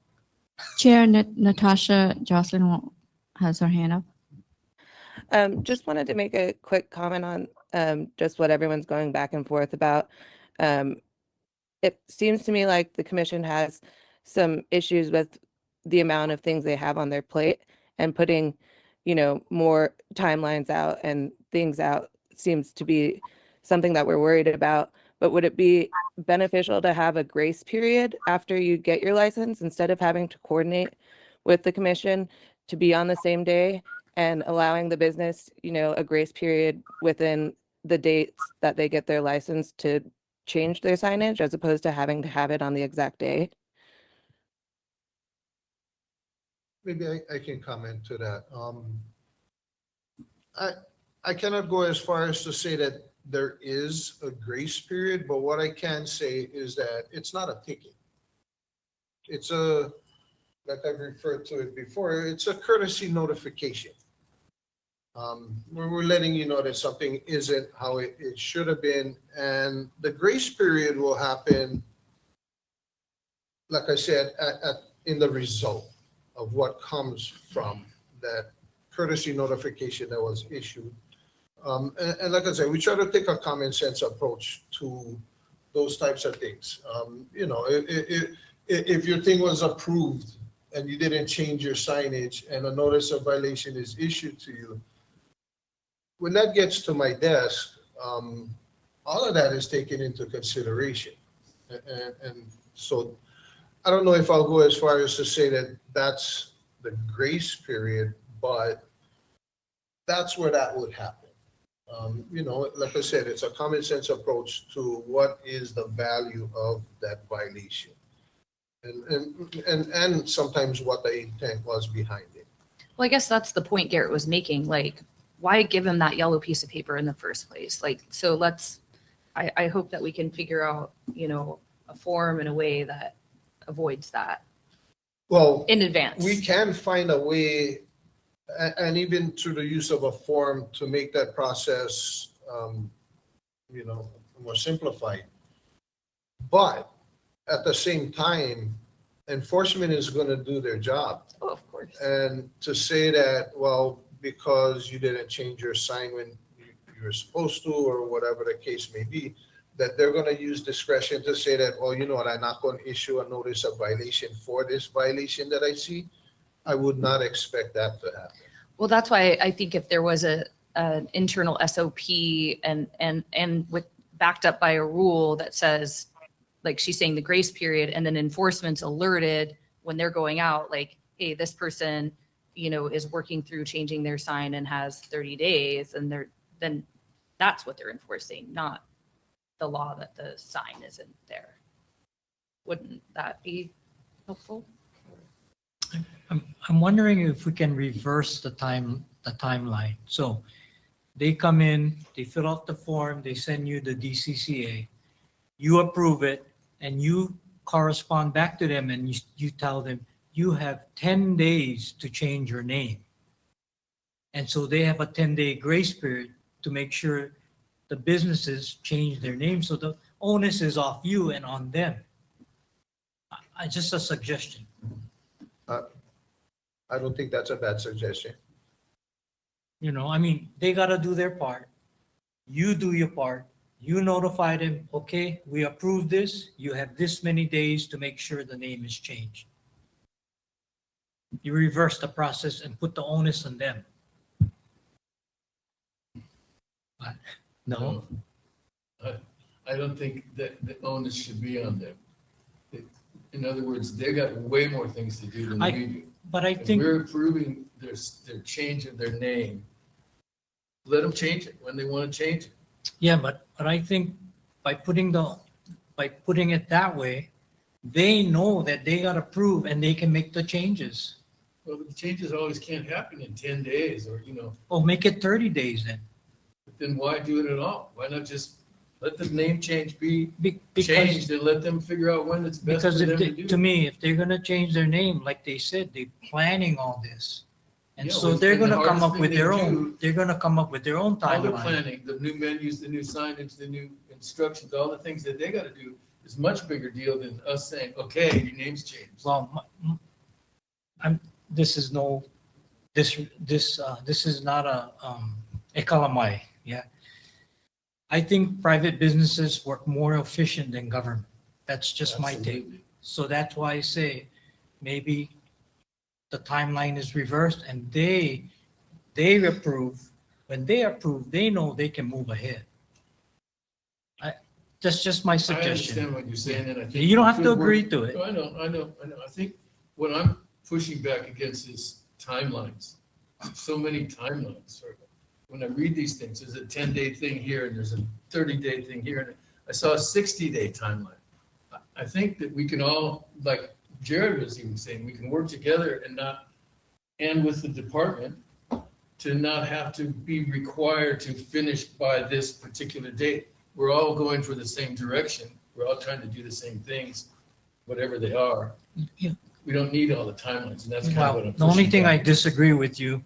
Chair Natasha Jocelyn has her hand up. Just wanted to make a quick comment on just what everyone's going back and forth about. It seems to me like the commission has some issues with the amount of things they have on their plate, and putting, you know, more timelines out and things out seems to be something that we're worried about. But would it be beneficial to have a grace period after you get your license, instead of having to coordinate with the commission to be on the same day, and allowing the business, you know, a grace period within the dates that they get their license to change their signage, as opposed to having to have it on the exact day? Maybe I can comment to that. I cannot go as far as to say that there is a grace period, but what I can say is that it's not a ticket. It's a, like I've referred to it before, it's a courtesy notification. Where we're letting you know that something isn't how it should have been, and the grace period will happen, like I said, in the result of what comes from that courtesy notification that was issued. And like I said, we try to take a common sense approach to those types of things. You know, if your thing was approved and you didn't change your signage and a notice of violation is issued to you, when that gets to my desk, all of that is taken into consideration. And so I don't know if I'll go as far as to say that that's the grace period, but that's where that would happen. You know, like I said, it's a common sense approach to what is the value of that violation, and sometimes what the intent was behind it. Well, I guess that's the point Garrett was making. Like, why give him that yellow piece of paper in the first place? Like, so I hope that we can figure out, you know, a form in a way that avoids that. Well, in advance. We can find a way, and even through the use of a form, to make that process, you know, more simplified. But at the same time, enforcement is going to do their job. Oh, of course. And to say that, well, because you didn't change your sign when you were supposed to, or whatever the case may be, that they're gonna use discretion to say that, oh, you know what, I'm not gonna issue a notice of violation for this violation that I see. I would not expect that to happen. Well, that's why I think if there was an internal SOP and with backed up by a rule that says, like she's saying, the grace period, and then enforcement's alerted when they're going out, like, hey, this person, is working through changing their sign and has 30 days, and then that's what they're enforcing, not the law that the sign isn't there. Wouldn't that be helpful? I'm wondering if we can reverse the timeline. So they come in, they fill out the form, they send you the DCCA, you approve it, and you correspond back to them, and you tell them you have 10 days to change your name. And so they have a 10-day grace period to make sure the businesses change their name. So the onus is off you and on them. Just a suggestion. I don't think that's a bad suggestion. They got to do their part. You do your part. You notify them, okay, we approve this. You have this many days to make sure the name is changed. You reverse the process and put the onus on them. But, no. I don't think that the onus should be on them. In other words, they got way more things to do than we do. But I think we're approving their change of their name. Let them change it when they want to change it. Yeah, but I think by putting it that way, they know that they got approved and they can make the changes. Well, the changes always can't happen in 10 days or, Oh, make it 30 days then. But then why do it at all? Why not just let the name change be changed and let them figure out when it's best for them to do it? To me, if they're going to change their name, like they said, they're planning all this. And Yeah, so well, they're and going the to come hardest up with thing their they own, do- they're going to come up with their own All the timeline. planning, the new menus, the new signage, the new instructions, all the things that they got to do is much bigger deal than us saying, okay, your name's changed. Well, this is not a ekalamai. Yeah. I think private businesses work more efficient than government. That's just my take. So that's why I say maybe the timeline is reversed and they approve. When they approve, they know they can move ahead. That's just my I suggestion. understand what you're saying, and I think You don't have to we're- agree to it. I know. I think what I'm pushing back against is timelines. So many timelines. When I read these things, there's a 10-day thing here and there's a 30-day thing here. And I saw a 60-day timeline. I think that we can all, like Jared was even saying, we can work together and with the department to not have to be required to finish by this particular date. We're all going for the same direction. We're all trying to do the same things, whatever they are. Yeah. We don't need all the timelines, and that's kind of what I'm The only pushing thing I back. disagree with you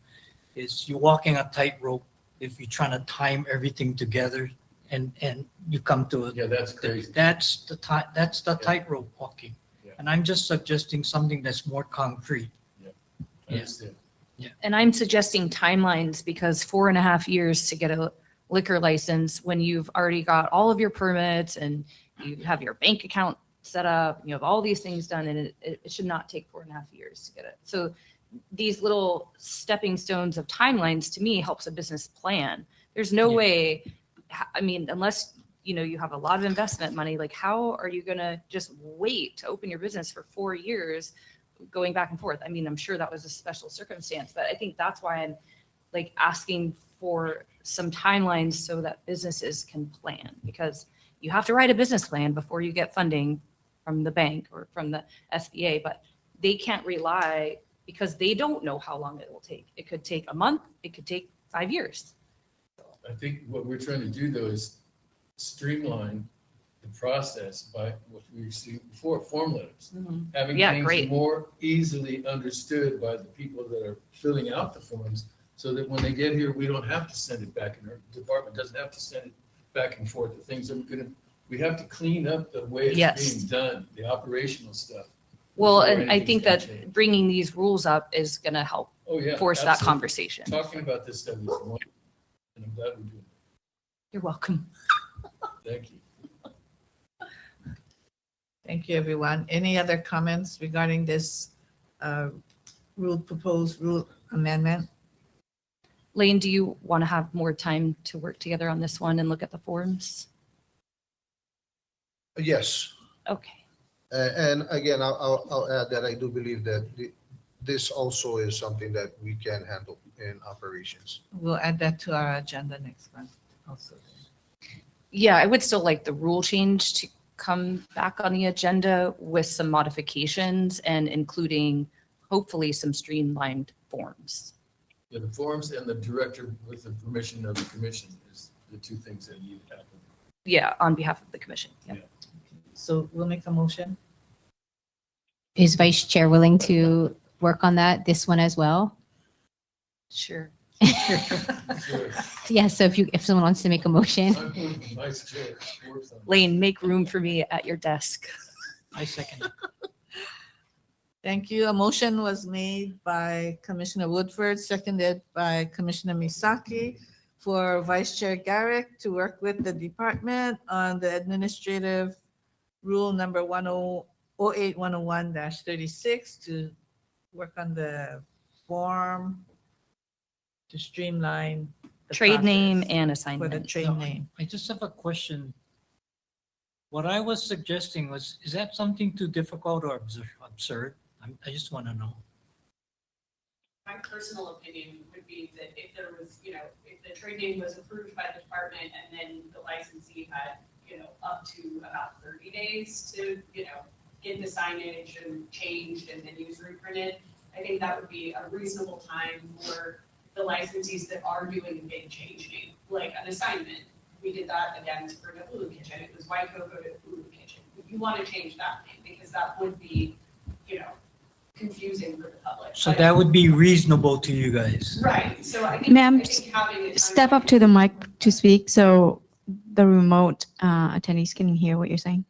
is you're walking a tightrope if you're trying to time everything together and you come to it. Yeah, that's crazy. That's the tightrope walking. Yeah. And I'm just suggesting something that's more concrete. I understand. And I'm suggesting timelines because 4.5 years to get a liquor license when you've already got all of your permits and you have your bank account set up, you have all these things done, and it should not take 4.5 years to get it. So these little stepping stones of timelines to me helps a business plan. There's no way, unless you have a lot of investment money, like how are you going to just wait to open your business for 4 years going back and forth? I'm sure that was a special circumstance, but I think that's why I'm like asking for some timelines so that businesses can plan, because you have to write a business plan before you get funding from the bank or from the SBA, but they can't rely because they don't know how long it will take. It could take a month, it could take 5 years. I think what we're trying to do though is streamline the process by what we see before, form letters. Mhm. Having Yeah, things great. more easily understood by the people that are filling out the forms, so that when they get here, we don't have to send it back, and our department doesn't have to send it back and forth. The things that we have to clean up the way it's Yes. being done, the operational stuff. Well, before and I anything's think gonna that change. bringing these rules up is going to help Oh, yeah, force that absolutely. conversation. Talking about this stuff is one, and I'm glad we're doing You're welcome. it. Thank you. Thank you, everyone. Any other comments regarding this proposed rule amendment? Lane, do you want to have more time to work together on this one and look at the forms? Yes. Okay. And again, I'll add that I do believe that this also is something that we can handle in operations. We'll add that to our agenda next month also. Yeah, I would still like the rule change to come back on the agenda with some modifications and including hopefully some streamlined forms. Yeah, the forms and the director with the permission of the commission is the two things that need to happen. Yeah, on behalf of the commission. Yeah. So we'll make a motion. Is Vice Chair willing to work on that, this one as well? Sure. Yeah, so if someone wants to make a motion. Vice Chair works on it. Lane, make room for me at your desk. I second it. Thank you. A motion was made by Commissioner Woodford, seconded by Commissioner Misaki for Vice Chair Garrick to work with the department on the administrative rule number 08101-36 to work on the form to streamline the Trade name process and for assignment. the trade name. I just have a question. What I was suggesting was, is that something too difficult or absurd? I just want to know. My personal opinion would be that if there was, if the trade name was approved by the department and then the licensee had, up to about 30 days to, get the signage and changed and then use reprinted, I think that would be a reasonable time for the licensees that are doing a big change name, like an assignment. We did that again for the Hulu Kitchen. It was Waikoko to Hulu Kitchen. You want to change that name because that would be, confusing for the public. So that would be reasonable to you guys. Right. So I think, Ma'am, having a step up to the mic to speak so the remote attendees can hear what you're saying.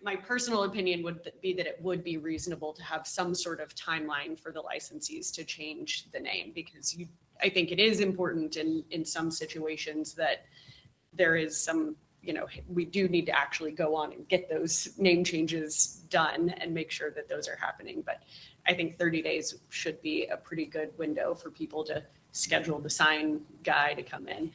my personal opinion would be that it would be reasonable to have some sort of timeline for the licensees to change the name because I think it is important in some situations that there is some, we do need to actually go on and get those name changes done and make sure that those are happening. But I think 30 days should be a pretty good window for people to schedule the sign guy to come in.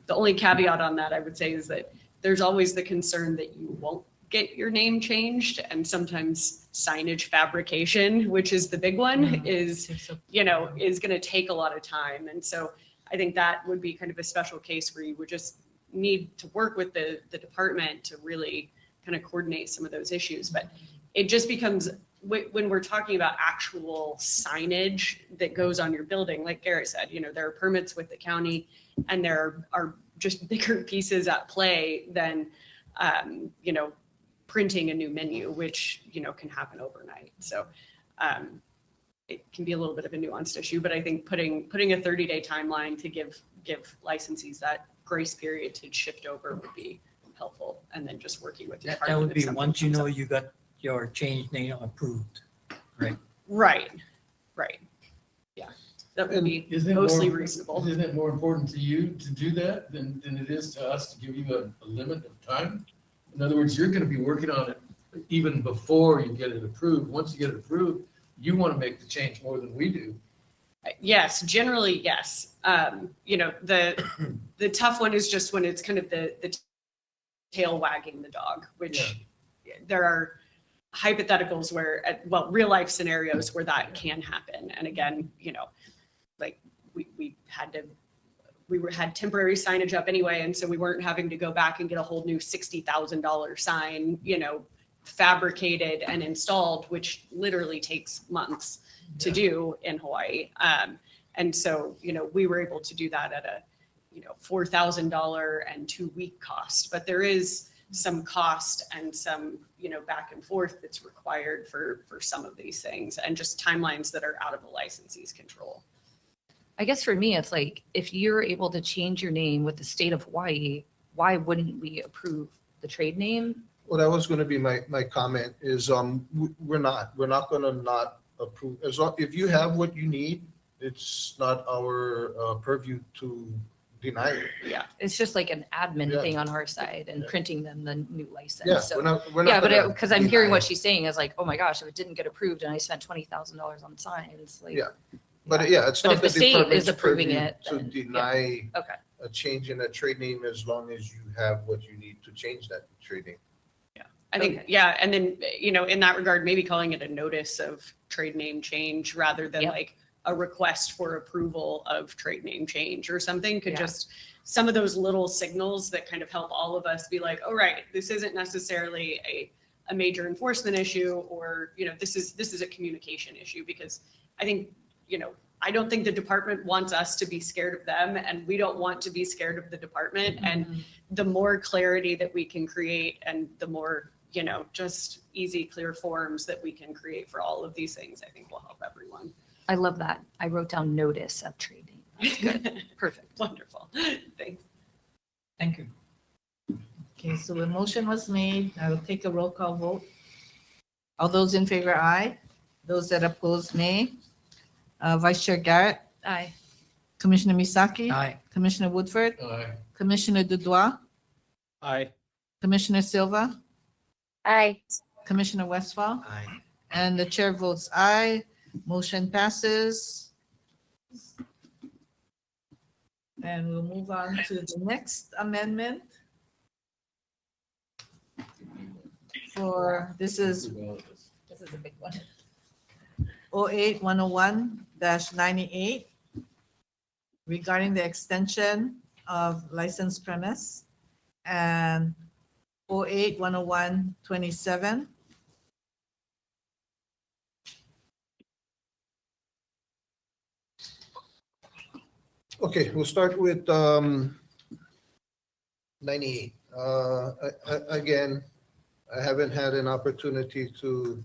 The only caveat on that I would say is that there's always the concern that you won't get your name changed, and sometimes signage fabrication, which is the big one, is going to take a lot of time. And so I think that would be kind of a special case where you would just need to work with the department to really kind of coordinate some of those issues. But it just becomes, when we're talking about actual signage that goes on your building, like Garrett said, there are permits with the county and there are just bigger pieces at play than, printing a new menu, which, can happen overnight. So it can be a little bit of a nuanced issue, but I think putting a 30-day timeline to give licensees that grace period to shift over would be helpful. And then just working with the That department. would be once you got your change name approved, right? Right. Yeah, that would be mostly reasonable. Isn't it more important to you to do that than it is to us to give you a limit of time? In other words, you're going to be working on it even before you get it approved. Once you get it approved, you want to make the change more than we do. Yes, generally, yes. The tough one is just when it's kind of the tail wagging the dog, which there are hypotheticals where, real life scenarios where that can happen. And again, like we had temporary signage up anyway, and so we weren't having to go back and get a whole new $60,000 sign, fabricated and installed, which literally takes months to do in Hawaii. And so, we were able to do that at a, $4,000 and 2-week cost, but there is some cost and some, back and forth that's required for some of these things and just timelines that are out of the licensee's control. I guess for me, it's like, if you're able to change your name with the state of Hawaii, why wouldn't we approve the trade name? Well, that was going to be my comment is, we're not going to not approve. As long, if you have what you need, it's not our purview to deny it. Yeah. It's just like an admin Yeah. thing on our side and printing them the new license. Yeah, So, we're not yeah, but gonna because I'm hearing deny what it. she's saying is like, oh my gosh, if it didn't get approved and I spent $20,000 on signs, like. Yeah. But yeah, it's But not if the the state is department's approving purview it, to then, deny Okay. a change in a trade name as long as you have what you need to change that trade name. I think, yeah, and then, in that regard, maybe calling it a notice of trade name change rather than like a request for approval of trade name change or something could just, some of those little signals that kind of help all of us be like, oh, right, this isn't necessarily a major enforcement issue, or, this is a communication issue, because I think, I don't think the department wants us to be scared of them, and we don't want to be scared of the department. And the more clarity that we can create, and the more, just easy, clear forms that we can create for all of these things, I think will help everyone. I love that. I wrote down notice of trading. That's good. Perfect. Wonderful. Thanks. Thank you. Okay, so a motion was made. I will take a roll call vote. All those in favor, aye. Those that oppose, nay. Vice Chair Garrett. Aye. Commissioner Misaki. Aye. Commissioner Woodford. Aye. Commissioner Dudois. Aye. Commissioner Silva. Aye. Commissioner Westphal. Aye. And the chair votes aye. Motion passes. And we'll move on to the next amendment. This is This is a big one. 08-101-98 regarding the extension of licensed premise, and 08-101-27 Okay, we'll start with 98. Again, I haven't had an opportunity to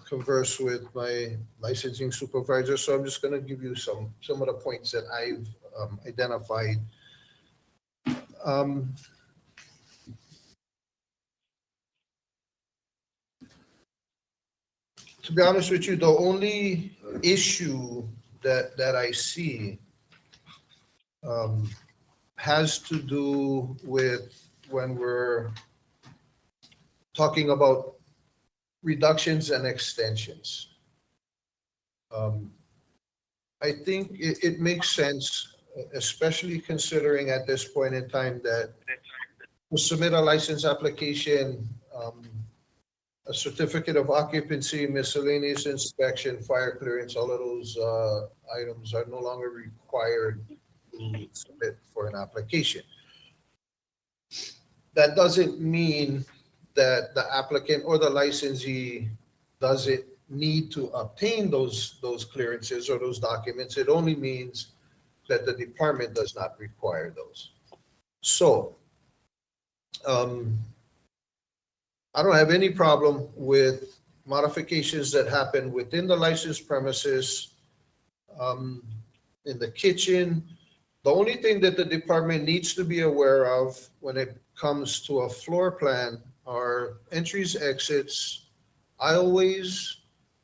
converse with my licensing supervisor, so I'm just going to give you some of the points that I've identified. To be honest with you, the only issue that I see has to do with when we're talking about reductions and extensions. I think it makes sense, especially considering at this point in time that to submit a license application, a certificate of occupancy, miscellaneous inspection, fire clearance, all of those items are no longer required to submit for an application. That doesn't mean that the applicant or the licensee doesn't need to obtain those clearances or those documents. It only means that the department does not require those. So, I don't have any problem with modifications that happen within the licensed premises, in the kitchen. The only thing that the department needs to be aware of when it comes to a floor plan are entries, exits, aisleways,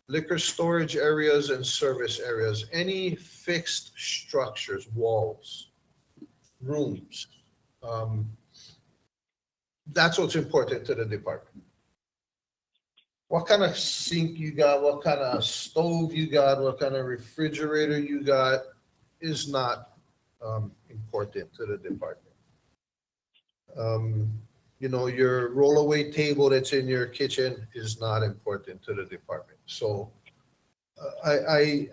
liquor storage areas, and service areas. Any fixed structures, walls, rooms. That's what's important to the department. What kind of sink you got, what kind of stove you got, what kind of refrigerator you got is not important to the department. Your rollaway table that's in your kitchen is not important to the department. So I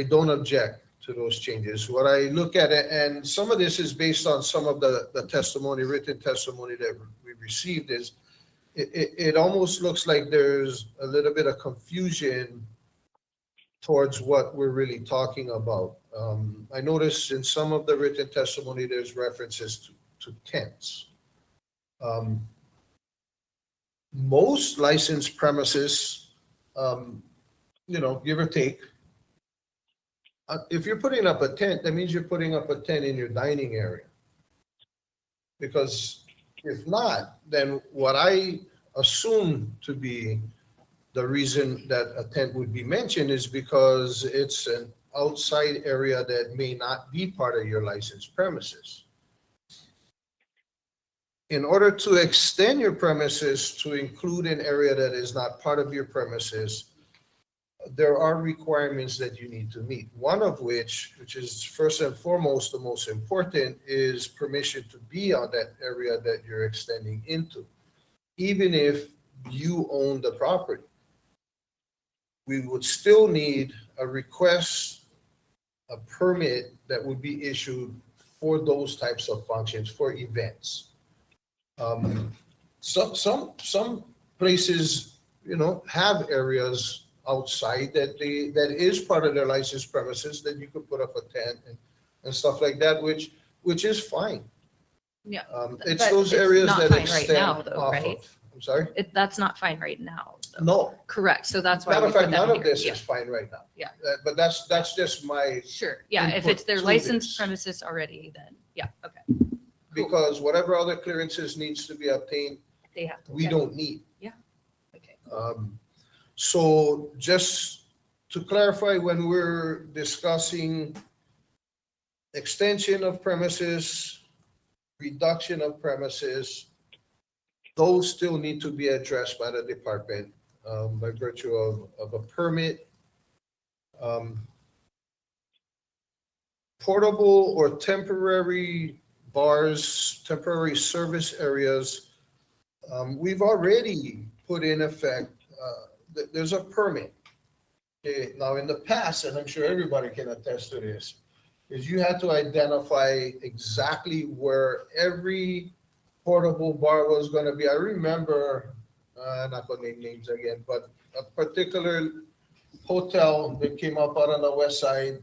don't object to those changes. What I look at it, and some of this is based on some of the testimony, written testimony that we received, is it almost looks like there's a little bit of confusion towards what we're really talking about. I noticed in some of the written testimony, there's references to tents. Most licensed premises, give or take, if you're putting up a tent, that means you're putting up a tent in your dining area. Because if not, then what I assume to be the reason that a tent would be mentioned is because it's outside area that may not be part of your licensed premises. In order to extend your premises to include an area that is not part of your premises, there are requirements that you need to meet. One of which is first and foremost the most important, is permission to be on that area that you're extending into, even if you own the property. We would still need a request, a permit that would be issued for those types of functions, for events. Some places, have areas outside that is part of their licensed premises that you could put up a tent and stuff like that, which is fine. Yeah. It's but those areas not that fine extend right now, though, off right? of. I'm sorry? That's not fine right now. Though. No. Correct. So that's why Matter we of fact, put that none in of here. this Yeah. is fine right now. Yeah. But that's just my. Sure. Yeah. If input it's their to licensed this. premises already, then yeah. Okay. Because whatever other clearances needs to be obtained, They have to. we don't need. Yeah. Okay. So just to clarify, when we're discussing extension of premises, reduction of premises, those still need to be addressed by the department by virtue of a permit. Portable or temporary bars, temporary service areas, we've already put in effect, there's a permit. Okay, now in the past, and I'm sure everybody can attest to this, is you had to identify exactly where every portable bar was going to be. I remember, I'm not going to name names again, but a particular hotel that came up out on the west side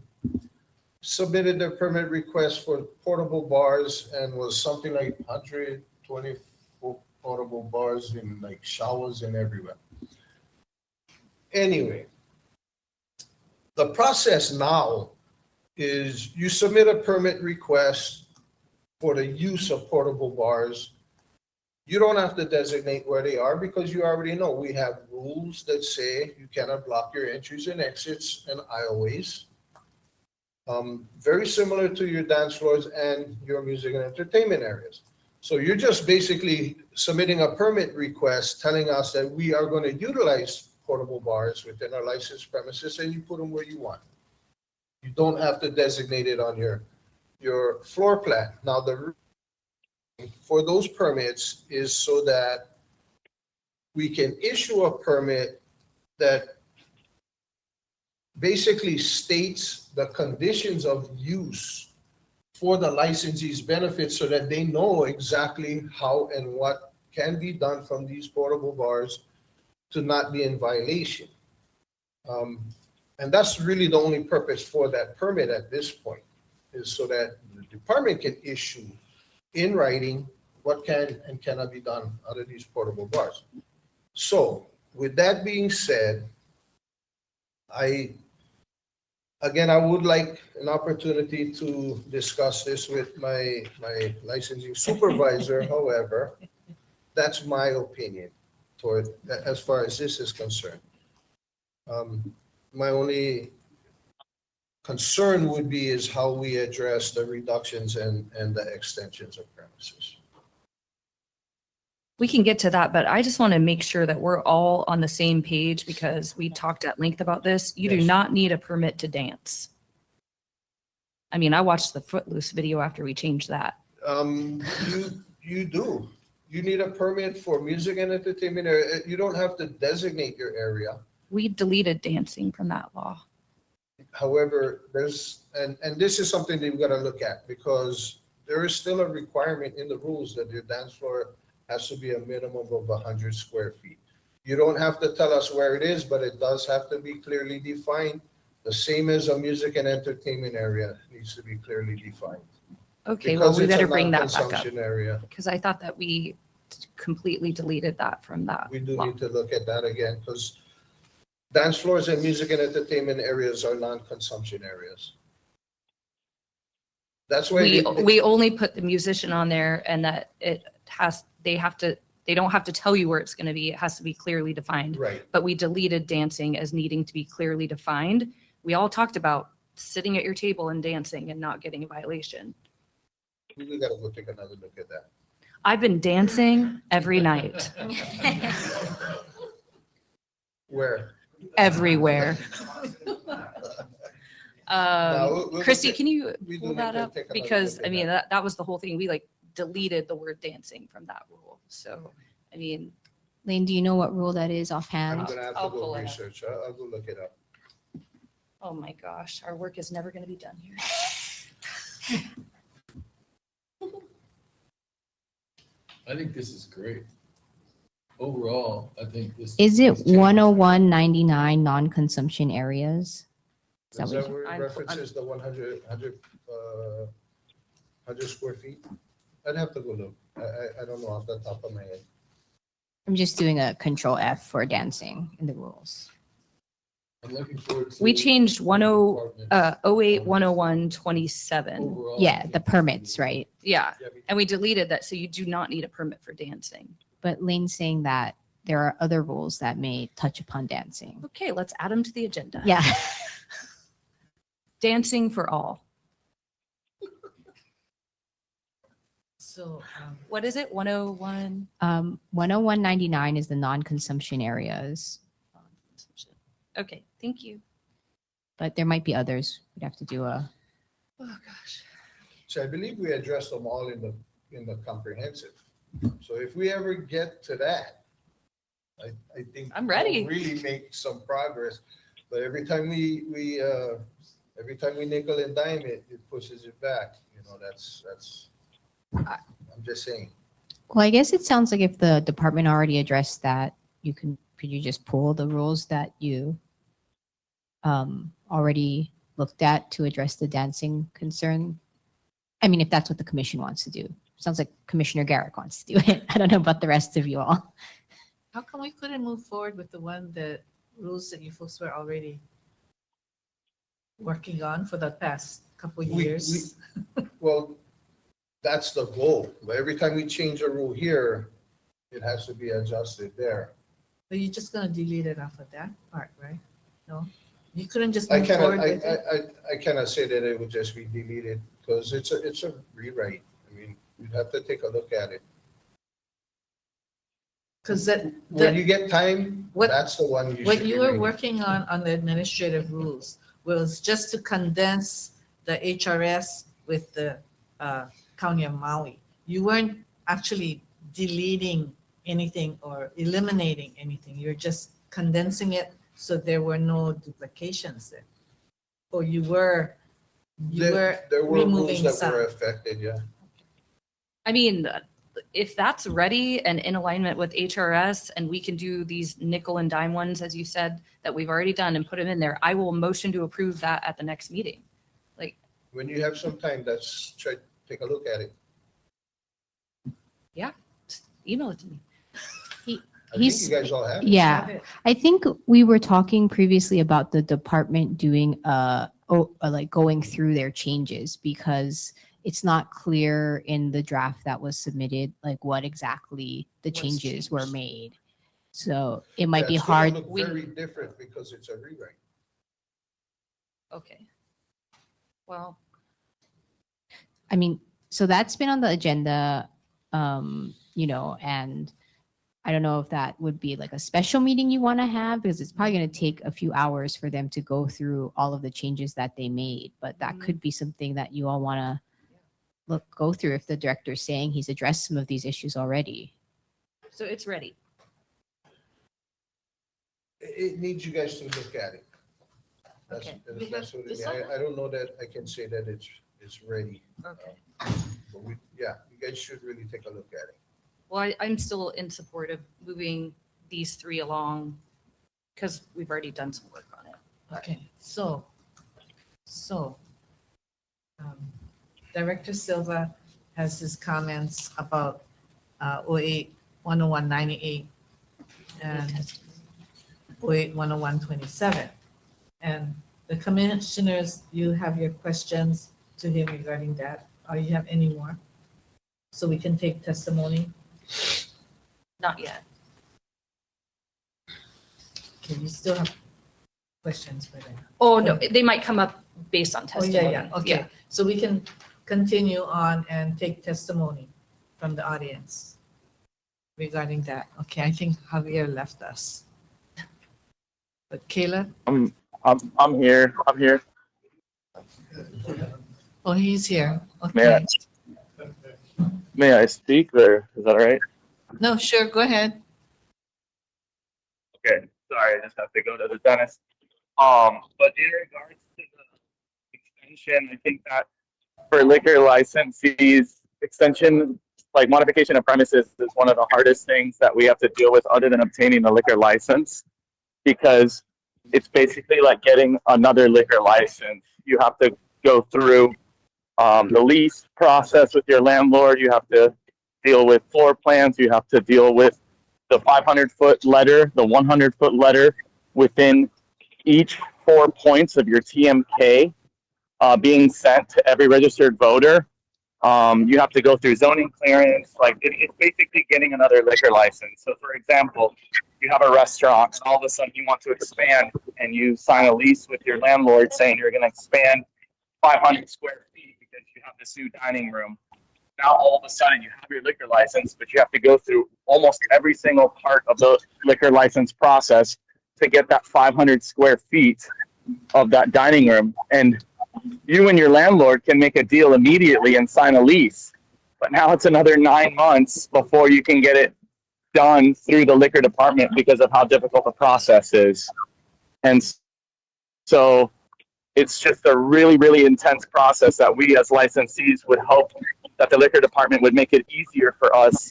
submitted their permit request for portable bars and was something like 120 portable bars in like showers and everywhere. Anyway, the process now is you submit a permit request for the use of portable bars. You don't have to designate where they are because you already know we have rules that say you cannot block your entries and exits and aisleways. Very similar to your dance floors and your music and entertainment areas. So you're just basically submitting a permit request telling us that we are going to utilize portable bars within our licensed premises, and you put them where you want. You don't have to designate it on your floor plan. Now, the for those permits is so that we can issue a permit that basically states the conditions of use for the licensee's benefit so that they know exactly how and what can be done from these portable bars to not be in violation. And that's really the only purpose for that permit at this point, is so that the department can issue in writing what can and cannot be done out of these portable bars. So with that being said, I would like an opportunity to discuss this with my licensing supervisor. However, that's my opinion toward as far as this is concerned. My only concern would be is how we address the reductions and the extensions of premises. We can get to that, but I just want to make sure that we're all on the same page because we talked at length about this. You do not need a permit to dance. I mean, I watched the Footloose video after we changed that. You do. You need a permit for music and entertainment area. You don't have to designate your area. We deleted dancing from that law. However, there's, and this is something that we've got to look at because there is still a requirement in the rules that your dance floor has to be a minimum of 100 square feet. You don't have to tell us where it is, but it does have to be clearly defined. The same as a music and entertainment area needs to be clearly defined. Okay, Because well, we it's a better bring that back up non-consumption area. because I thought that we completely deleted that from that. We do law. need to look at that again because dance floors and music and entertainment areas are non-consumption areas. That's why We only put the musician on there and that they don't have to tell you where it's going to be. It has to be clearly defined. Right. But we deleted dancing as needing to be clearly defined. We all talked about sitting at your table and dancing and not getting a violation. We gotta go take another look at that. I've been dancing every night, Where? everywhere. we'll Christy, take- can you we do pull need that to up? take another Because, look I at mean, that was the whole thing. We like deleted the word dancing from that rule. So, I mean, Lane, do you know what rule that is I'm offhand? gonna have to I'll go pull it up. research. I'll go look it up. oh my gosh, our work is never going to be done here. I think this is great. Overall, I think this. Is it this change- 10199 non-consumption areas? Is that Is what that you- where it references the 100 square feet? I'd have to go look. I don't know off the top of my head. I'm just doing a control F for dancing in the rules. I'm looking forward to. We changed 08, departments. 101, 27. Overall, Yeah, the permits, right? Yeah, and we deleted that, so you do not need a permit for dancing. But Lane's saying that there are other rules that may touch upon dancing. Okay, let's add them to the agenda. Yeah. Dancing for all. So, What is it? 101? 10199 is the non-consumption areas, Okay, thank you. but there might be others. We'd have to do a, Oh, gosh. So I believe we addressed them all in the comprehensive. So if we ever get to that, I think I'm ready. we'll really make some progress. But every time we nickel and dime it, it pushes it back. You know, that's, I'm just saying. well, I guess it sounds like if the department already addressed that, could you just pull the rules that you already looked at to address the dancing concern? I mean, if that's what the commission wants to do. Sounds like Commissioner Garrick wants to do it. I don't know about the rest of you all. how come we couldn't move forward with the rules that you folks were already working on for the past couple years? Well, that's the goal. But every time we change a rule here, it has to be adjusted there. But you're just gonna delete it off of that part, right? No? You couldn't just I move cannot, forward with it? I cannot say that it would just be deleted because it's a rewrite. I mean, you'd have to take a look at it. Because that, When you get time, What- that's the one you should. what be you were reading. working on the administrative rules was just to condense the HRS with the County of Maui. You weren't actually deleting anything or eliminating anything. You're just condensing it so there were no duplications there. Or you were There were removing rules that some. were affected, yeah. I mean, if that's ready and in alignment with HRS and we can do these nickel and dime ones, as you said, that we've already done and put them in there, I will motion to approve that at the next meeting. Like, When you have some time, take a look at it. yeah, just email it to me. I think you guys all have it. Yeah, I think we were talking previously about the department doing like going through their changes because it's not clear in the draft that was submitted, like what exactly the changes were made. So it might be Yeah, it's gonna hard. look very different because it's a rewrite. Okay. Well, I mean, so that's been on the agenda, and I don't know if that would be like a special meeting you want to have because it's probably going to take a few hours for them to go through all of the changes that they made. But that could be something that you all want to go through if the director's saying he's addressed some of these issues already. so it's ready. It needs you guys to look at it. That's, Okay. that's what it is. I don't know that I can say that it's ready. Okay. But yeah, you guys should really take a look at it. Well, I'm still in support of moving these three along because we've already done some work on it. Okay, so, Director Silva has his comments about 08, 10198 and 08, 10127. And the commissioners, you have your questions to him regarding that, or you have any more? So we can take testimony. Not yet. Okay, you still have questions for them? Oh, no, they might come up based on Oh, testimony. yeah, yeah, okay. So we can continue on and take testimony from the audience regarding that. Okay, I think Javier left us. But Caleb? I'm here. I'm here. Oh, he's here. May Okay. may I speak, or is that all right? No, sure, go ahead. Okay. Sorry, I just have to go to the dentist. But in regards to the extension, I think that for liquor licensees, extension, like modification of premises, is one of the hardest things that we have to deal with, other than obtaining the liquor license, because it's basically like getting another liquor license. You have to go through the lease process with your landlord. You have to deal with floor plans. You have to deal with the 500-foot letter, the 100-foot letter within each 4 points of your TMK being sent to every registered voter. You have to go through zoning clearance. Like it's basically getting another liquor license. So, for example, you have a restaurant, and all of a sudden you want to expand, and you sign a lease with your landlord saying you're going to expand 500 square feet because you have this new dining room. Now all of a sudden you have your liquor license, but you have to go through almost every single part of the liquor license process to get that 500 square feet of that dining room. And you and your landlord can make a deal immediately and sign a lease, but now it's another 9 months before you can get it done through the liquor department because of how difficult the process is. And so it's just a really, really intense process that we as licensees would hope that the liquor department would make it easier for us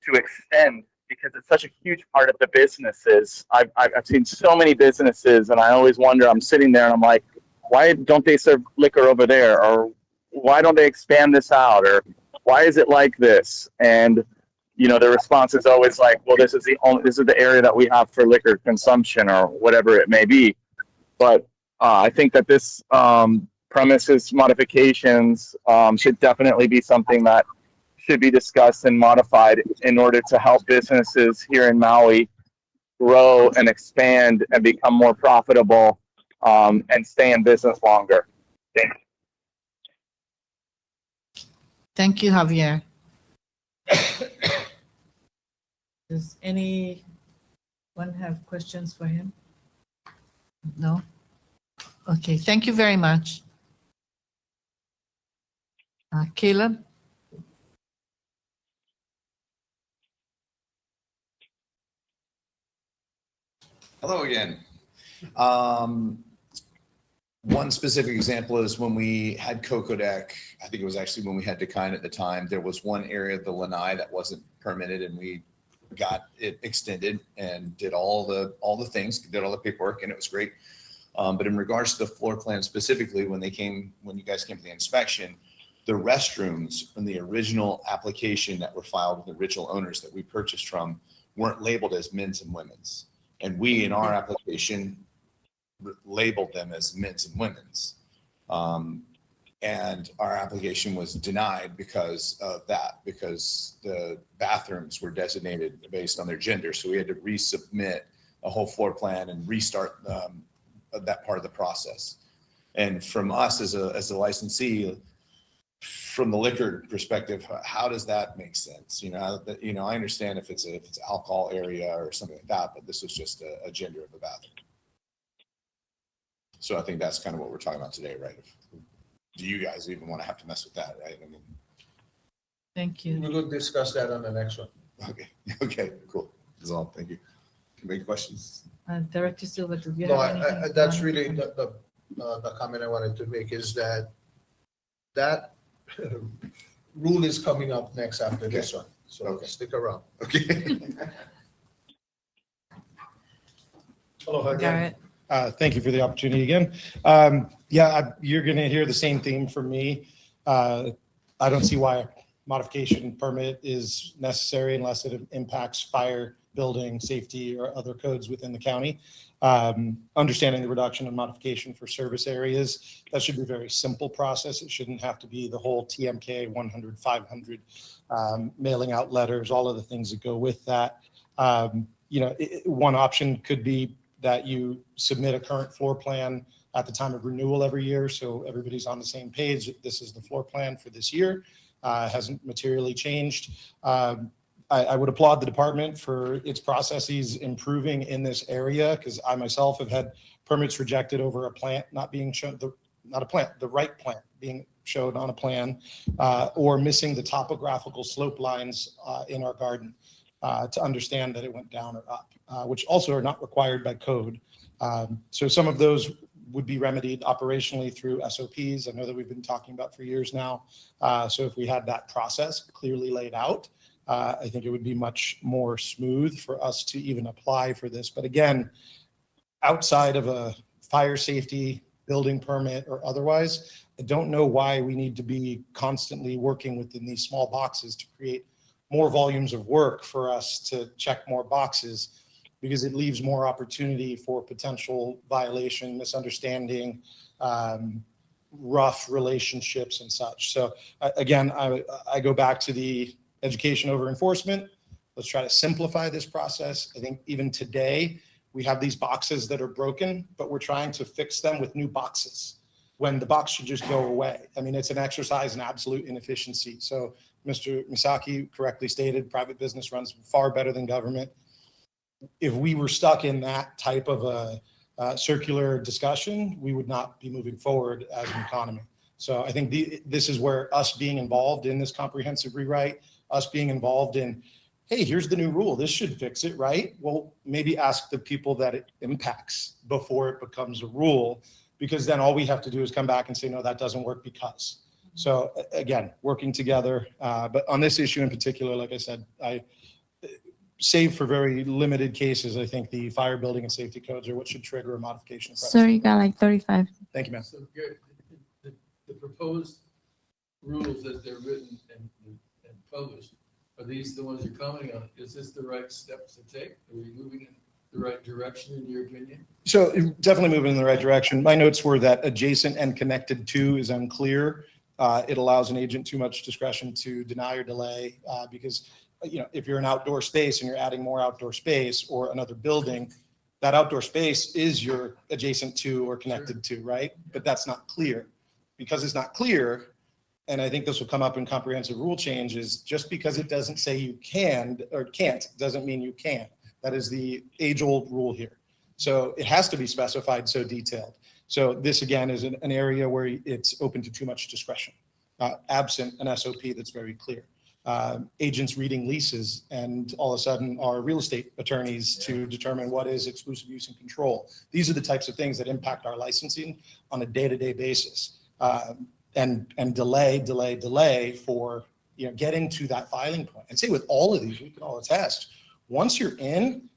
to extend, because it's such a huge part of the businesses. I've seen so many businesses, and I always wonder, I'm sitting there and I'm like, why don't they serve liquor over there? Or why don't they expand this out? Or why is it like this? And you know, the response is always like, well, this is the area that we have for liquor consumption, or whatever it may be. But I think that this premises modifications should definitely be something that should be discussed and modified in order to help businesses here in Maui grow and expand and become more profitable and stay in business longer. Thank you. Thank you, Javier. Does anyone have questions for him? No? Okay, thank you very much. Caleb? Hello again. One specific example is when we had Cocoa Deck. I think it was actually when we had Decline at the time. There was one area of the lanai that wasn't permitted, and we got it extended and did all the things, did all the paperwork, and it was great. But in regards to the floor plan specifically, when you guys came to the inspection, the restrooms in the original application that were filed with the original owners that we purchased from weren't labeled as men's and women's. And we, in our application, labeled them as men's and women's. And our application was denied because of that, because the bathrooms were designated based on their gender. So we had to resubmit a whole floor plan and restart that part of the process. And from us as a licensee, from the liquor perspective, how does that make sense? I understand if it's an alcohol area or something like that, but this was just a gender of a bathroom. So I think that's kind of what we're talking about today, right? Do you guys even want to have to mess with that, right? I mean, thank you. We'll discuss that on the next one. Okay, cool. That's all. Thank you. Any questions? Director Silva, do you No, have anything? that's really the comment I wanted to make, is that rule is coming up next after this one. So stick around. Okay. Hello again. Garrett. Thank you for the opportunity again. You're going to hear the same theme from me. I don't see why a modification permit is necessary unless it impacts fire, building, safety, or other codes within the county. Understanding the reduction and modification for service areas, that should be a very simple process. It shouldn't have to be the whole TMK 100, 500, mailing out letters, all of the things that go with that. One option could be that you submit a current floor plan at the time of renewal every year, so everybody's on the same page. This is the floor plan for this year. Hasn't materially changed. I would applaud the department for its processes improving in this area, because I myself have had permits rejected over a plant not being shown, the right plant being showed on a plan, or missing the topographical slope lines in our garden to understand that it went down or up, which also are not required by code. So some of those would be remedied operationally through SOPs. I know that we've been talking about for years now. So if we had that process clearly laid out, I think it would be much more smooth for us to even apply for this. But again, outside of a fire safety building permit or otherwise, I don't know why we need to be constantly working within these small boxes to create more volumes of work for us to check more boxes, because it leaves more opportunity for potential violation, misunderstanding, rough relationships and such. So again, I go back to the education over enforcement. Let's try to simplify this process. I think even today, we have these boxes that are broken, but we're trying to fix them with new boxes when the box should just go away. I mean, it's an exercise in absolute inefficiency. So Mr. Misaki correctly stated, private business runs far better than government. If we were stuck in that type of a circular discussion, we would not be moving forward as an economy. So I think this is where us being involved in this comprehensive rewrite, us being involved in, hey, here's the new rule, this should fix it, right? Well, maybe ask the people that it impacts before it becomes a rule, because then all we have to do is come back and say, no, that doesn't work because. So again, working together, but on this issue in particular, like I said, save for very limited cases, I think the fire building and safety codes are what should trigger a modification. Sorry, you got like 35. Thank you, ma'am. So Garrett, the proposed rules as they're written and published, are these the ones you're commenting on? Is this the right steps to take? Are we moving in the right direction in your opinion? So definitely moving in the right direction. My notes were that adjacent and connected to is unclear. It allows an agent too much discretion to deny or delay, because if you're an outdoor space and you're adding more outdoor space or another building, that outdoor space is your adjacent to or connected to, right? But that's not clear. Because it's not clear, and I think this will come up in comprehensive rule changes, just because it doesn't say you can or can't doesn't mean you can. That is the age-old rule here. So it has to be specified so detailed. So this again is an area where it's open to too much discretion, absent an SOP that's very clear. Agents reading leases and all of a sudden are real estate attorneys to determine what is exclusive use and control. These are the types of things that impact our licensing on a day-to-day basis. And delay for getting to that filing point. And say with all of these, we can all attest, once you're in,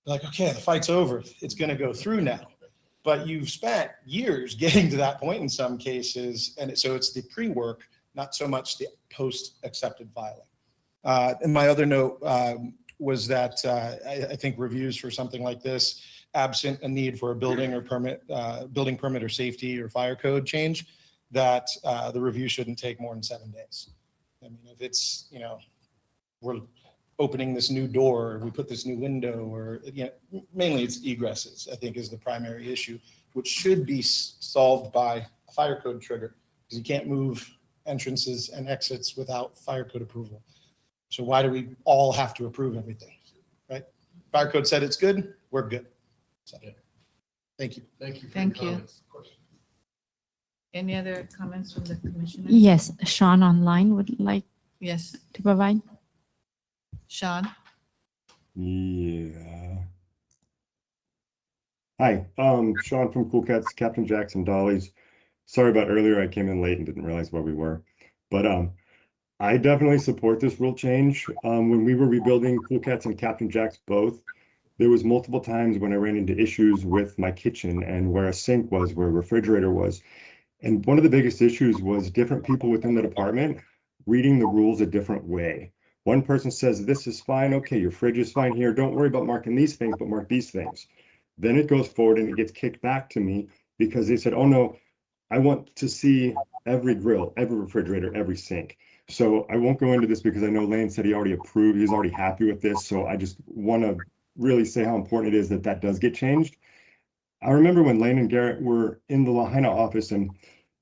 you're like, okay, the fight's over. It's going to go through now. But you've spent years getting to that point in some cases. And so it's the pre-work, not so much the post-accepted filing. And my other note was that I think reviews for something like this, absent a need for a building permit or safety or fire code change, that the review shouldn't take more than 7 days. I mean, if it's, we're opening this new door, or we put this new window, or, mainly it's egresses, I think is the primary issue, which should be solved by a fire code trigger, because you can't move entrances and exits without fire code approval. So why do we all have to approve everything, right? Fire code said it's good, we're good. So, thank you. Thank you. Thank you. Any other comments from the commissioner? Yes, Sean online would like Yes, to provide. Sean. Yeah. Hi, Sean from Cool Cats, Captain Jackson Dollies. Sorry about earlier, I came in late and didn't realize where we were. But I definitely support this rule change. When we were rebuilding Cool Cats and Captain Jacks both, there was multiple times when I ran into issues with my kitchen and where a sink was, where a refrigerator was. And one of the biggest issues was different people within the department reading the rules a different way. One person says, this is fine, okay, your fridge is fine here, don't worry about marking these things, but mark these things. Then it goes forward and it gets kicked back to me because they said, oh no, I want to see every grill, every refrigerator, every sink. So I won't go into this because I know Lane said he already approved, he's already happy with this. So I just want to really say how important it is that that does get changed. I remember when Lane and Garrett were in the Lahaina office, and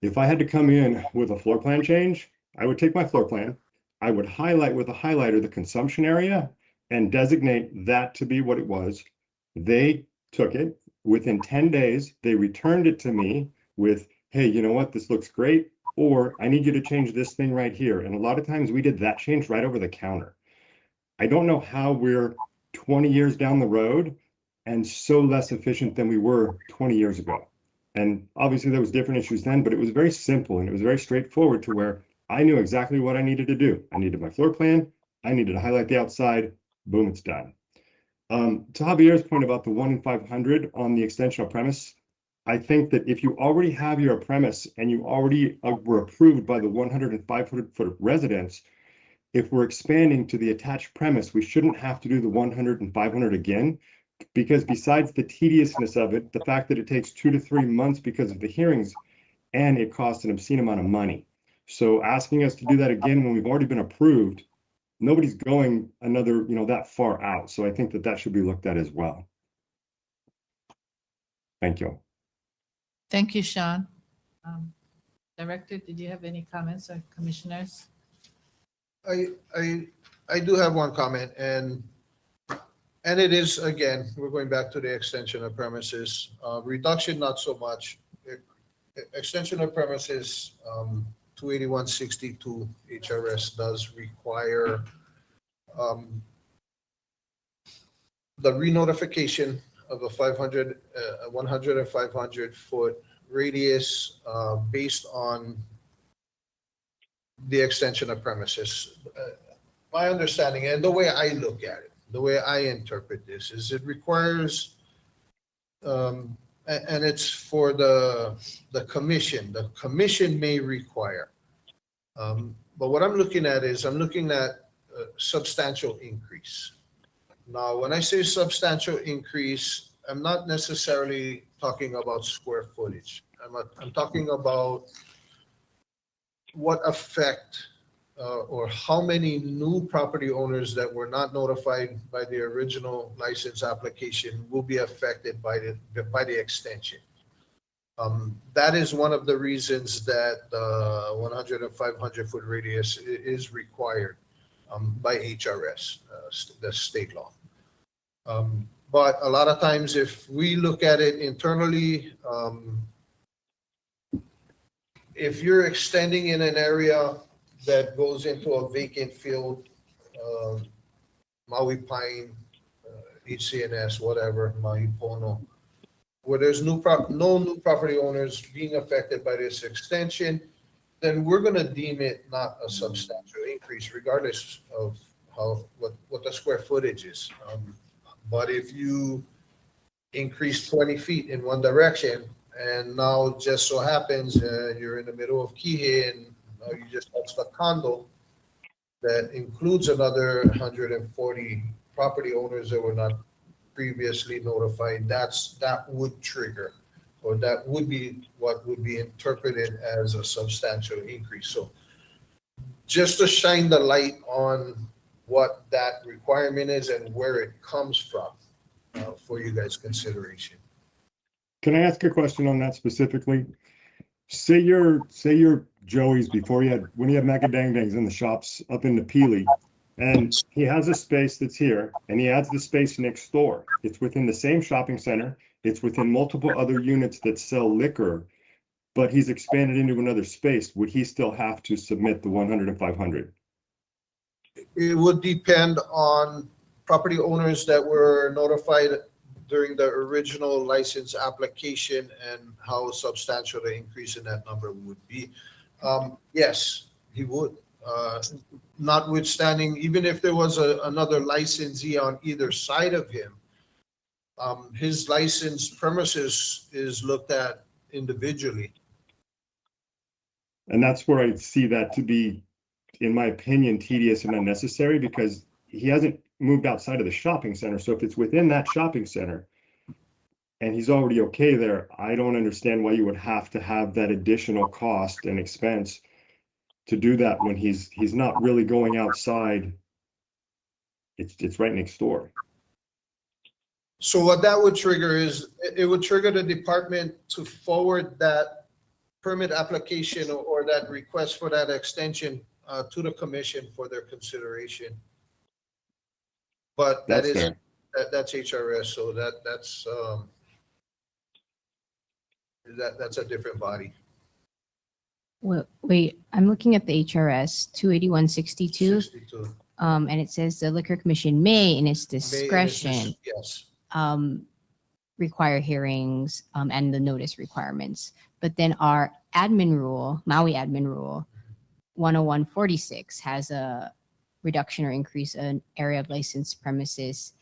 if I had to come in with a floor plan change, I would take my floor plan, I would highlight with a highlighter the consumption area and designate that to be what it was. They took it. Within 10 days, they returned it to me with, hey, you know what, this looks great, or I need you to change this thing right here. And a lot of times we did that change right over the counter. I don't know how we're 20 years down the road and so less efficient than we were 20 years ago. And obviously there was different issues then, but it was very simple and it was very straightforward to where I knew exactly what I needed to do. I needed my floor plan. I needed to highlight the outside. Boom, it's done. To Javier's point about the 1 in 500 on the extension of premise, I think that if you already have your premise and you already were approved by the 105-foot residents, if we're expanding to the attached premise, we shouldn't have to do the 100 and 500 again, because besides the tediousness of it, the fact that it takes 2 to 3 months because of the hearings, and it costs an obscene amount of money. So asking us to do that again when we've already been approved, nobody's going another, that far out. So I think that that should be looked at as well. Thank you. Thank you, Sean. Director, did you have any comments, or commissioners? I do have one comment, and it is, again, we're going back to the extension of premises. Reduction, not so much. Extension of premises, 28162 HRS does require the re-notification of a 100 and 500 foot radius based on the extension of premises. My understanding and the way I look at it, the way I interpret this is it requires, and it's for the commission. The commission may require, but what I'm looking at is I'm looking at a substantial increase. Now, when I say substantial increase, I'm not necessarily talking about square footage. I'm talking about what effect or how many new property owners that were not notified by the original license application will be affected by the extension. That is one of the reasons that 100 and 500 foot radius is required by HRS, the state law. But a lot of times, if we look at it internally, if you're extending in an area that goes into a vacant field, Maui Pine, HCNS, whatever, Maui Pono, where there's no new property owners being affected by this extension, then we're going to deem it not a substantial increase, regardless of what the square footage is. But if you increase 20 feet in one direction, and now just so happens you're in the middle of Kihei and you just touched a condo that includes another 140 property owners that were not previously notified, that would trigger, or that would be what would be interpreted as a substantial increase. So just to shine the light on what that requirement is and where it comes from for you guys' consideration. Can I ask a question on that specifically? Say you're Joey's when you had Macadangdangs in the shops up in the Peely, and he has a space that's here, and he adds the space next door. It's within the same shopping center. It's within multiple other units that sell liquor, but he's expanded into another space. Would he still have to submit the 100 and 500? It would depend on property owners that were notified during the original license application and how substantial the increase in that number would be. Yes, he would. Notwithstanding, even if there was another licensee on either side of him, his licensed premises is looked at individually. And that's where I see that to be, in my opinion, tedious and unnecessary, because he hasn't moved outside of the shopping center. So if it's within that shopping center and he's already okay there, I don't understand why you would have to have that additional cost and expense to do that when he's not really going outside. It's right next door. So what that would trigger is, it would trigger the department to forward that permit application or that request for that extension to the commission for their consideration. But That's fair. that's HRS, so that's a different body. Well, wait, I'm looking at the HRS 28162. 62. And it says the Liquor Commission may, in its discretion, Yes. require hearings and the notice requirements. But then our admin rule, Maui admin rule, 10146 has a reduction or increase in area of licensed premises.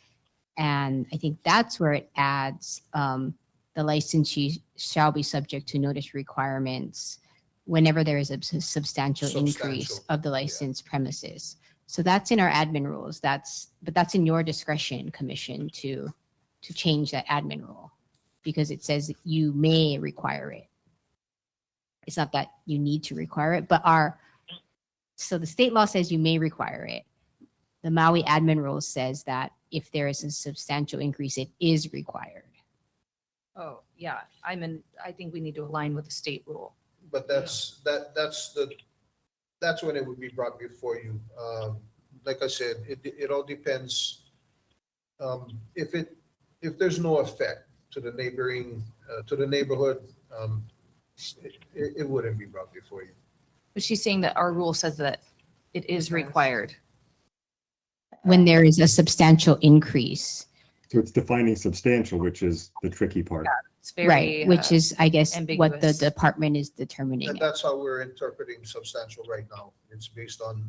And I think that's where it adds the licensee shall be subject to notice requirements whenever there is a substantial increase of the licensed premises. So that's in our admin rules. But that's in your discretion, Commission, to change that admin rule, because it says you may require it. It's not that you need to require it, but so the state law says you may require it. The Maui admin rule says that if there is a substantial increase, it is required. Oh, yeah. I think we need to align with the state rule. But that's when it would be brought before you. Like I said, it all depends. If there's no effect to the neighborhood, it wouldn't be brought before you. But she's saying that our rule says that it is required. When there is a substantial increase. So it's defining substantial, which is the tricky part. It's very, right, which is, I guess, what the ambiguous. department is determining. And that's how we're interpreting substantial right now. It's based on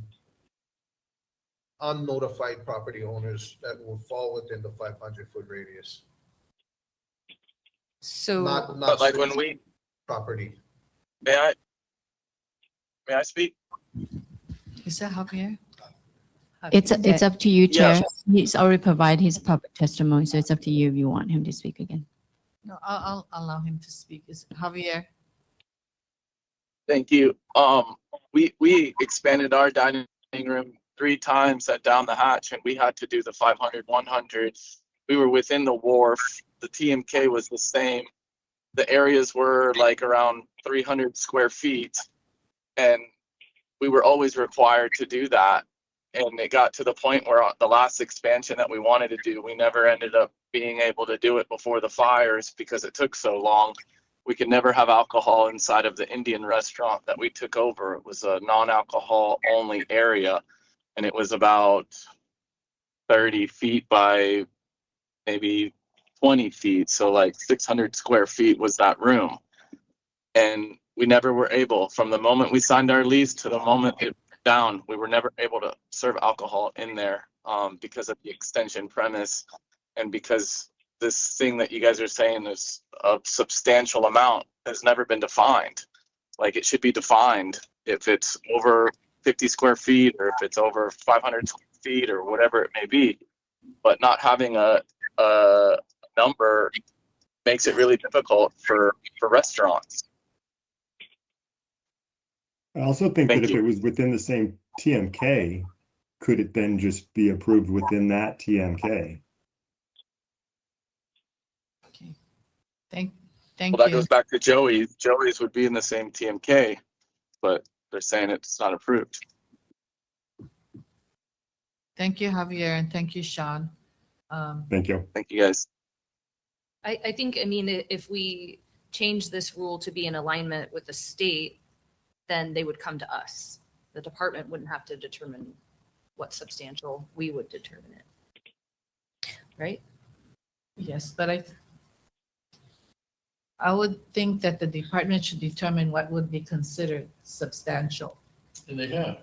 unnotified property owners that will fall within the 500-foot radius. So, not But like when we, property. may I speak? Is that Javier? It's up to you, Yeah. Chair. He's already provided his public testimony, so it's up to you if you want him to speak again. No, I'll allow him to speak. Is it Javier? Thank you. We expanded our dining room 3 times at Down the Hatch, and we had to do the 500, 100. We were within the wharf. The TMK was the same. The areas were like around 300 square feet, and we were always required to do that. And it got to the point where the last expansion that we wanted to do, we never ended up being able to do it before the fires because it took so long. We could never have alcohol inside of the Indian restaurant that we took over. It was a non-alcohol only area, and it was about 30 feet by maybe 20 feet. So like 600 square feet was that room. And we never were able, from the moment we signed our lease to the moment it down, we were never able to serve alcohol in there because of the extension premise, and because this thing that you guys are saying is a substantial amount has never been defined. Like, it should be defined if it's over 50 square feet or if it's over 500 square feet or whatever it may be. But not having a number makes it really difficult for restaurants. I also think that if it was within the same TMK, could it then just be approved within that TMK? Thank Well, that you. goes back to Joey's. Joey's would be in the same TMK, but they're saying it's not approved. Thank you, Javier, and thank you, Sean. Thank you. Thank you, guys. I think, if we change this rule to be in alignment with the state, then they would come to us. The department wouldn't have to determine what's substantial. We would determine it. Right? Yes, but I would think that the department should determine what would be considered substantial. And they have,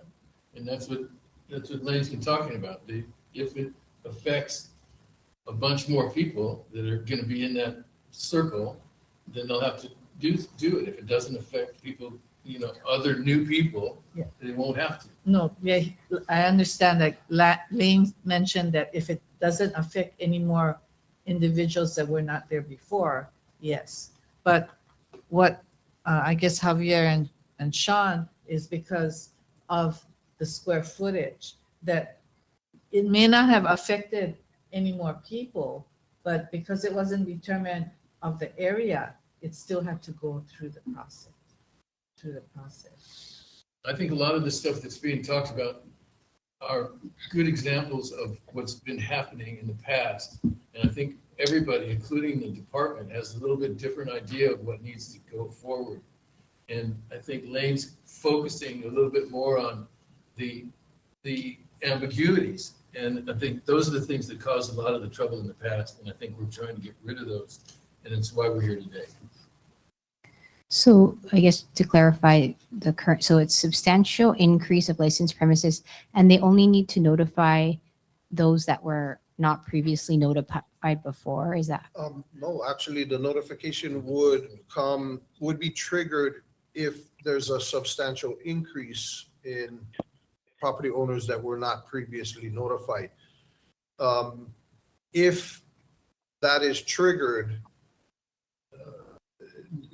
and that's what Lane's been talking about. If it affects a bunch more people that are going to be in that circle, then they'll have to do it. If it doesn't affect people, other new people, they won't have to. No, yeah, I understand that Lane mentioned that if it doesn't affect any more individuals that were not there before, yes. But what I guess Javier and Sean is because of the square footage, that it may not have affected any more people, But because it wasn't determined of the area, it still had to go through the process. I think a lot of the stuff that's being talked about are good examples of what's been happening in the past. And I think everybody, including the department, has a little bit different idea of what needs to go forward. And I think Lane's focusing a little bit more on the ambiguities. And I think those are the things that caused a lot of the trouble in the past. And I think we're trying to get rid of those. And it's why we're here today. So I guess to clarify the current, so it's substantial increase of licensed premises, and they only need to notify those that were not previously notified before. Is that? No, actually, the notification would be triggered if there's a substantial increase in property owners that were not previously notified. If that is triggered,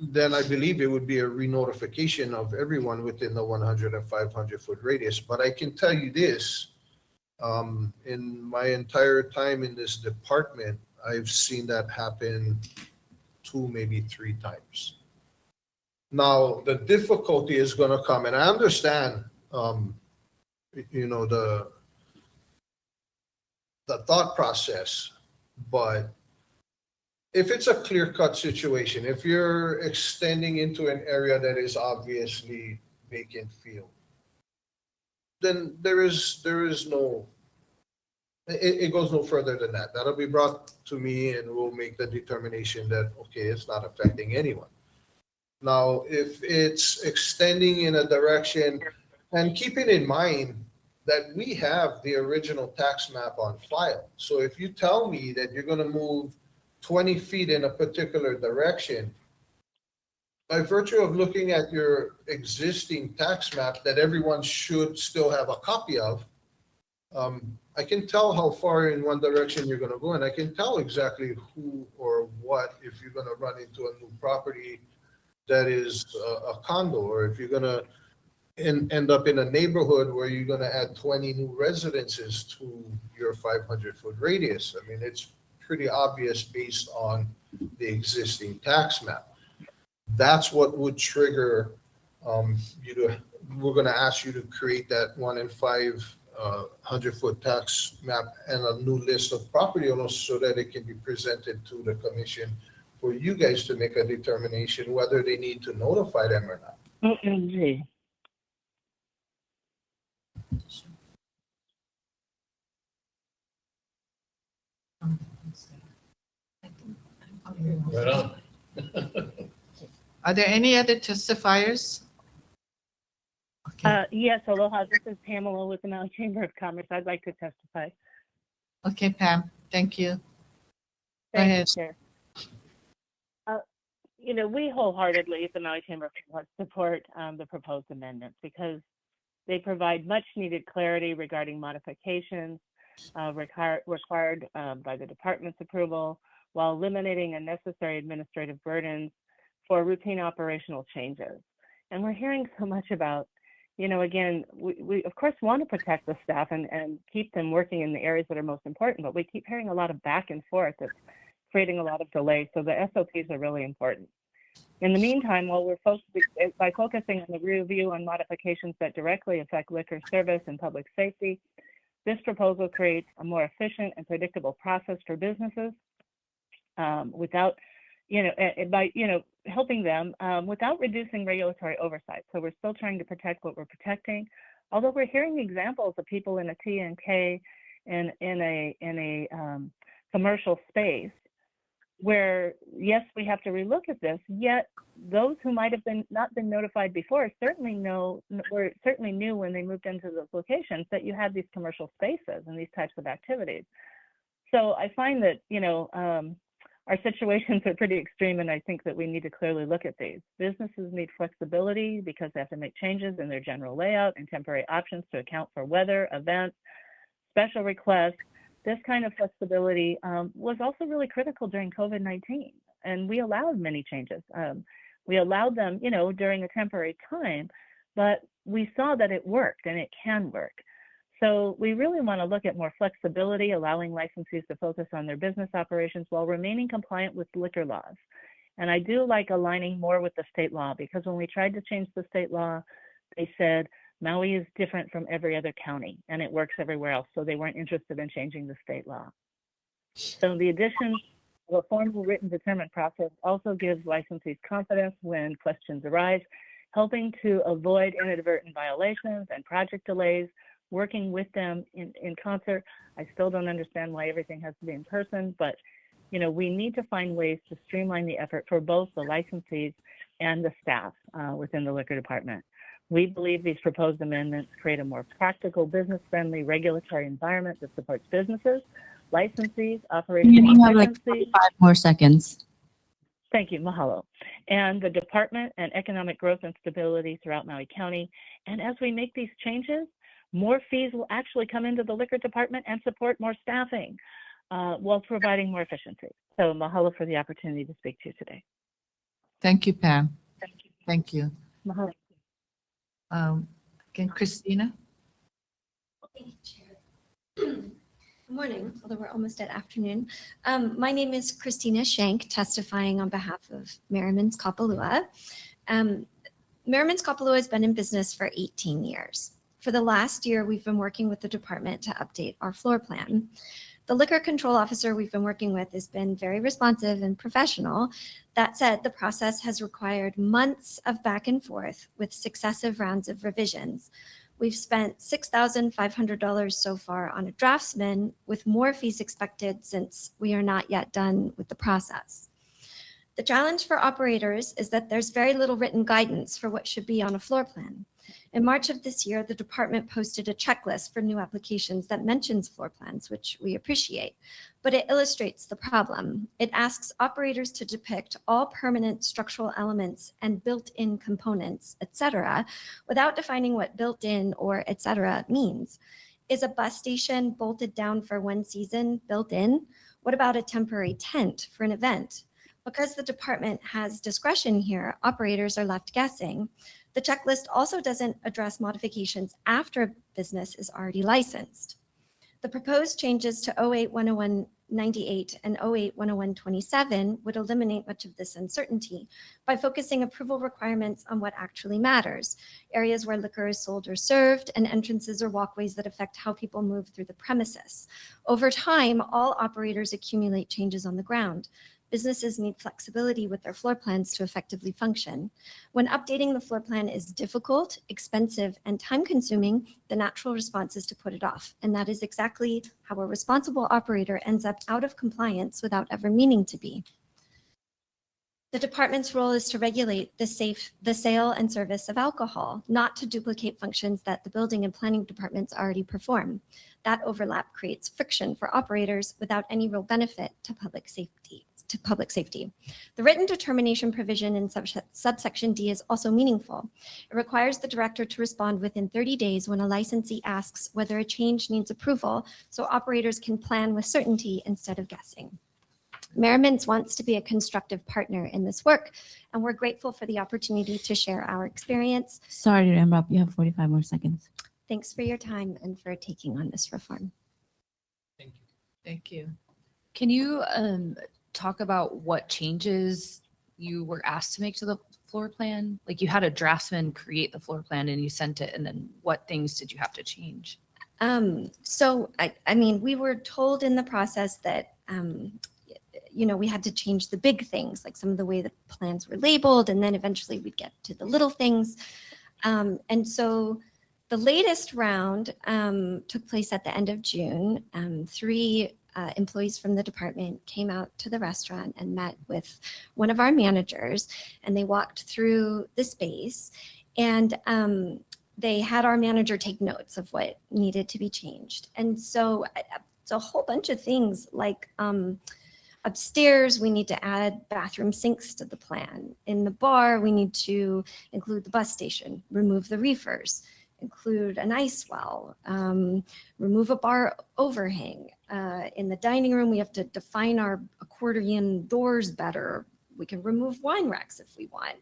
then I believe it would be a re-notification of everyone within the 100 and 500 foot radius. But I can tell you this, in my entire time in this department, I've seen that happen 2, maybe 3 times. Now, the difficulty is going to come, and I understand, you know, the thought process, but if it's a clear-cut situation, if you're extending into an area that is obviously vacant field, then there is no, it goes no further than that. That'll be brought to me and we'll make the determination that, okay, it's not affecting anyone. Now, if it's extending in a direction, and keeping in mind that we have the original tax map on file. So if you tell me that you're going to move 20 feet in a particular direction, by virtue of looking at your existing tax map that everyone should still have a copy of, I can tell how far in one direction you're going to go, and I can tell exactly who or what, if you're going to run into a new property that is a condo, or if you're going to end up in a neighborhood where you're going to add 20 new residences to your 500-foot radius. I mean, it's pretty obvious based on the existing tax map. That's what would trigger you to, we're going to ask you to create that 1 in 5 100-foot tax map and a new list of property owners so that it can be presented to the commission for you guys to make a determination whether they need to notify them or not. OMG. Right on. Are there any other testifiers? Yes, aloha. This is Pamela with the Maui Chamber of Commerce. I'd like to testify. Okay, Pam, thank you. Go Thank ahead. you, Chair. You know, we wholeheartedly at the Maui Chamber of Commerce support the proposed amendments because they provide much needed clarity regarding modifications required by the department's approval while eliminating unnecessary administrative burdens for routine operational changes. And we're hearing so much about, you know, again, we of course want to protect the staff and keep them working in the areas that are most important, but we keep hearing a lot of back and forth that's creating a lot of delay. So the SOPs are really important. In the meantime, while by focusing on the review on modifications that directly affect liquor service and public safety, this proposal creates a more efficient and predictable process for businesses without, you know, by, you know, helping them without reducing regulatory oversight. So we're still trying to protect what we're protecting, although we're hearing examples of people in a TNK and in a commercial space where, yes, we have to relook at this, yet those who might have not been notified before certainly knew when they moved into those locations that you had these commercial spaces and these types of activities. So I find that, you know, our situations are pretty extreme, and I think that we need to clearly look at these. Businesses need flexibility because they have to make changes in their general layout and temporary options to account for weather, events, special requests. This kind of flexibility was also really critical during COVID-19, and we allowed many changes. We allowed them, you know, during a temporary time, but we saw that it worked and it can work. So we really want to look at more flexibility, allowing licensees to focus on their business operations while remaining compliant with liquor laws. And I do like aligning more with the state law, because when we tried to change the state law, they said Maui is different from every other county and it works everywhere else. So they weren't interested in changing the state law. So the addition of a formal written determinant process also gives licensees confidence when questions arise, helping to avoid inadvertent violations and project delays, working with them in concert. I still don't understand why everything has to be in person, but we need to find ways to streamline the effort for both the licensees and the staff within the liquor department. We believe these proposed amendments create a more practical, business-friendly regulatory environment that supports businesses, licensees, operational You have like efficiency. 5 more seconds. Thank you, mahalo. And the department and economic growth and stability throughout Maui County. And as we make these changes, more fees will actually come into the liquor department and support more staffing while providing more efficiency. So mahalo for the opportunity to speak to you today. Thank you, Pam. Thank you. Thank you. Mahalo. Again, Christina? Good morning, although we're almost at afternoon. My name is Christina Shank, testifying on behalf of Merriman's Kapalua. Merriman's Kapalua has been in business for 18 years. For the last year, we've been working with the department to update our floor plan. The liquor control officer we've been working with has been very responsive and professional. That said, the process has required months of back and forth with successive rounds of revisions. We've spent $6,500 so far on a draftsman, with more fees expected since we are not yet done with the process. The challenge for operators is that there's very little written guidance for what should be on a floor plan. In March of this year, the department posted a checklist for new applications that mentions floor plans, which we appreciate, but it illustrates the problem. It asks operators to depict all permanent structural elements and built-in components, etc., without defining what built-in or etc. means. Is a bus station bolted down for one season built in? What about a temporary tent for an event? Because the department has discretion here, operators are left guessing. The checklist also doesn't address modifications after a business is already licensed. The proposed changes to 08-101-98 and 08-101-27 would eliminate much of this uncertainty by focusing approval requirements on what actually matters: areas where liquor is sold or served, and entrances or walkways that affect how people move through the premises. Over time, all operators accumulate changes on the ground. Businesses need flexibility with their floor plans to effectively function. When updating the floor plan is difficult, expensive, and time-consuming, the natural response is to put it off. And that is exactly how a responsible operator ends up out of compliance without ever meaning to be. The department's role is to regulate the sale and service of alcohol, not to duplicate functions that the building and planning departments already perform. That overlap creates friction for operators without any real benefit to public safety. The written determination provision in subsection D is also meaningful. It requires the director to respond within 30 days when a licensee asks whether a change needs approval, so operators can plan with certainty instead of guessing. Merriman's wants to be a constructive partner in this work, and we're grateful for the opportunity to share our experience. Sorry to interrupt. You have 45 more seconds. Thanks for your time and for taking on this reform. Thank you. Can you talk about what changes you were asked to make to the floor plan? Like, you had a draftsman create the floor plan and you sent it, and then what things did you have to change? So I mean, we were told in the process that we had to change the big things, like some of the way the plans were labeled, and then eventually we'd get to the little things. And so the latest round took place at the end of June. 3 employees from the department came out to the restaurant and met with one of our managers, and they walked through the space, and they had our manager take notes of what needed to be changed. And so it's a whole bunch of things, like upstairs, we need to add bathroom sinks to the plan. In the bar, we need to include the bus station, remove the reefers, include an ice well, remove a bar overhang. In the dining room, we have to define our accordion doors better. We can remove wine racks if we want.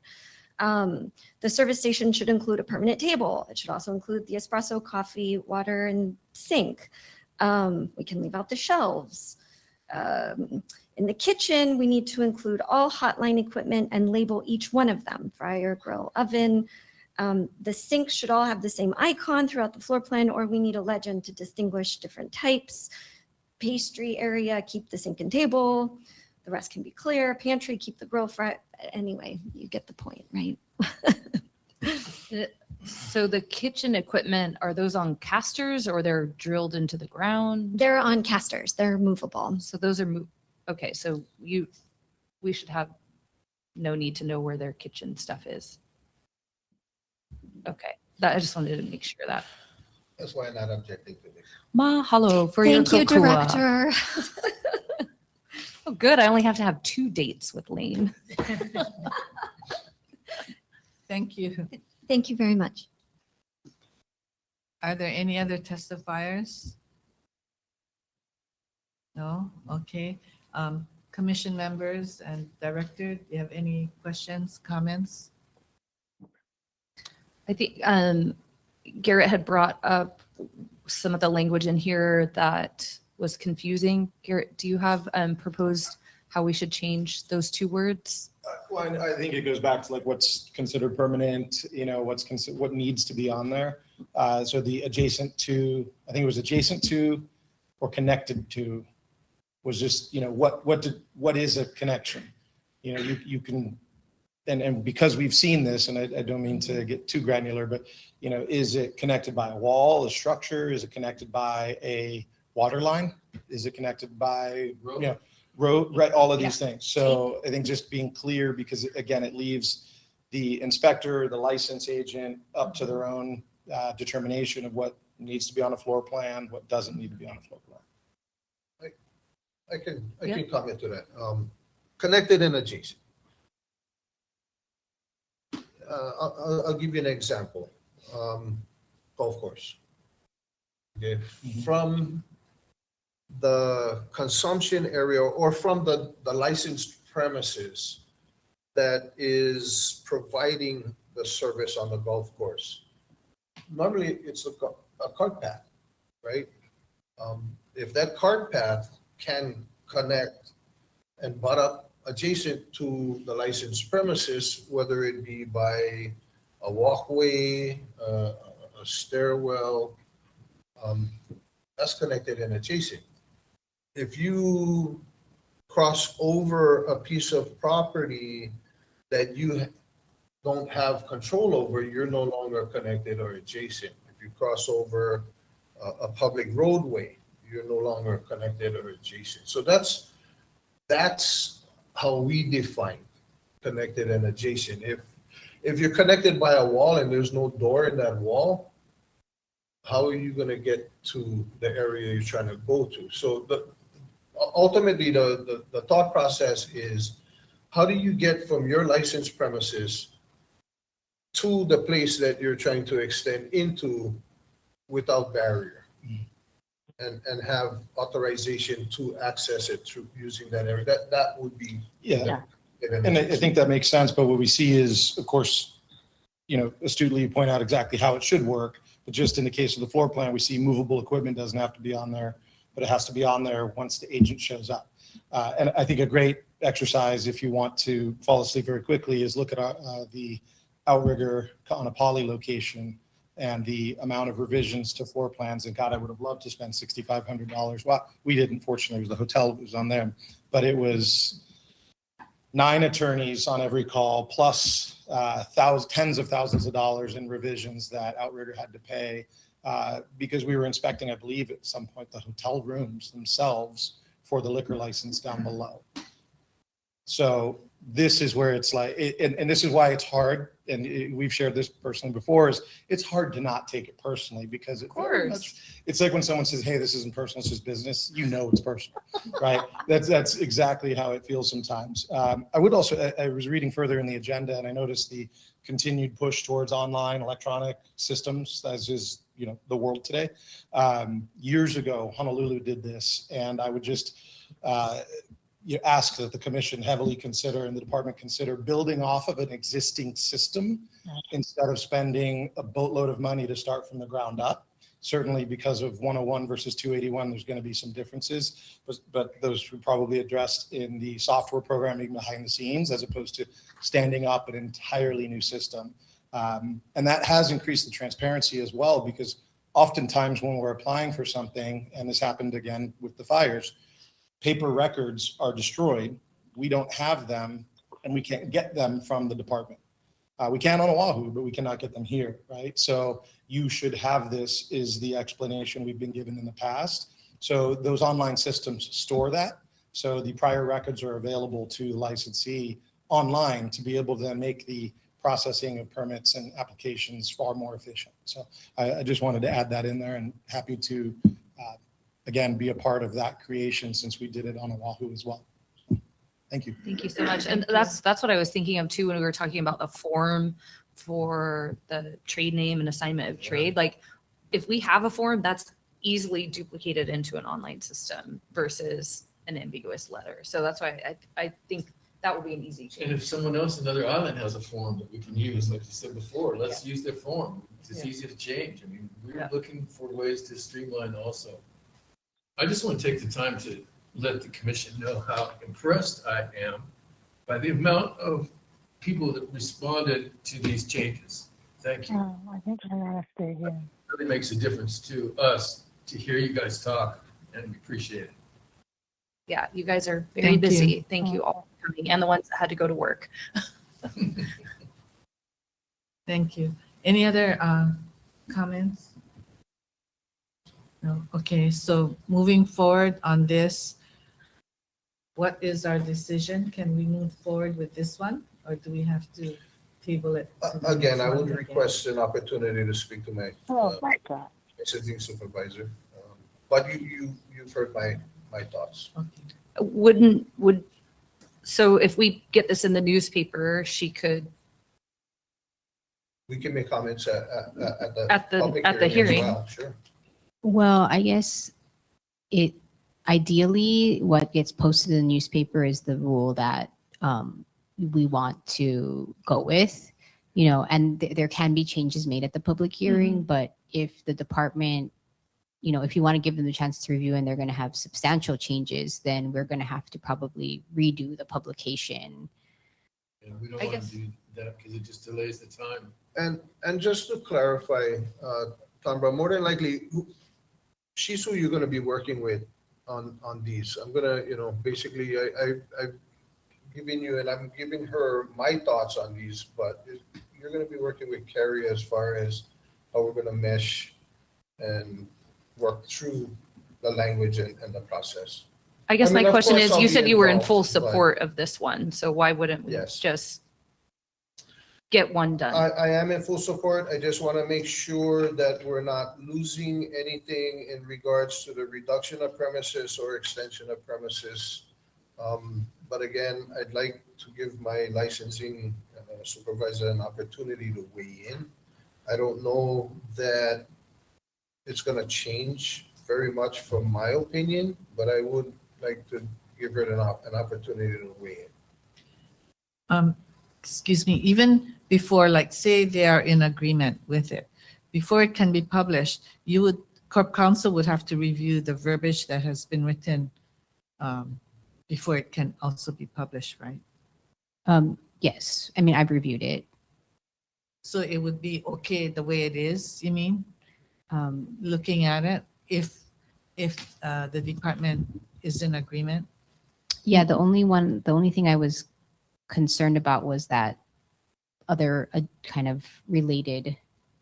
The service station should include a permanent table. It should also include the espresso, coffee, water, and sink. We can leave out the shelves. In the kitchen, we need to include all hotline equipment and label each one of them: fryer, grill, oven. The sinks should all have the same icon throughout the floor plan, or we need a legend to distinguish different types. Pastry area, keep the sink and table. The rest can be clear. Pantry, keep the grill fry. Anyway, you get the point, right? So the kitchen equipment, are those on casters or they're drilled into the ground? They're on casters. They're movable. So those are okay. So we should have no need to know where their kitchen stuff is. Okay, I just wanted to make sure that. That's why I'm not objecting to this. Mahalo for your Thank you, kokua. Director. Oh, good. I only have to have 2 dates with Lane. Thank you. Thank you very much. Are there any other testifiers? No? Okay. Commission members and director, do you have any questions, comments? I think Garrett had brought up some of the language in here that was confusing. Garrett, do you have proposed how we should change those 2 words? Well, I think it goes back to like what's considered permanent, what needs to be on there. So the adjacent to, I think it was adjacent to or connected to was just, what is a connection? You can, and because we've seen this, and I don't mean to get too granular, but, is it connected by a wall, a structure? Is it connected by a water line? Is it connected by, road, right, all of these things. So I think just being clear, because again, it leaves the inspector, the license agent up to their own determination of what needs to be on a floor plan, what doesn't need to be on a floor plan. I can comment to that. Connected and adjacent. I'll give you an example. Golf course. Okay. From the consumption area or from the licensed premises that is providing the service on the golf course. Normally it's a cart path, right? If that cart path can connect and butt up adjacent to the licensed premises, whether it be by a walkway, a stairwell, that's connected and adjacent. If you cross over a piece of property that you don't have control over, you're no longer connected or adjacent. If you cross over a public roadway, you're no longer connected or adjacent. So that's how we define connected and adjacent. If you're connected by a wall and there's no door in that wall, how are you going to get to the area you're trying to go to? So ultimately, the thought process is, how do you get from your licensed premises to the place that you're trying to extend into without barrier, and have authorization to access it through using that area? That would be And I think that makes sense. But what we see is, of course, astutely you point out exactly how it should work. But just in the case of the floor plan, we see movable equipment doesn't have to be on there, but it has to be on there once the agent shows up. And I think a great exercise, if you want to fall asleep very quickly, is look at the outrigger on a poly location and the amount of revisions to floor plans. And God, I would have loved to spend $6,500. Well, we didn't, fortunately. It was the hotel that was on them, but it was 9 attorneys on every call, plus tens of thousands of dollars in revisions that Outrigger had to pay because we were inspecting, I believe, at some point, the hotel rooms themselves for the liquor license down below. So this is where it's like, and this is why it's hard, and we've shared this personally before, is it's hard to not take it personally, because it's like when someone says, hey, this isn't personal, it's just business, it's personal, right? That's exactly how it feels sometimes. I would also, I was reading further in the agenda, and I noticed the continued push towards online electronic systems, as is the world today. Years ago, Honolulu did this, and I would just you ask that the commission heavily consider and the department consider building off of an existing system instead of spending a boatload of money to start from the ground up. Certainly because of 101 versus 281, there's going to be some differences, but those were probably addressed in the software programming behind the scenes as opposed to standing up an entirely new system. And that has increased the transparency as well, because oftentimes when we're applying for something, and this happened again with the fires, paper records are destroyed. We don't have them, and we can't get them from the department. We can on Oahu, but we cannot get them here, right? So you should have this, is the explanation we've been given in the past. So those online systems store that. So the prior records are available to the licensee online to be able to then make the processing of permits and applications far more efficient. So I just wanted to add that in there, and happy to, again, be a part of that creation since we did it on Oahu as well. Thank you. Thank you so much. And that's what I was thinking of too when we were talking about the form for the trade name and assignment of trade. Like if we have a form, that's easily duplicated into an online system versus an ambiguous letter. So that's why I think that would be an easy change. And if someone else, another island has a form that we can use, like you said before, let's use their form. It's easy to change. I mean, we're looking for ways to streamline also. I just want to take the time to let the commission know how impressed I am by the amount of people that responded to these changes. Thank you. I think I want to stay here. It really makes a difference to us to hear you guys talk, and we appreciate it. Yeah, you guys are very Thank busy. you. Thank you all for coming, and the ones that had to go to work. Thank you. Any other comments? No. Okay, so moving forward on this, what is our decision? Can we move forward with this one, or do we have to table it? to the Again, next I one would again? request an opportunity to speak to my My God. sitting supervisor. But you've heard my thoughts. So if we get this in the newspaper, she could, We can make comments at the At the- public at the as hearing. well, Sure. Well, I guess it ideally what gets posted in the newspaper is the rule that we want to go with, and there can be changes made at the public hearing, but if the department, if you want to give them the chance to review and they're going to have substantial changes, then we're going to have to probably redo the publication. And we don't want to do that because it just delays the time. And just to clarify, Tambra, more than likely, she's who you're going to be working with on these. I'm going to, basically, I've given you, and I'm giving her my thoughts on these, but you're going to be working with Carrie as far as how we're going to mesh and work through the language and the process. I guess my of question course is, I'll you be said you were in involved, full but- support of this one, so why wouldn't we Yes. just get one done? I am in full support. I just want to make sure that we're not losing anything in regards to the reduction of premises or extension of premises. But again, I'd like to give my licensing supervisor an opportunity to weigh in. I don't know that it's going to change very much from my opinion, but I would like to give her an opportunity to weigh in. Excuse me, even before, like, say they are in agreement with it, before it can be published, Corp Counsel would have to review the verbiage that has been written before it can also be published, right? Yes, I mean, I've reviewed it. So it would be okay the way it is, you mean? Looking at it, if the department is in agreement? Yeah, the only thing I was concerned about was that other kind of related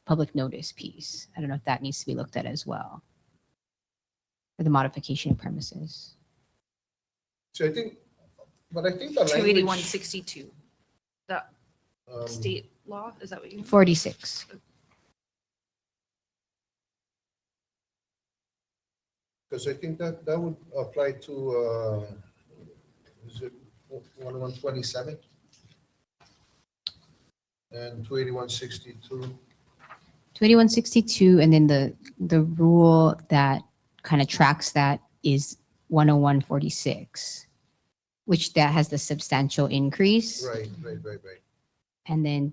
public notice piece. I don't know if that needs to be looked at as well. For the modification of premises. So I think the language. 28162. That state law, is that what you mean? 46. Because I think that would apply to, is it 1127? And 28162. 28162, and then the rule that kind of tracks that is 10146. which that has the substantial increase. Right. And then,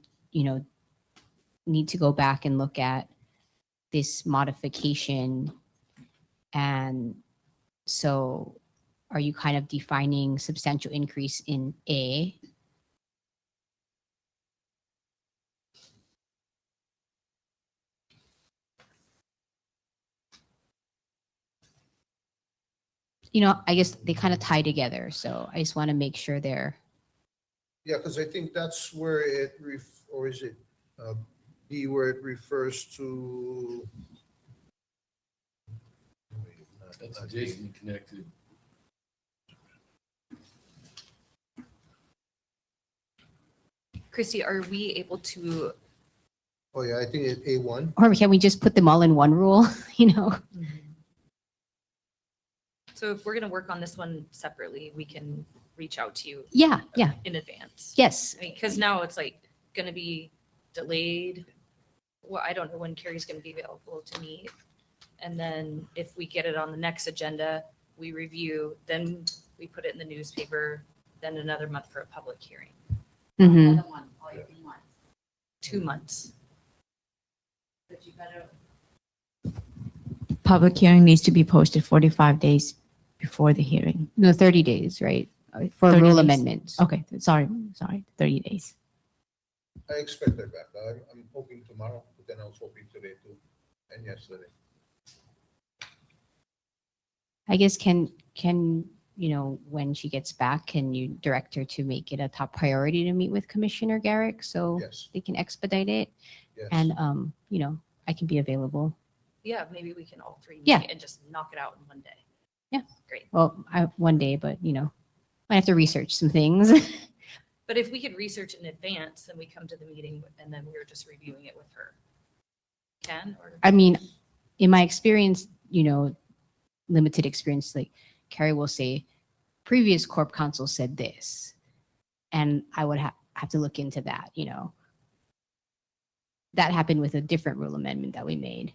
need to go back and look at this modification. And so are you kind of defining substantial increase in A? I guess they kind of tie together. So I just want to make sure they're. Yeah, because I think that's where it, or is it B, where it refers to. That's adjacent connected. Christy, are we able to? Oh yeah, I think it's A1. Or can we just put them all in one rule, So if we're going to work on this one separately, we can reach out to you. Yeah. In advance. Yes. Because now it's like going to be delayed. Well, I don't know when Carrie's going to be available to meet. And then if we get it on the next agenda, we review, then we put it in the newspaper, then another month for a public hearing. Mhm. 2 months. But you better. Public hearing needs to be posted 45 days before the hearing. No, 30 days, right? For 30 rule days? amendments. Okay, sorry, 30 days. I expect that back. I'm hoping tomorrow, but then I was hoping today too, and yesterday. I guess can when she gets back, can you direct her to make it a top priority to meet with Commissioner Garrick so Yes. they can expedite it? Yes. And I can be available. Yeah, maybe we can all three meet Yeah. and just knock it out in one day. Yeah. Great. Well, one day, but I have to research some things. But if we could research in advance, then we come to the meeting and then we're just reviewing it with her. Or I mean, in my experience, limited experience, like Carrie will say, previous corp counsel said this, and I would have to look into that. That happened with a different rule amendment that we made.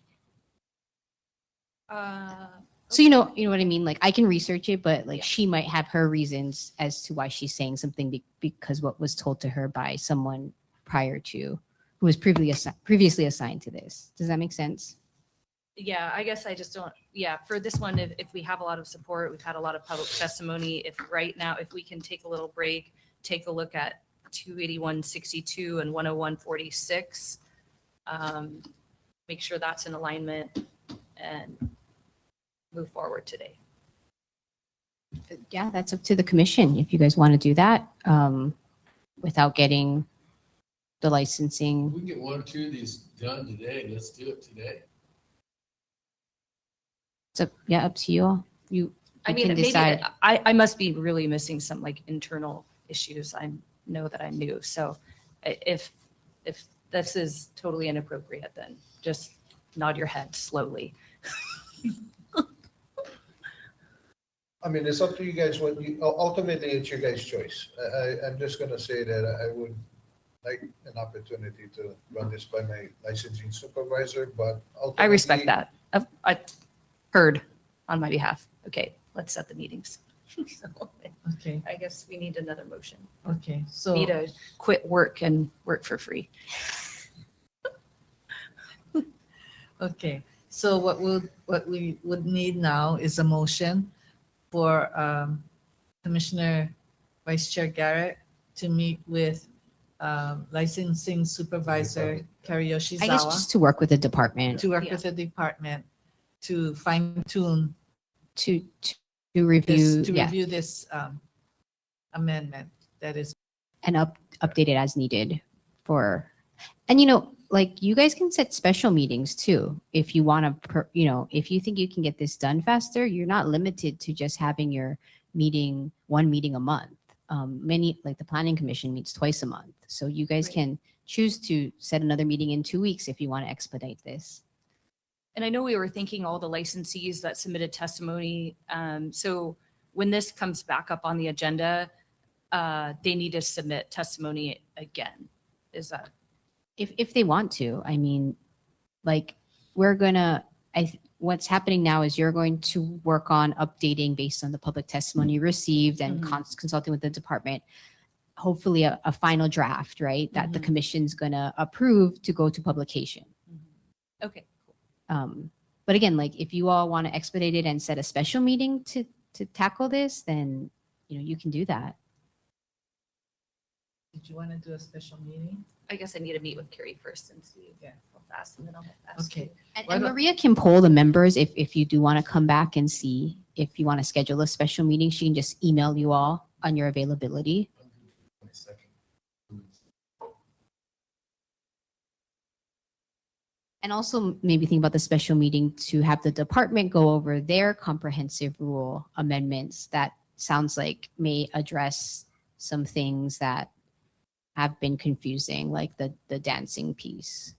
So you know what I mean? Like I can research it, but like she might have her reasons as to why she's saying something because what was told to her by someone prior to who was previously assigned to this. Does that make sense? yeah, I guess I just don't, for this one, if we have a lot of support, we've had a lot of public testimony, if right now, if we can take a little break, take a look at 281.62 and 101.46, make sure that's in alignment and move forward today. Yeah, that's up to the commission if you guys want to do that without getting the licensing. If we get one or two of these done today, let's do it today. It's up to you all. You I mean, can maybe decide. I must be really missing some like internal issues. I know that I'm new. So if this is totally inappropriate, then just nod your head slowly. I mean, it's up to you guys. Ultimately, it's your guys' choice. I'm just going to say that I would like an opportunity to run this by my licensing supervisor, but I respect that. I heard on my behalf. Okay, let's set the meetings. So, Okay. I guess we need another motion. Okay, so. Need to quit work and work for free. Okay, so what we would need now is a motion for Commissioner Vice Chair Garrett to meet with licensing supervisor Carrie I guess Yoshizawa just to work with the department to work with the department to fine tune to review review this amendment that is. and update it as needed for, and like you guys can set special meetings too if you want to, if you think you can get this done faster, you're not limited to just having your one meeting a month. Many, like the planning commission meets twice a month. So you guys can choose to set another meeting in 2 weeks if you want to expedite this. And I know we were thanking all the licensees that submitted testimony. So when this comes back up on the agenda, they need to submit testimony again. Is that? If they want to, I mean, like we're gonna, what's happening now is you're going to work on updating based on the public testimony you received and consulting with the department, hopefully a final draft, right? That the commission's gonna approve to go to publication. Okay. But again, like if you all want to expedite it and set a special meeting to tackle this, then, you know, you can do that. Did you want to do a special meeting? I guess I need to meet with Carrie first and see how fast, and then I'll get fast. Okay. And Maria can poll the members if you do want to come back and see if you want to schedule a special meeting. She can just email you all on your availability. And also maybe think about the special meeting to have the department go over their comprehensive rule amendments that sounds like may address some things that have been confusing, like the dancing piece.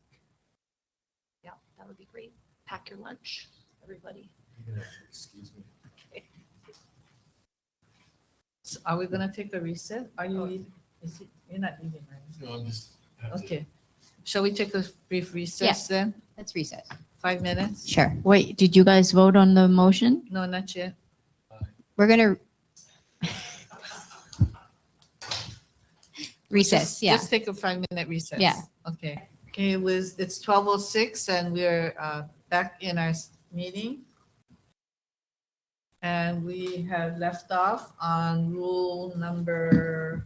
Yeah, that would be great. Pack your lunch, everybody. Excuse me. So are we gonna take a recess? Are you eating? You're not eating, right? No, I'm just. Okay. Shall we take a brief recess then? Let's recess. 5 minutes? Sure. Wait, did you guys vote on the motion? No, not yet. We're gonna recess. Yeah. Let's take a 5-minute recess. Yeah. Okay. Okay, it's 12:06 and we're back in our meeting. And we have left off on rule number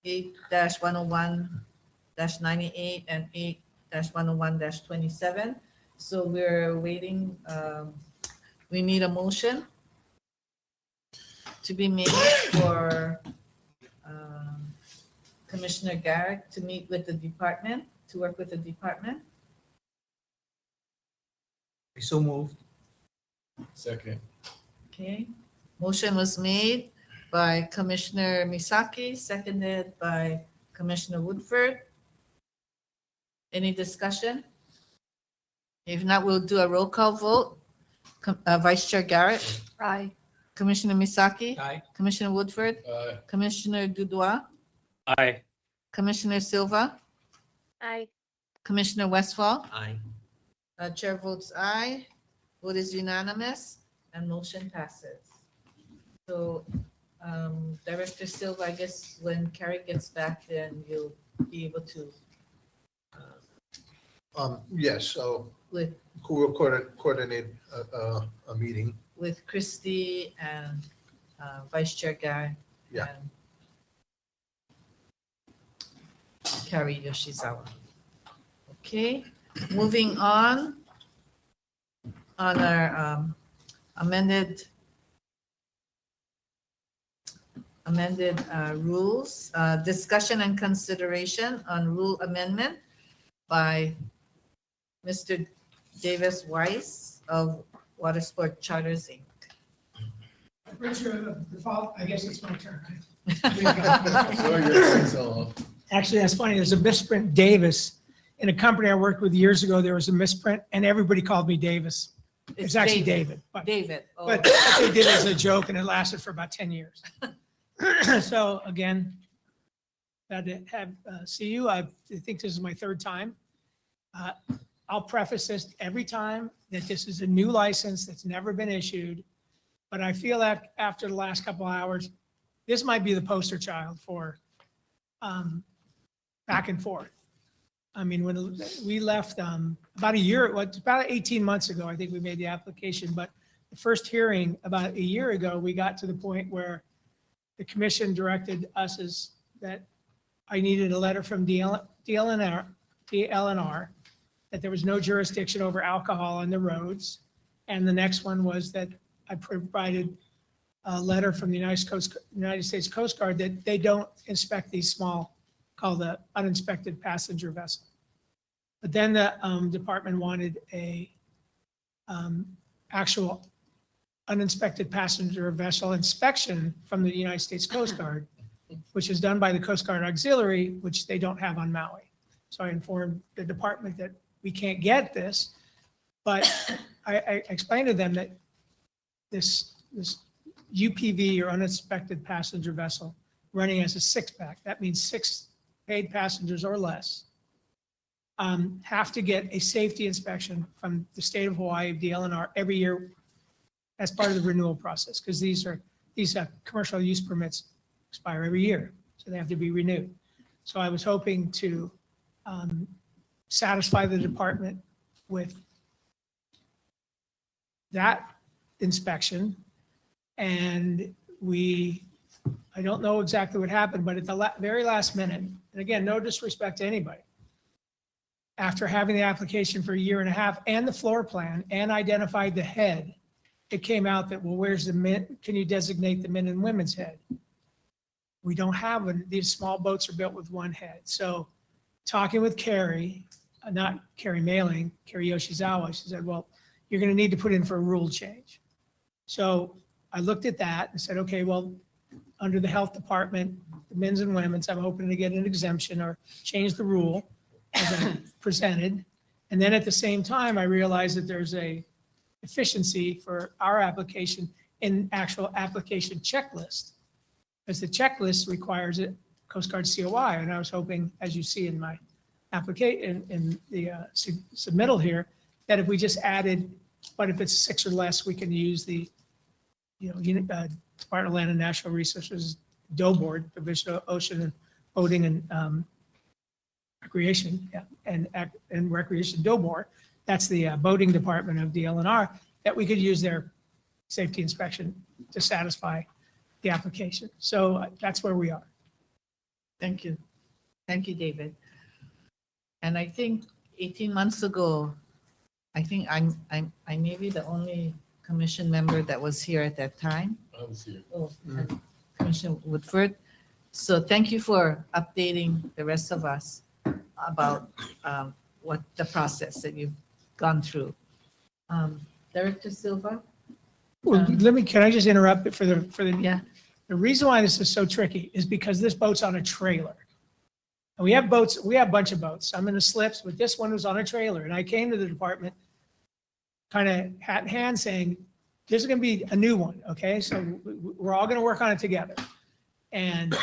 8-101-98 and 8-101-27. So we're waiting. We need a motion to be made for Commissioner Garrett to meet with the department, to work with the department. So moved. Second. Okay. Motion was made by Commissioner Misaki, seconded by Commissioner Woodford. Any discussion? If not, we'll do a roll call vote. Vice Chair Garrett. Aye. Commissioner Misaki. Aye. Commissioner Woodford. Aye. Commissioner Dudois. Aye. Commissioner Silva. Aye. Commissioner Westfall. Aye. Chair votes aye. Vote is unanimous and motion passes. So Director Silva, I guess when Carrie gets back, then you'll be able to. Yes, so With we'll coordinate a meeting. with Christie and Vice Chair Guy. Yeah. And Carrie Yoshizawa. Okay, moving on our amended rules, discussion and consideration on rule amendment by Mr. Davis Weiss of Water Sport Charters, Inc. Richard, default, I guess it's my turn. Actually, that's funny. There's a misprint Davis. In a company I worked with years ago, there was a misprint and everybody called me Davis. It's actually David. But David. Oh. But they did it as a joke and it lasted for about 10 years. So again, glad to see you. I think this is my third time. I'll preface this every time that this is a new license that's never been issued. But I feel that after the last couple of hours, this might be the poster child for back and forth. I mean, when we left about 18 months ago, I think we made the application, but the first hearing about a year ago, we got to the point where the commission directed us that I needed a letter from DLNR that there was no jurisdiction over alcohol on the roads. And the next one was that I provided a letter from the United States Coast Guard that they don't inspect these small, called the uninspected passenger vessel. But then the department wanted a actual uninspected passenger vessel inspection from the United States Coast Guard, which is done by the Coast Guard Auxiliary, which they don't have on Maui. So I informed the department that we can't get this, but I explained to them that this UPV or uninspected passenger vessel running as a 6-pack, that means 6 paid passengers or less, have to get a safety inspection from the state of Hawaii, DLNR, every year as part of the renewal process, because these commercial use permits expire every year, so they have to be renewed. So I was hoping to satisfy the department with that inspection. And I don't know exactly what happened, but at the very last minute, and again, no disrespect to anybody, after having the application for a year and a half and the floor plan and identified the head, it came out that, well, where's the men? Can you designate the men and women's head? We don't have one. These small boats are built with one head. So talking with Carrie, not Carrie Mailing, Carrie Yoshizawa, she said, well, you're going to need to put in for a rule change. So I looked at that and said, okay, well, under the health department, the men's and women's, I'm hoping to get an exemption or change the rule as I presented. And then at the same time, I realized that there's a efficiency for our application in actual application checklist, because the checklist requires a Coast Guard COI. And I was hoping, as you see in my application, in the submittal here, that if we just added, but if it's 6 or less, we can use the Department of Land and Natural Resources DOE Board, Division of Ocean and Boating and Recreation, and Recreation DOE Board. That's the boating department of DLNR, that we could use their safety inspection to satisfy the application. So that's where we are. Thank you. Thank you, David. And I think 18 months ago, I think I may be the only commission member that was here at that time. I was here. Oh, and Commissioner Woodford. So thank you for updating the rest of us about what the process that you've gone through. Director Silva? Well, can I just interrupt it for the reason why this is so tricky is because this boat's on a trailer. And we have boats, we have a bunch of boats. I'm in the slips, but this one was on a trailer. And I came to the department kind of hat in hand saying, this is going to be a new one, okay? So we're all going to work on it together. And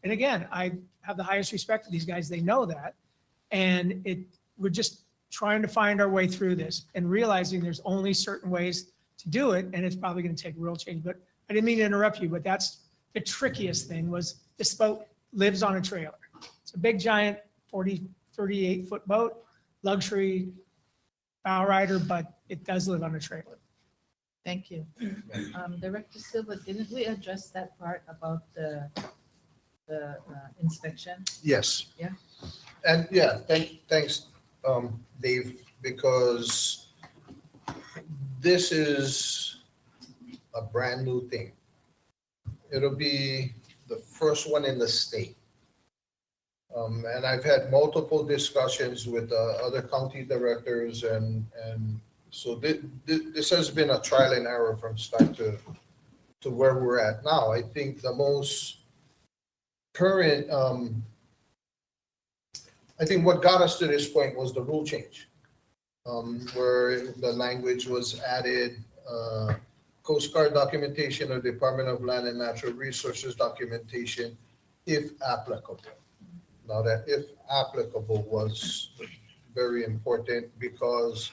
again, I have the highest respect for these guys. They know that. And we're just trying to find our way through this and realizing there's only certain ways to do it. And it's probably going to take real change. But I didn't mean to interrupt you, but that's the trickiest thing was this boat lives on a trailer. It's a big, giant 38-foot boat, luxury bow rider, but it does live on a trailer. Thank you. Director Silva, didn't we address that part about the inspection? Yes. Yeah. And thanks, Dave, because this is a brand new thing. It'll be the first one in the state. And I've had multiple discussions with other county directors, and so this has been a trial and error from start to where we're at now. I think the most current, I think what got us to this point was the rule change, where the language was added, Coast Guard documentation or Department of Land and Natural Resources documentation, if applicable. Now that if applicable was very important because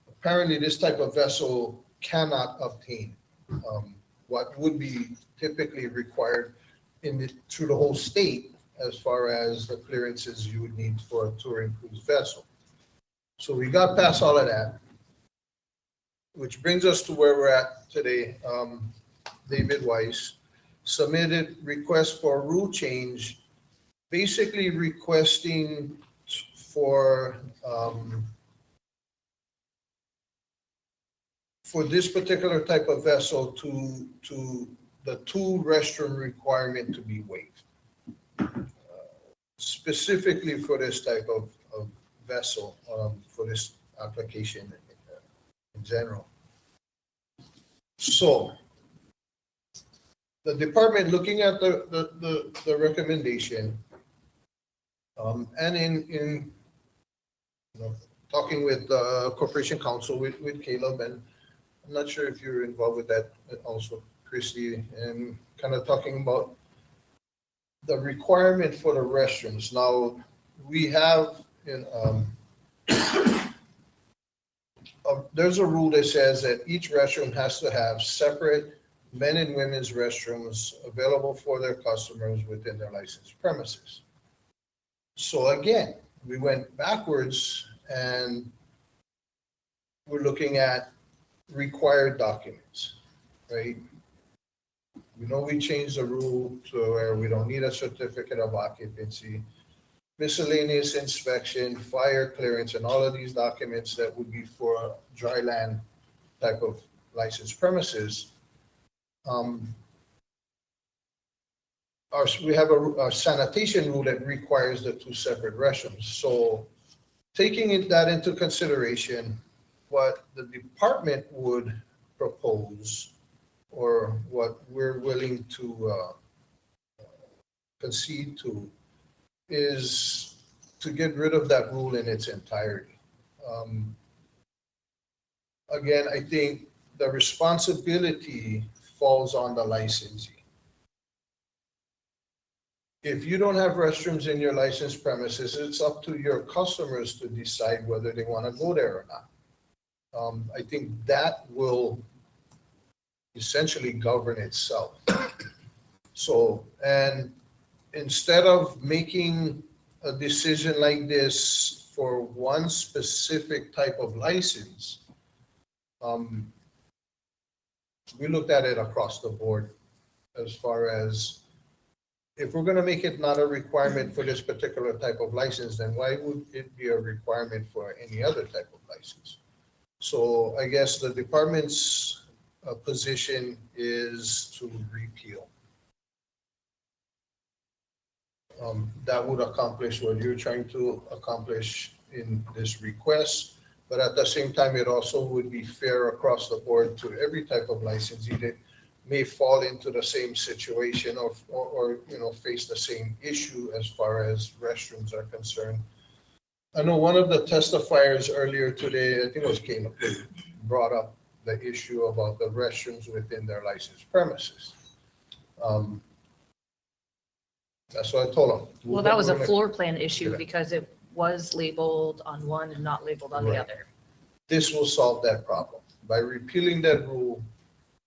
apparently this type of vessel cannot obtain what would be typically required through the whole state as far as the clearances you would need for a touring cruise vessel. So we got past all of that, which brings us to where we're at today. David Weiss submitted request for a rule change, basically requesting for this particular type of vessel to the 2 restroom requirement to be waived, specifically for this type of vessel, for this application in general. So the department, looking at the recommendation, and in talking with Corporation Counsel with Caleb, and I'm not sure if you're involved with that also, Christy, and kind of talking about the requirement for the restrooms. Now, we have there's a rule that says that each restroom has to have separate men and women's restrooms available for their customers within their licensed premises. So again, we went backwards and we're looking at required documents, right? We know we changed the rule to where we don't need a certificate of occupancy, miscellaneous inspection, fire clearance, and all of these documents that would be for dry land type of licensed premises. We have a sanitation rule that requires the two separate restrooms. So taking that into consideration, what the department would propose or what we're willing to concede to is to get rid of that rule in its entirety. Again, I think the responsibility falls on the licensee. If you don't have restrooms in your licensed premises, it's up to your customers to decide whether they want to go there or not. I think that will essentially govern itself. So, and instead of making a decision like this for one specific type of license, we looked at it across the board as far as if we're going to make it not a requirement for this particular type of license, then why would it be a requirement for any other type of license? So I guess the department's position is to repeal. That would accomplish what you're trying to accomplish in this request, but at the same time, it also would be fair across the board to every type of licensee that may fall into the same situation or face the same issue as far as restrooms are concerned. I know one of the testifiers earlier today, I think it was Caleb, brought up the issue about the restrooms within their licensed premises. That's what I told him. Well, that was a floor plan issue because it was labeled on one and not labeled on the other. This will solve that problem. By repealing that rule,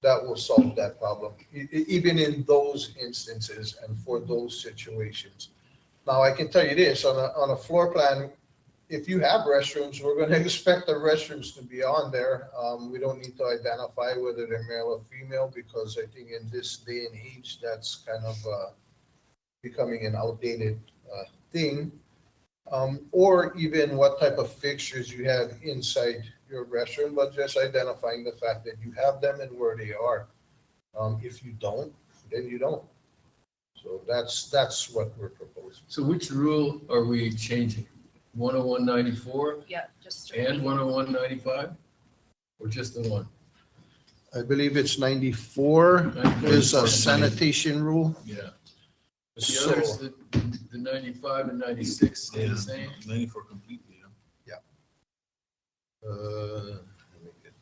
that will solve that problem, even in those instances and for those situations. Now, I can tell you this, on a floor plan, if you have restrooms, we're going to expect the restrooms to be on there. We don't need to identify whether they're male or female because I think in this day and age, that's kind of becoming an outdated thing. Or even what type of fixtures you have inside your restroom, but just identifying the fact that you have them and where they are. If you don't, then you don't. So that's what we're proposing. So which rule are we changing? 101.94? Yeah, just. And 101.95? Or just the one? I believe it's 94 is a sanitation rule. Yeah. But the others, the 95 and 96 stay the same? 94 completely, yeah. Let me get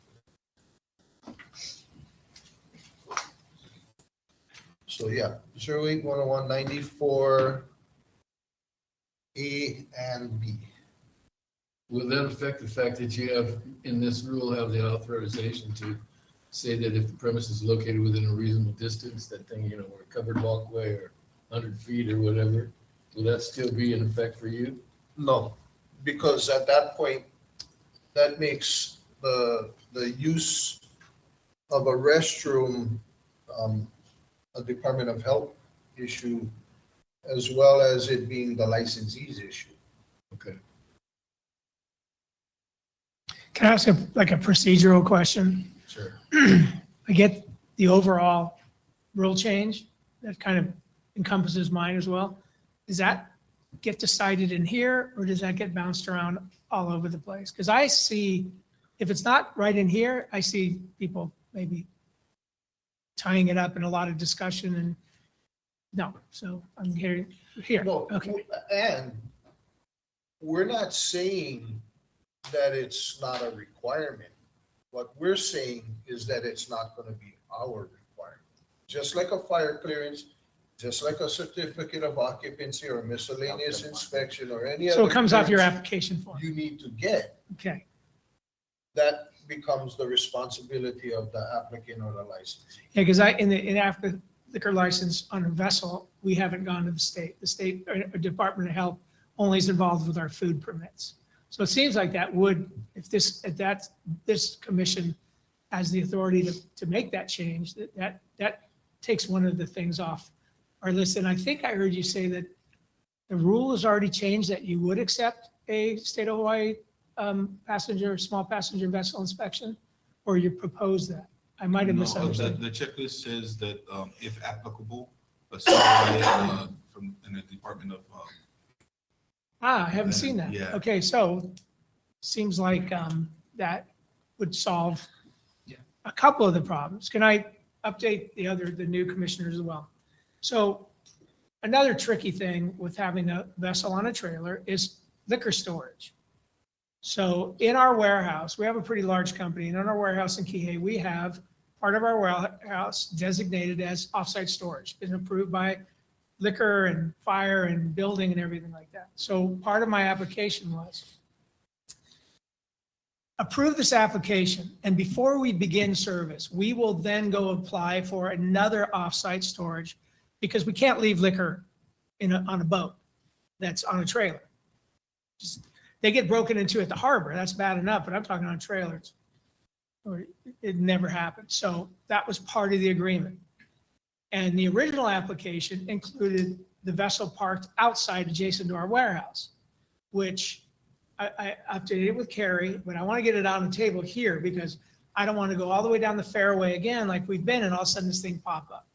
so yeah, 08-101, 94 A and B. Will that affect the fact that you have, in this rule, have the authorization to say that if the premise is located within a reasonable distance, that thing, or a covered walkway or 100 feet or whatever, will that still be in effect for you? No, because at that point, that makes the use of a restroom a Department of Health issue, as well as it being the licensee's issue. Okay. Can I ask a procedural question? Sure. I get the overall rule change that kind of encompasses mine as well. Does that get decided in here or does that get bounced around all over the place? Because I see, if it's not right in here, I see people maybe tying it up in a lot of discussion and no, so I'm here. No, okay. And we're not saying that it's not a requirement. What we're saying is that it's not going to be our requirement. Just like a fire clearance, Just like a certificate of occupancy or miscellaneous inspection or any other. So it comes off your clearance application form. You need to get, Okay. that becomes the responsibility of the applicant or the licensee. Yeah, because in after liquor license on a vessel, we haven't gone to the state. The state or Department of Health only is involved with our food permits. So it seems like that would, if this commission has the authority to make that change, that takes one of the things off our list. And I think I heard you say that the rule has already changed, that you would accept a state of Hawaii small passenger vessel inspection, or you propose that? I might have No, misunderstood. the checklist says that if applicable, a certified from in the Department of. I haven't seen that. Yeah. Okay, so seems like that would solve a couple of the problems. Can I update the new commissioners as well? So another tricky thing with having a vessel on a trailer is liquor storage. So in our warehouse, we have a pretty large company, and in our warehouse in Kihei, we have part of our warehouse designated as offsite storage, been approved by liquor and fire and building and everything like that. So part of my application was approve this application, and before we begin service, we will then go apply for another offsite storage, because we can't leave liquor on a boat that's on a trailer. They get broken into at the harbor, that's bad enough, but I'm talking on trailers. Or it never happened. So that was part of the agreement. And the original application included the vessel parked outside adjacent to our warehouse, which I updated it with Carrie, but I want to get it on the table here because I don't want to go all the way down the fairway again like we've been, and all of a sudden this thing pop up.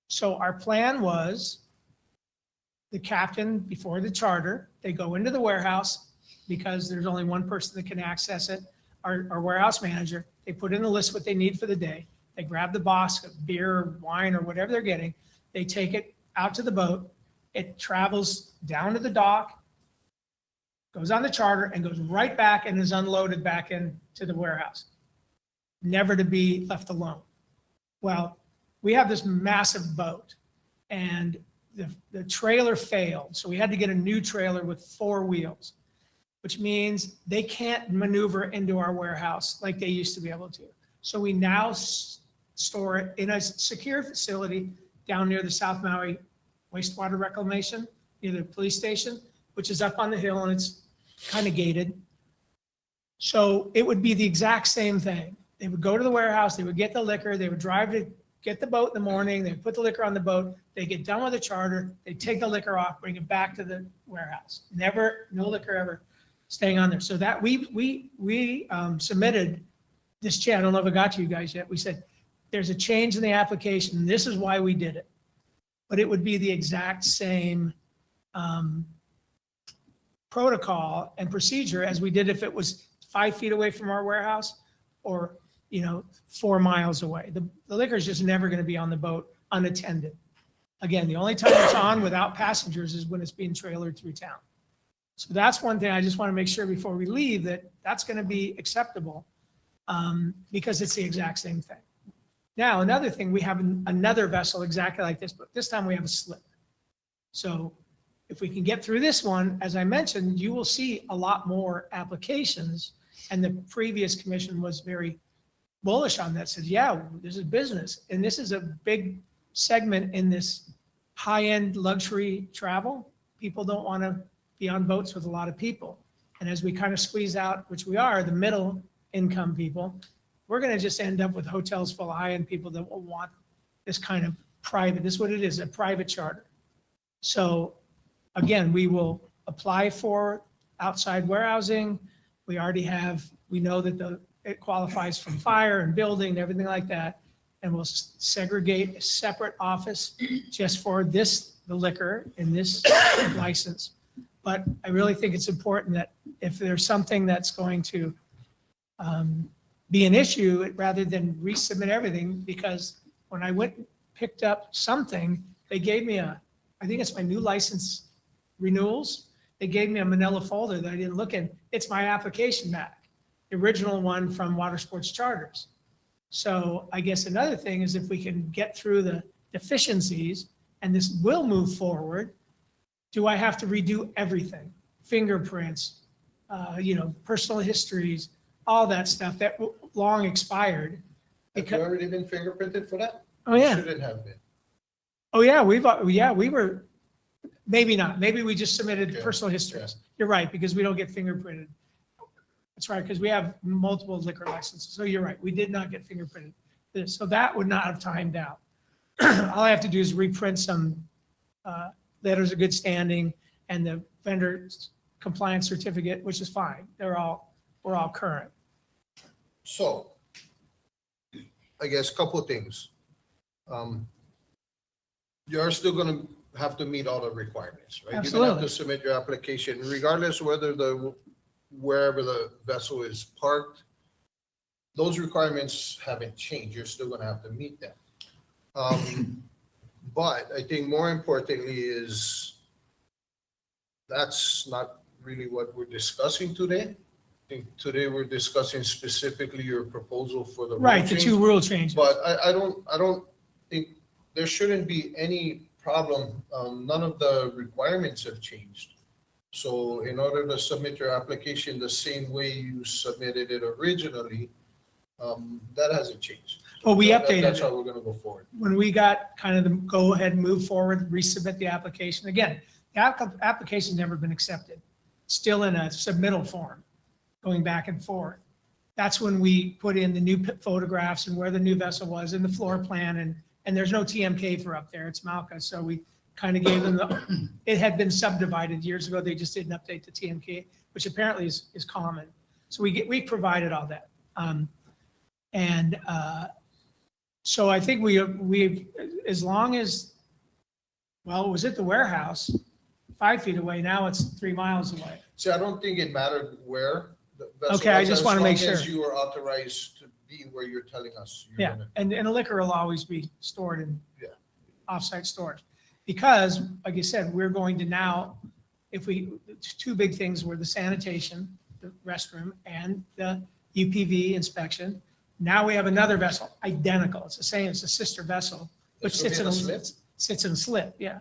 So our plan was the captain, before the charter, they go into the warehouse because there's only one person that can access it, our warehouse manager. They put in the list what they need for the day. They grab the box of beer, or wine, or whatever they're getting. They take it out to the boat. It travels down to the dock, goes on the charter, and goes right back and is unloaded back into the warehouse, never to be left alone. Well, we have this massive boat, and the trailer failed. So we had to get a new trailer with 4 wheels, which means they can't maneuver into our warehouse like they used to be able to. So we now store it in a secure facility down near the South Maui wastewater reclamation, near the police station, which is up on the hill, and it's kind of gated. So it would be the exact same thing. They would go to the warehouse, they would get the liquor, they would drive to get the boat in the morning, they put the liquor on the boat, they get done with the charter, they take the liquor off, bring it back to the warehouse. Never, no liquor ever staying on there. So that we submitted this chat. I don't know if I got to you guys yet. We said, there's a change in the application. This is why we did it. But it would be the exact same protocol and procedure as we did if it was 5 feet away from our warehouse or 4 miles away. The liquor is just never going to be on the boat unattended. Again, the only time it's on without passengers is when it's being trailered through town. So that's one thing I just want to make sure before we leave that that's going to be acceptable because it's the exact same thing. Now, another thing, we have another vessel exactly like this, but this time we have a slip. So if we can get through this one, as I mentioned, you will see a lot more applications. And the previous commission was very bullish on that, said, yeah, this is business. And this is a big segment in this high-end luxury travel. People don't want to be on boats with a lot of people. And as we kind of squeeze out, which we are, the middle income people, we're going to just end up with hotels full of high-end people that will want this kind of private, this is what it is, a private charter. So again, we will apply for outside warehousing. We already have, we know that it qualifies from fire and building and everything like that. And we'll segregate a separate office just for the liquor in this license. But I really think it's important that if there's something that's going to be an issue, rather than resubmit everything, because when I went and picked up something, they gave me I think it's my new license renewals. They gave me a manila folder that I didn't look in. It's my application back, the original one from Water Sports Charters. So I guess another thing is if we can get through the deficiencies and this will move forward, do I have to redo everything? Fingerprints, personal histories, all that stuff that long expired. Have you already been fingerprinted for that? Oh, yeah. You shouldn't have been. Oh, yeah, we were, maybe not. Maybe we just submitted personal histories. You're right, because we don't get fingerprinted. That's right, because we have multiple liquor licenses. So you're right, we did not get fingerprinted. So that would not have timed out. All I have to do is reprint some letters of good standing and the vendor compliance certificate, which is fine. We're all current. So, I guess a couple of things. You're still gonna have to meet all the requirements, right? You're gonna have to submit your application regardless whether wherever the vessel is parked. Those requirements haven't changed. You're still gonna have to meet them. But I think more importantly is that's not really what we're discussing today. I think today we're discussing specifically your proposal for the Right, the two rule changes. But I don't think there shouldn't be any problem. None of the requirements have changed. So in order to submit your application the same way you submitted it originally, that hasn't changed. Well, we updated That's it. how we're going to go forward. When we got kind of the go ahead and move forward, resubmit the application. Again, the application's never been accepted. Still in a submittal form, going back and forth. That's when we put in the new photographs and where the new vessel was in the floor plan, and there's no TMK for up there, it's Malka. So we kind of gave them, it had been subdivided years ago, they just didn't update the TMK, which apparently is common. So we provided all that. So I think we as long as, well, it was at the warehouse, 5 feet away, now it's 3 miles away. See, I don't think it mattered where the vessel Okay, I was, just as want to make long as sure. you were authorized to be where you're telling us. you're Yeah, gonna- and a liquor will always be stored in Yeah. offsite storage. Because, like you said, we're going to now, two big things were the sanitation, the restroom, and the UPV inspection. Now we have another vessel, identical. It's the same, it's a sister vessel, which This will sits be in in a a slip? sits in a slip, yeah.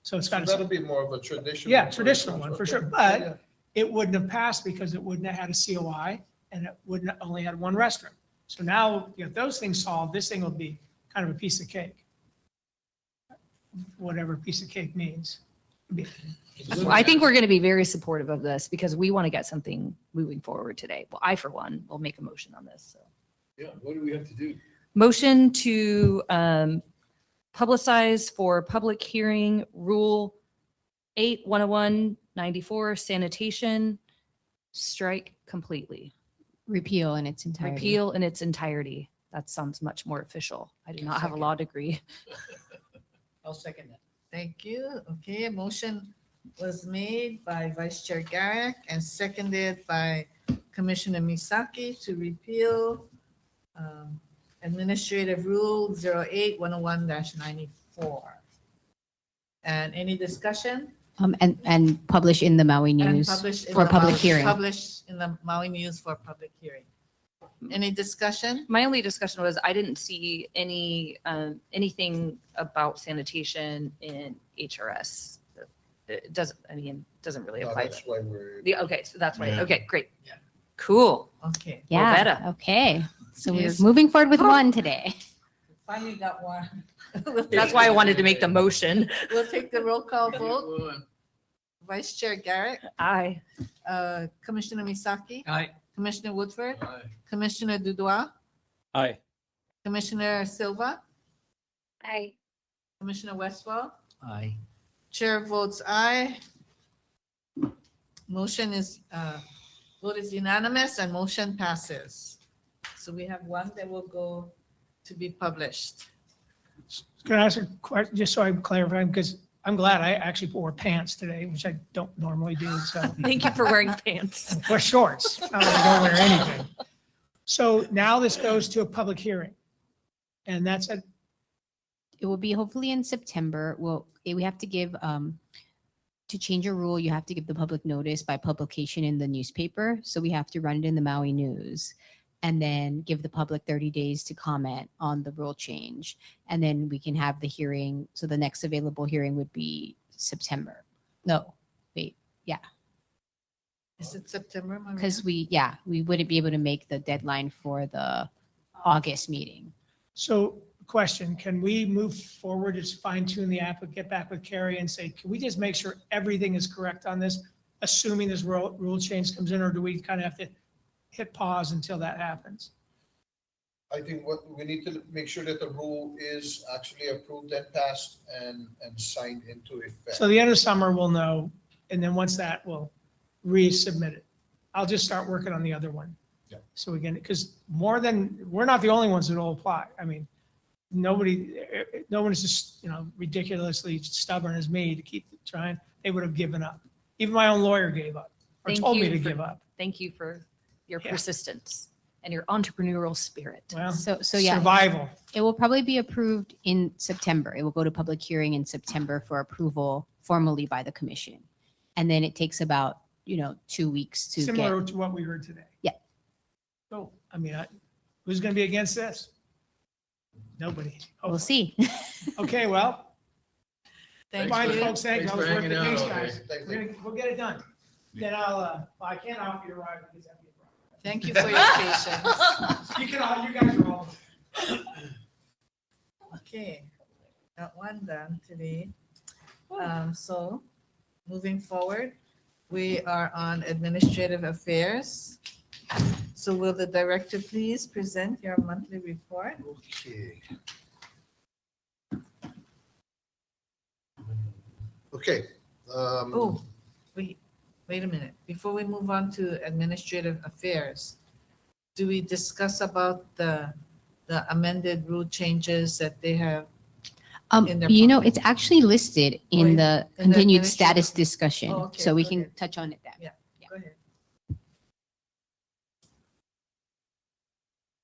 So it's got That'll a, be more of a traditional. yeah, traditional one for sure. Yeah. But it wouldn't have passed because it wouldn't have had a COI and it wouldn't have only had one restroom. So now you have those things solved, this thing will be kind of a piece of cake. Whatever piece of cake means. I think we're going to be very supportive of this because we want to get something moving forward today. Well, I, for one, will make a motion on this. So. Yeah, what do we have to do? Motion to publicize for public hearing Rule 8-101-94 sanitation, strike completely. Repeal in its entirety. Repeal in its entirety. That sounds much more official. I do not have a law degree. I'll second that. Thank you. Okay, a motion was made by Vice Chair Garrick and seconded by Commissioner Misaki to repeal Administrative Rule 08-101-94. And any discussion? And publish in the Maui And News publish in for the public Maui- hearing. Publish in the Maui News for public hearing. Any discussion? My only discussion was I didn't see anything about sanitation in HRS. It doesn't really No, apply. that's why we're. Okay, so that's why. Yeah. Okay, great. Cool. Okay. Yeah, better. okay. So we're Yes. moving forward with one today. Finally got one. That's why I wanted to make the motion. We'll take the roll call vote. Vice Chair Garrett, Aye. Commissioner Misaki, Aye. Commissioner Woodford, Commissioner Dudois, Aye. Commissioner Silva, Aye. Commissioner Westfall. Aye. Chair votes aye. Motion is, vote is unanimous and motion passes. So we have one that will go to be published. Can I ask a question, just so I'm clarifying, because I'm glad I actually wore pants today, which I don't normally do, so. Thank you for wearing pants. Or shorts. I don't wear anything. So now this goes to a public hearing. And that's a, It will be hopefully in September. Well, we have to give, to change a rule, you have to give the public notice by publication in the newspaper. So we have to run it in the Maui News. and then give the public 30 days to comment on the rule change. And then we can have the hearing. So the next available hearing would be September. No, wait, yeah. Is it September? Maria? Because we wouldn't be able to make the deadline for the August meeting. So question, can we move forward, just fine tune the app, get back with Carrie and say, can we just make sure everything is correct on this, assuming this rule change comes in, or do we kind of have to hit pause until that happens? I think what we need to make sure that the rule is actually approved and passed and signed into effect. So the end of summer we'll know, and then once that, we'll resubmit it. I'll just start working on the other one. Yeah. So we can, because we're not the only ones that will apply. I mean, no one is just, ridiculously stubborn as me to keep trying. They would have given up. Even my own lawyer gave up, or told me to give up. Thank you for your persistence and your entrepreneurial spirit. Well, So yeah. survival. It will probably be approved in September. It will go to public hearing in September for approval formally by the commission. And then it takes about, 2 weeks to Similar get. to what we heard today. Yeah. So, I mean, who's going to be against this? Nobody. We'll see. Okay, well. Thanks Fine, for- folks. Thanks. thanks I was for worth the hanging thanks, out all guys. day. We'll get it done. Then I can't offer you a ride because I'm your Thank you for your patience. You guys are all. Okay, got one done today. So moving forward, we are on administrative affairs. So will the director please present your monthly report? Okay. Okay. Oh, wait a minute. Before we move on to administrative affairs, do we discuss about the amended rule changes that they have? in their It's actually listed in the in the continued administrative- status discussion. Oh, okay, So we go can ahead. touch on it then. Yeah, go ahead.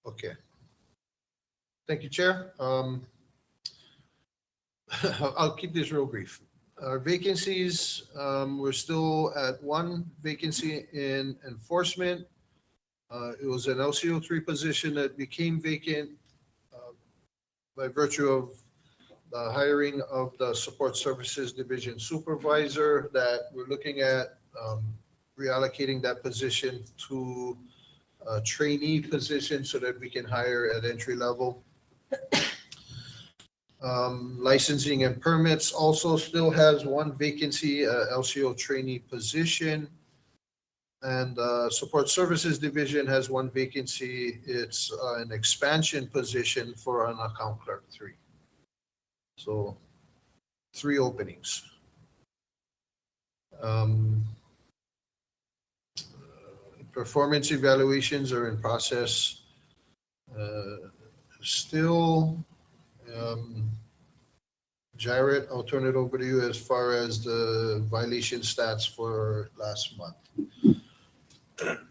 Okay. Thank you, Chair. I'll keep this real brief. Our vacancies, we're still at one vacancy in enforcement. It was an LCO3 position that became vacant by virtue of the hiring of the Support Services Division Supervisor, that we're looking at reallocating that position to a trainee position so that we can hire at entry level. Licensing and permits also still has one vacancy, LCO trainee position. And Support Services Division has one vacancy. It's an expansion position for an account clerk 3. So 3 openings. Performance evaluations are in process. Still, Jarrett, I'll turn it over to you as far as the violation stats for last month.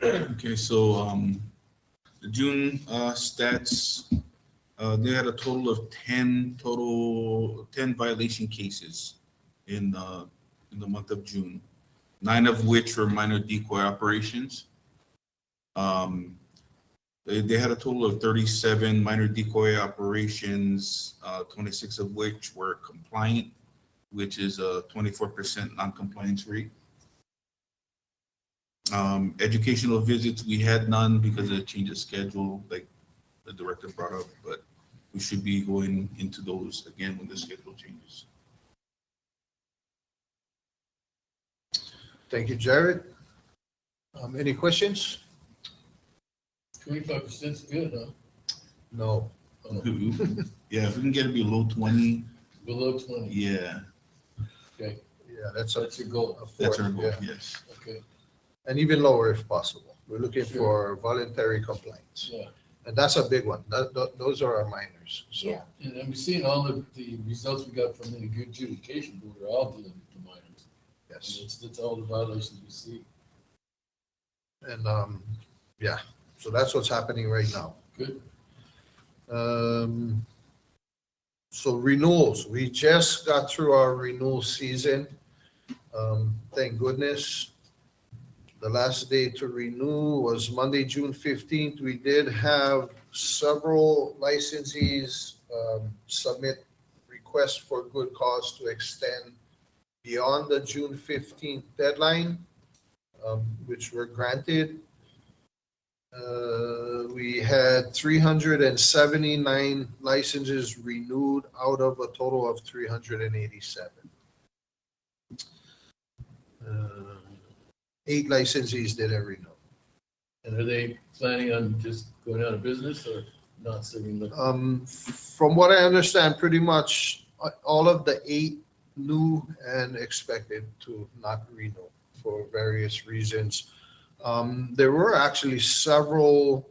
Okay, so the June stats, they had a total of 10 violation cases in the month of June, 9 of which were minor decoy operations. They had a total of 37 minor decoy operations, 26 of which were compliant, which is a 24% non-compliance rate. Educational visits, we had none because of the change of schedule, like the director brought up, but we should be going into those again when the schedule changes. Thank you, Jared. Any questions? 25% is good, huh? No. Yeah, if we can get it below 20. Below 20. Yeah. Okay. Yeah, that's your goal. That's our goal, Yeah. yes. Okay. And even lower if possible. We're looking Sure. for voluntary compliance. Yeah. And that's a big one. Those are our minors. So. Yeah. And we've seen all the results we got from the adjudication board are all dealing with the minors. Yes. That's all the violations we see. And yeah, so that's what's happening right now. Good. So renewals, we just got through our renewal season. Thank goodness. The last day to renew was Monday, June 15th. We did have several licensees submit requests for good cause to extend beyond the June 15th deadline, which were granted. We had 379 licenses renewed out of a total of 387. 8 licensees didn't renew. And are they planning on just going out of business or not serving liquor? From what I understand, pretty much all of the 8 knew and expected to not renew for various reasons. There were actually several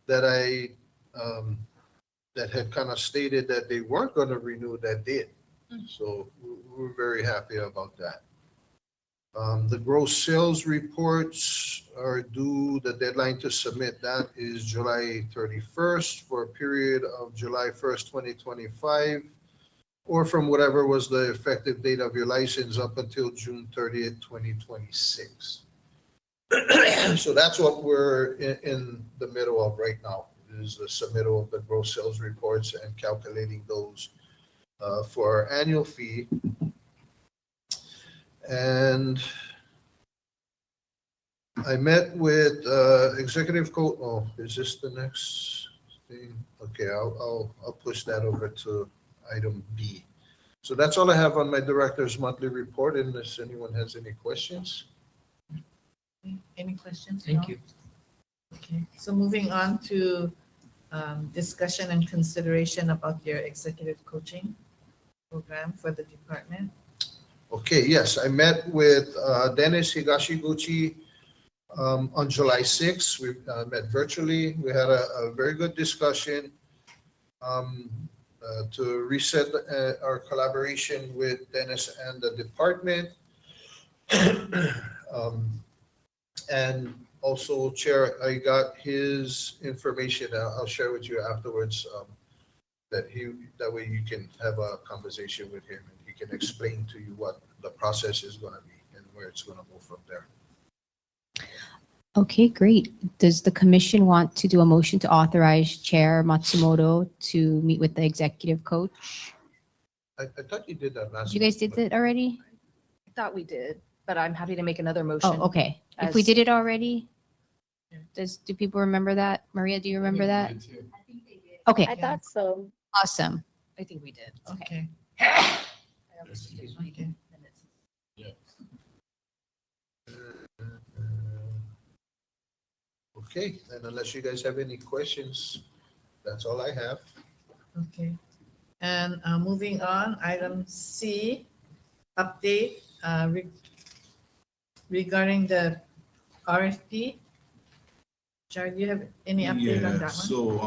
that that had kind of stated that they weren't going to renew that did. So we're very happy about that. The gross sales reports are due, the deadline to submit that is July 31st for a period of July 1st, 2025, or from whatever was the effective date of your license up until June 30th, 2026. So that's what we're in the middle of right now, is the submittal of the gross sales reports and calculating those for our annual fee. And I met with executive coach. Oh, is this the next thing? Okay, I'll push that over to item B. So that's all I have on my director's monthly report, unless anyone has any questions. Any questions? Thank No? you. Okay, so moving on to discussion and consideration about your executive coaching program for the department. Okay, yes, I met with Dennis Higashiguchi on July 6th. We met virtually. We had a very good discussion to reset our collaboration with Dennis and the department. And also, Chair, I got his information. I'll share with you afterwards. That way you can have a conversation with him and he can explain to you what the process is going to be and where it's going to go from there. Okay, great. Does the commission want to do a motion to authorize Chair Matsumoto to meet with the executive coach? I thought you did that last. You guys did that already? I thought we did, but I'm happy to make another motion. Oh, okay. If we did it already, do people remember that? Maria, do you remember that? Okay, I thought so. awesome. I think we did. Okay. Okay. Okay, and unless you guys have any questions, that's all I have. Okay. And moving on, item C, update regarding the RFP. Jared, do you have any update on that one? So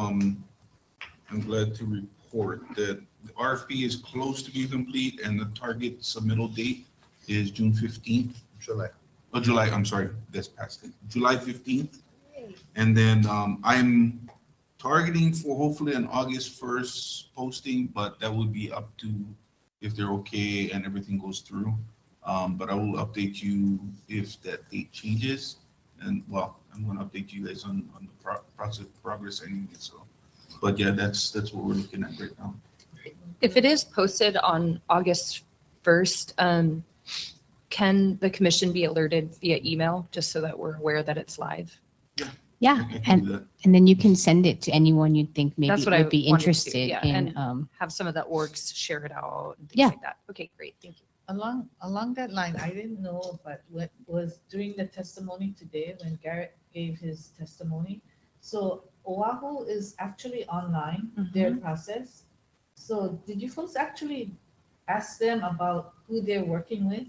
I'm glad to report that the RFP is close to being complete and the target submittal date is June 15th. July. Oh, July, I'm sorry, that's past it. July 15th. And then I'm targeting for hopefully an August 1st posting, but that would be up to if they're okay and everything goes through. But I will update you if that date changes. And well, I'm going to update you guys on the process progress anyway. So, but yeah, that's what we're looking at right now. If it is posted on August 1st, can the commission be alerted via email just so that we're aware that it's live? Yeah, I can do that. and then you can send it to anyone you think maybe That's what I would be wanted to do, interested yeah, in. and have some of the orgs share it out and things Yeah. like that. Okay, great, thank you. Along that line, I didn't know, but what was during the testimony today when Garrett gave his testimony. So Oahu is actually online, their process. So did you folks actually ask them about who they're working with?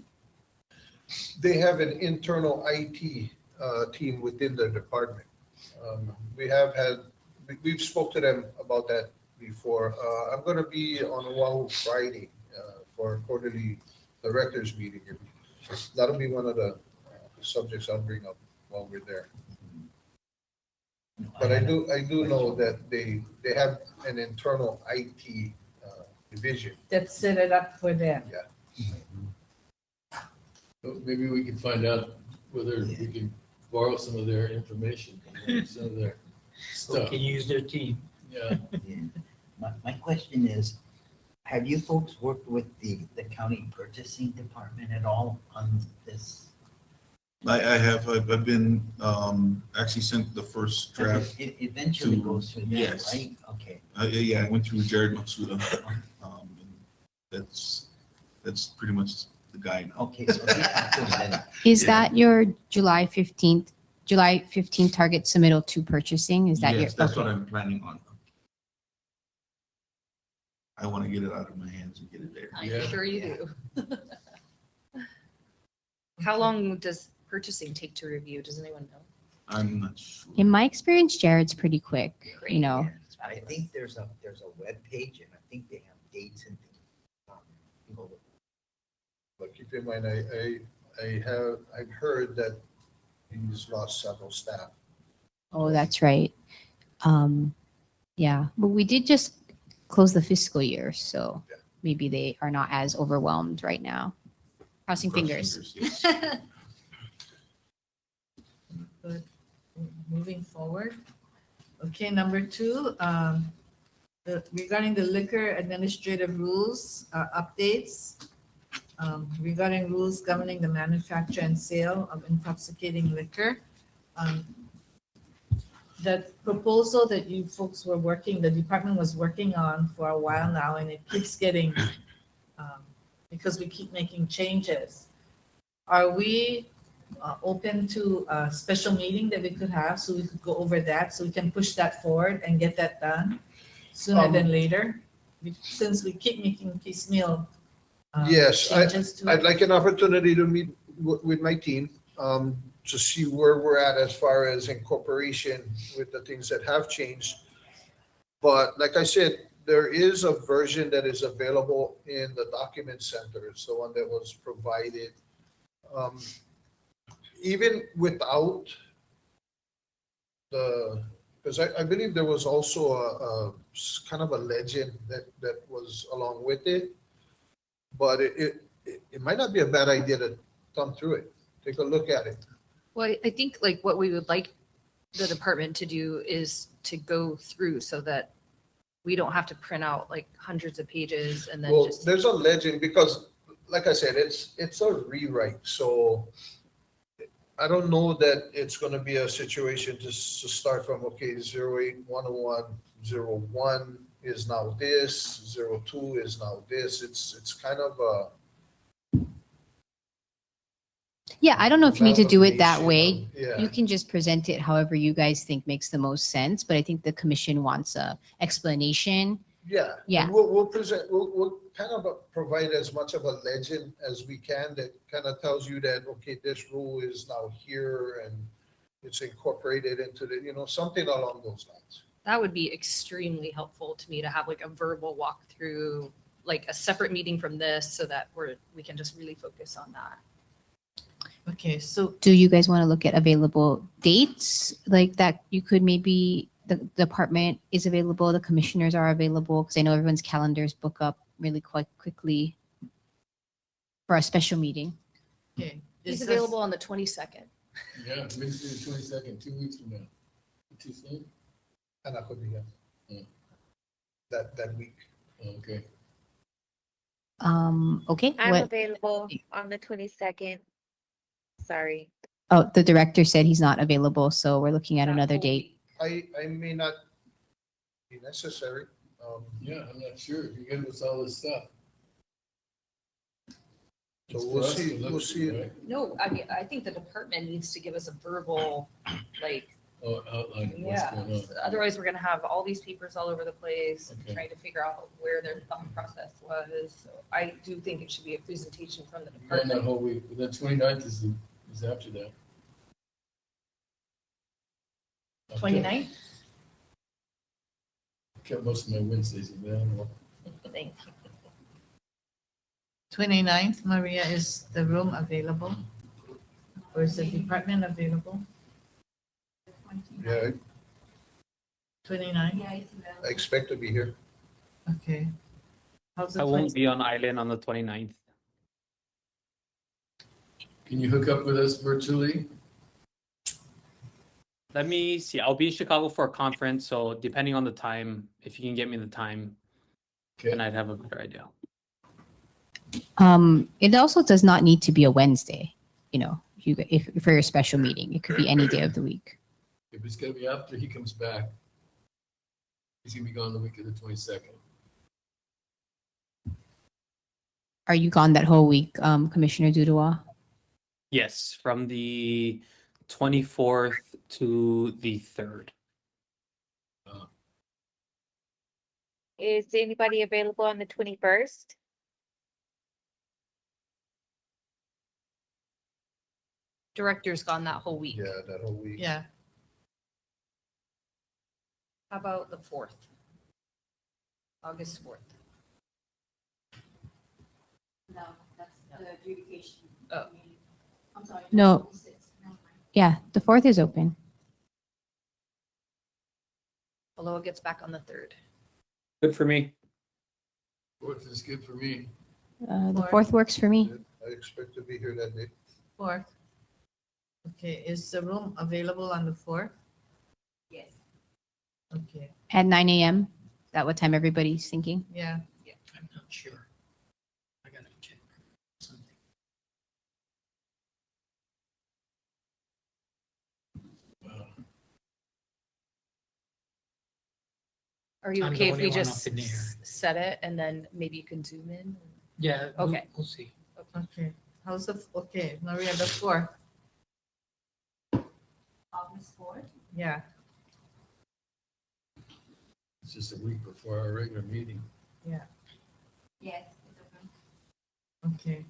They have an internal IT team within the department. We've spoke to them about that before. I'm going to be on Oahu Friday for a quarterly directors meeting. That'll be one of the subjects I'll bring up while we're there. But I do know that they have an internal IT division. That set it up for them? Yeah. So maybe we can find out whether we can borrow some of their information, some of their So stuff. can use their team. Yeah. Yeah. My question is, have you folks worked with the county purchasing department at all on this? I've been, actually sent the first draft. It eventually to- goes through them, yes. right? Okay. Yeah, I went through Jared Matsuda. That's pretty much the guy now. Okay, so Is Yeah. that your July 15th target submittal to purchasing? Is that your? Yes, that's okay. what I'm planning on. I want to get it out of my hands and get it there. I'm sure you do. How long does purchasing take to review? Does anyone know? I'm not sure. In my experience, Jared's pretty quick, you know. I think there's a web page and I think they have dates and things. But keep in mind, I've heard that he's lost several staff. Oh, that's right. Yeah, but we did just close the fiscal year, so maybe they are not as overwhelmed right now. Crossing fingers. Good. Moving forward. Okay, number 2, regarding the liquor administrative rules, updates. Regarding rules governing the manufacture and sale of intoxicating liquor. That proposal that you folks were working, the department was working on for a while now, and it keeps getting, because we keep making changes. Are we open to a special meeting that we could have so we could go over that, so we can push that forward and get that done sooner than later? Since we keep making piecemeal Yes, changes to I'd it. like an opportunity to meet with my team, to see where we're at as far as incorporation with the things that have changed. But like I said, there is a version that is available in the document center. It's the one that was provided. Even without because I believe there was also a kind of a legend that was along with it. But it might not be a bad idea to thumb through it, take a look at it. Well, I think like what we would like the department to do is to go through so that we don't have to print out like hundreds of pages and then Well, just. there's a legend because, like I said, it's a rewrite. So I don't know that it's going to be a situation just to start from, okay, 08101, 01 is now this, 02 is now this. It's kind of a. Yeah, I don't know if you need to do it that way. Yeah. You can just present it however you guys think makes the most sense, but I think the commission wants a explanation. Yeah. Yeah. And we'll present, we'll kind of provide as much of a legend as we can that kind of tells you that, okay, this rule is now here and it's incorporated into the, something along those lines. That would be extremely helpful to me to have like a verbal walkthrough, like a separate meeting from this so that we can just really focus on that. Okay, so Do you guys want to look at available dates like that? You could maybe, the department is available, the commissioners are available, because I know everyone's calendars book up really quite quickly for a special meeting. okay. He's Is available on the 22nd. Yeah, Wednesday the 22nd, 2 weeks from now. Too soon? And that could be, Yeah. that week. Okay. Okay. I'm What? available on the 22nd. Sorry. Oh, the director said he's not available, so we're looking at another date. I may not be necessary. Yeah, I'm not sure. You give us all this stuff. So It's we'll for us to see, look we'll at, see. right? No, I mean, I think the department needs to give us a verbal, like, Outline of what's yeah. going on. Otherwise, we're gonna have all these papers all over the place, Okay. trying to figure out where their thought process was. So I do think it should be a presentation from the You're on department. that whole week. The 29th is after that. Okay. 29th? Kept most of my Wednesdays available. Thank you. 29th, Maria, is the room available? Or is the department available? Yeah, 29? I expect to be here. Okay. How's the I won't 20? be on island on the 29th. Can you hook up with us virtually? Let me see. I'll be in Chicago for a conference, so depending on the time, if you can get me the time, then I'd have a better idea. It also does not need to be a Wednesday, if for your special meeting, it could be any day of the week. If it's gonna be after he comes back, he's gonna be gone the week of the 22nd. Are you gone that whole week, Commissioner Duduwa? Yes, from the 24th to the 3rd. Is anybody available on the 21st? Director's gone that whole week. Yeah, that whole week. Yeah. How about the 4th? August 4th. No, that's the adjudication. Oh. I'm sorry. No. Yeah, the 4th is open. Palua gets back on the 3rd. Good for me. 4th is good for me. The 4th works for me. I expect to be here that day. 4th. Okay, is the room available on the 4th? Yes. Okay, At 9 a.m. Is that what time everybody's thinking? yeah. I'm not sure. I gotta check something. Are you I'm the okay if only we one up just in the air. set it and then maybe you can zoom in? Yeah. Okay. We'll see. Okay, how's the, okay, Maria, the 4th? August 4th? Yeah, It's just a week before our regular meeting. yeah, Yes. okay.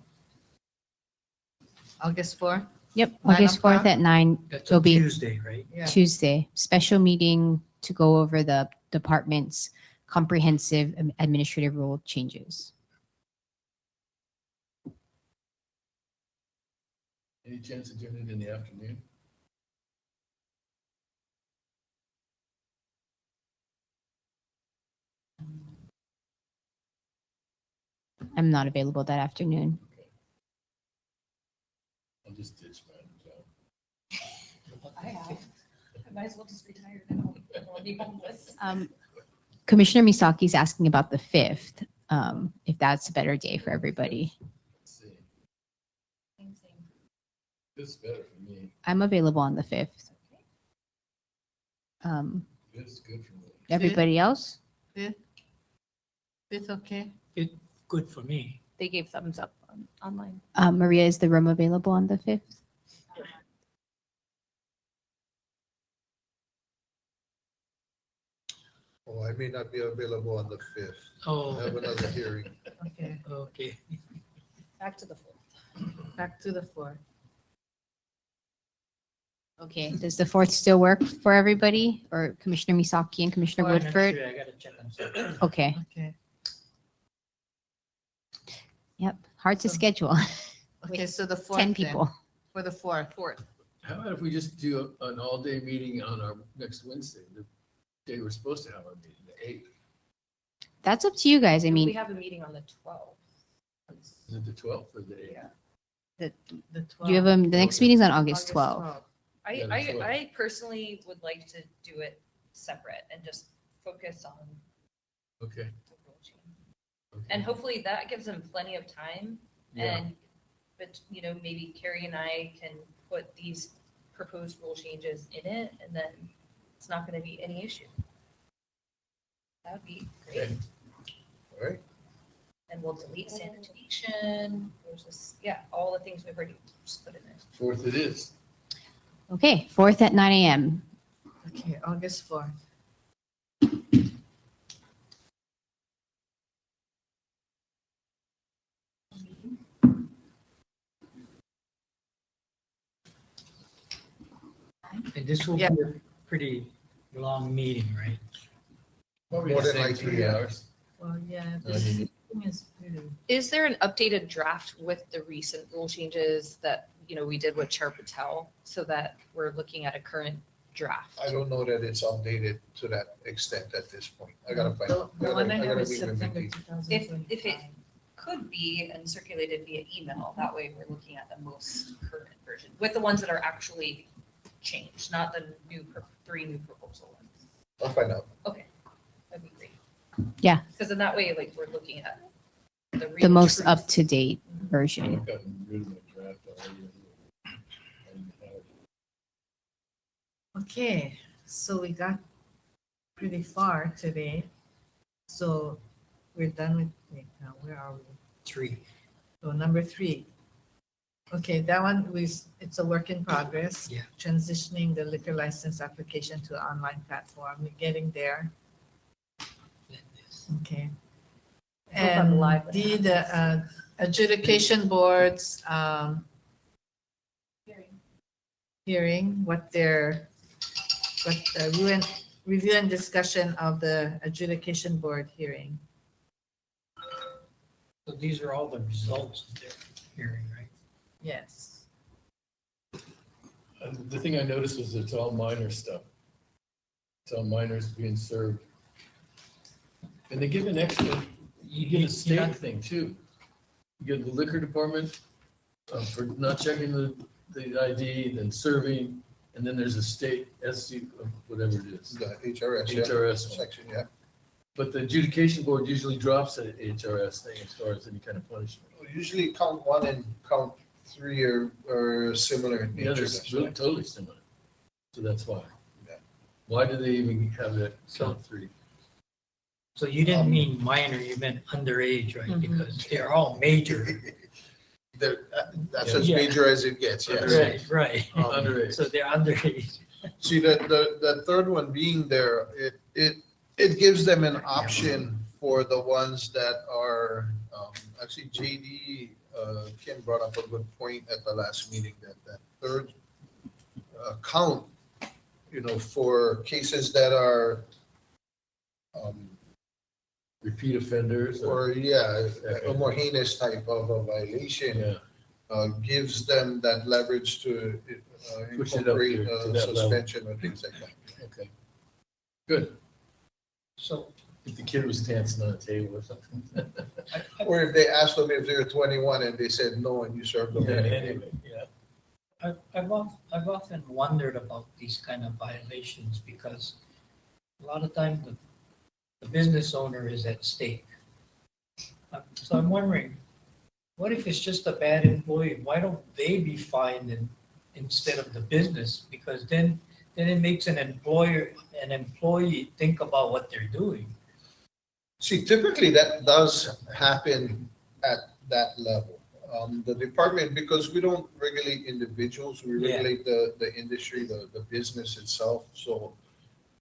August 4th? Yep, 9 August 4th o'clock? at 9. That's It'll a be Tuesday, right? Yeah. Tuesday. Special meeting to go over the department's comprehensive administrative rule changes. Any chance of doing it in the afternoon? I'm not available that afternoon. I'll just ditch my job. I have. I might as well just retire now. I'll be homeless. Commissioner Misaki is asking about the 5th, if that's a better day for everybody. Let's see. This is better for me. I'm available on the 5th. This is good for me. Everybody else? 5th? 5th, okay? It's good for me. They gave thumbs up online. Maria, is the room available on the 5th? Oh, I may not be available on the 5th. Oh. I have another hearing. Okay, Okay. Back to the 4th. back to the 4th. Okay, does the 4th still work for everybody? Or Commissioner Misaki and Commissioner Oh, I'm not Woodford? sure. I gotta check on something. Okay, Okay, yep, hard to So- schedule. okay, so the 4th 10 then, people. for the 4th. 4th. How about if we just do an all-day meeting on our next Wednesday, the day we're supposed to have our meeting, the 8th? That's up to you guys. I We mean, have a meeting on the 12th. Is it the 12th or the 8th? The you have 12th. the next meeting's on August 12th. 12th. Yeah, the I 12th. I personally would like to do it separate and just focus on Okay. the rule change. And hopefully that gives them plenty of time Yeah. and, but, maybe Carrie and I can put these proposed rule changes in it and then it's not going to be any issue. That would be great. Okay. All right. And we'll delete sanitation. There's just, all the things we've already just put in there. 4th it is. Okay, 4th at 9 a.m. Okay, August 4th. And this will be Yeah. a pretty long meeting, right? Probably More the than same like 3 3 hours. Well, yeah, I this mean- thing is pretty. Is there an updated draft with the recent rule changes that, we did with Chair Patel so that we're looking at a current draft? I don't know that it's updated to that extent at this point. I gotta find The out. the one I have gotta is meet with September Vicky. 2025. If it could be and circulated via email, that way we're looking at the most current version with the ones that are actually change, not the three new proposal ones. I'll find out. Okay, that'd be great. Yeah, Because in that way, like, we're looking at the the real most truth. up-to-date version. I've gotten rid of my draft already. Okay, so we got pretty far today. So we're done with, wait, now where are we? 3. So number 3. Okay, that one it's a work in progress. Yeah. Transitioning the liquor license application to an online platform. We're getting there. Okay. Hope I'm And alive when D, it the adjudication boards hearing what the review and discussion of the adjudication board hearing. So these are all the results of their hearing, right? Yes. And the thing I noticed was it's all minor stuff. It's all minors being served. And they give an extra, you get a state thing too. You get the liquor department for not checking the ID, then serving, and then there's a state SC, whatever it is. The HRS. yeah. HRS one. Section, yeah. But the adjudication board usually drops that HRS thing as far as any kind of punishment. Usually count 1 and count 3 are similar in The nature. other's that's really why. totally similar. So that's why. Yeah. Why do they even have that count 3? So you didn't mean minor, you meant underage, right? Because they're all major. That's as Yeah. major as it gets, yes. Right, right. Underage. So they're underage. See, the third one being there, it gives them an option for the ones that are, actually JD, Kim brought up a good point at the last meeting, that third count, for cases that are, repeat offenders. or a more heinous type of a violation, gives them that leverage to Push it up incorporate there to that level. suspension or things like that. Okay. Good. So If the kid was dancing on a table or something. Or if they asked them if they're 21 and they said no and you served them anyway. Yeah. I've often wondered about these kind of violations because a lot of times the business owner is at stake. So I'm wondering, what if it's just a bad employee? Why don't they be fined instead of the business? Because then it makes an employee think about what they're doing. See, typically that does happen at that level. The department, because we don't regulate individuals, we regulate the industry, the business itself. So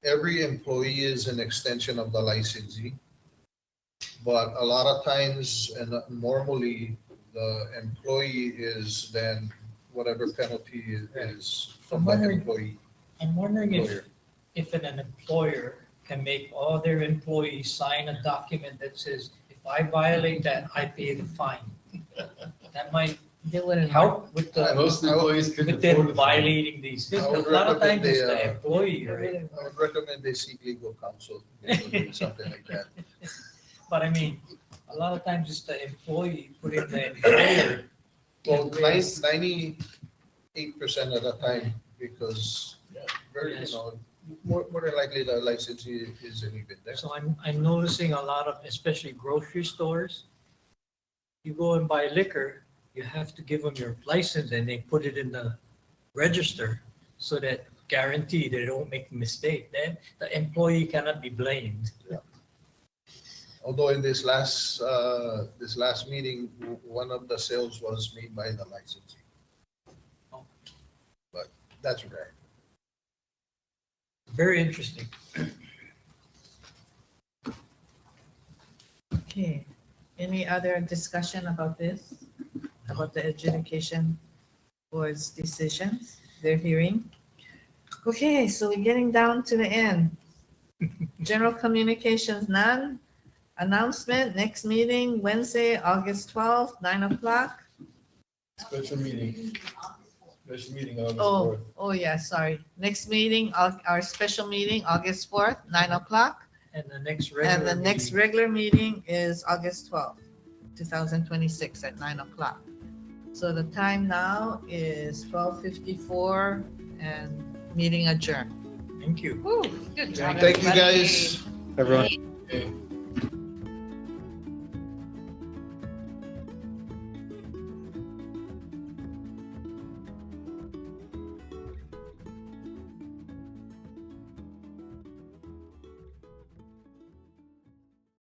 every employee is an extension of the licensee. But a lot of times, and normally, the employee is then whatever penalty is from the employee. I'm wondering Employer. if an employer can make all their employees sign a document that says, if I violate that, I pay the fine. That might help with Most employees couldn't with them afford the fine. violating these things. I would A lot of times recommend it's they, the employee, right? I would recommend they seek legal counsel, something like that. But I mean, a lot of times it's the employee putting the employer. Well, at risk. 98% of the time, because more than likely the licensee isn't even there. So I'm noticing a lot of, especially grocery stores, you go and buy liquor, you have to give them your license and they put it in the register so that guarantee they don't make a mistake. Then the employee cannot be blamed. Although in this last meeting, one of the sales was made by the licensee. But that's rare. Very interesting. Okay, any other discussion about this? About the adjudication board's decisions, their hearing? Okay, so we're getting down to the end. General communications, none. Announcement, next meeting, Wednesday, August 12th, 9 o'clock. Special meeting. Special meeting August Oh, 4th. oh yeah, sorry. Next meeting, our special meeting, August 4th, 9 o'clock. And the next regular And the next meeting- regular meeting is August 12th, 2026 at 9 o'clock. So the time now is 12:54 and meeting adjourned. Thank you. Woo, good job. Thank you, everybody. guys. Everyone.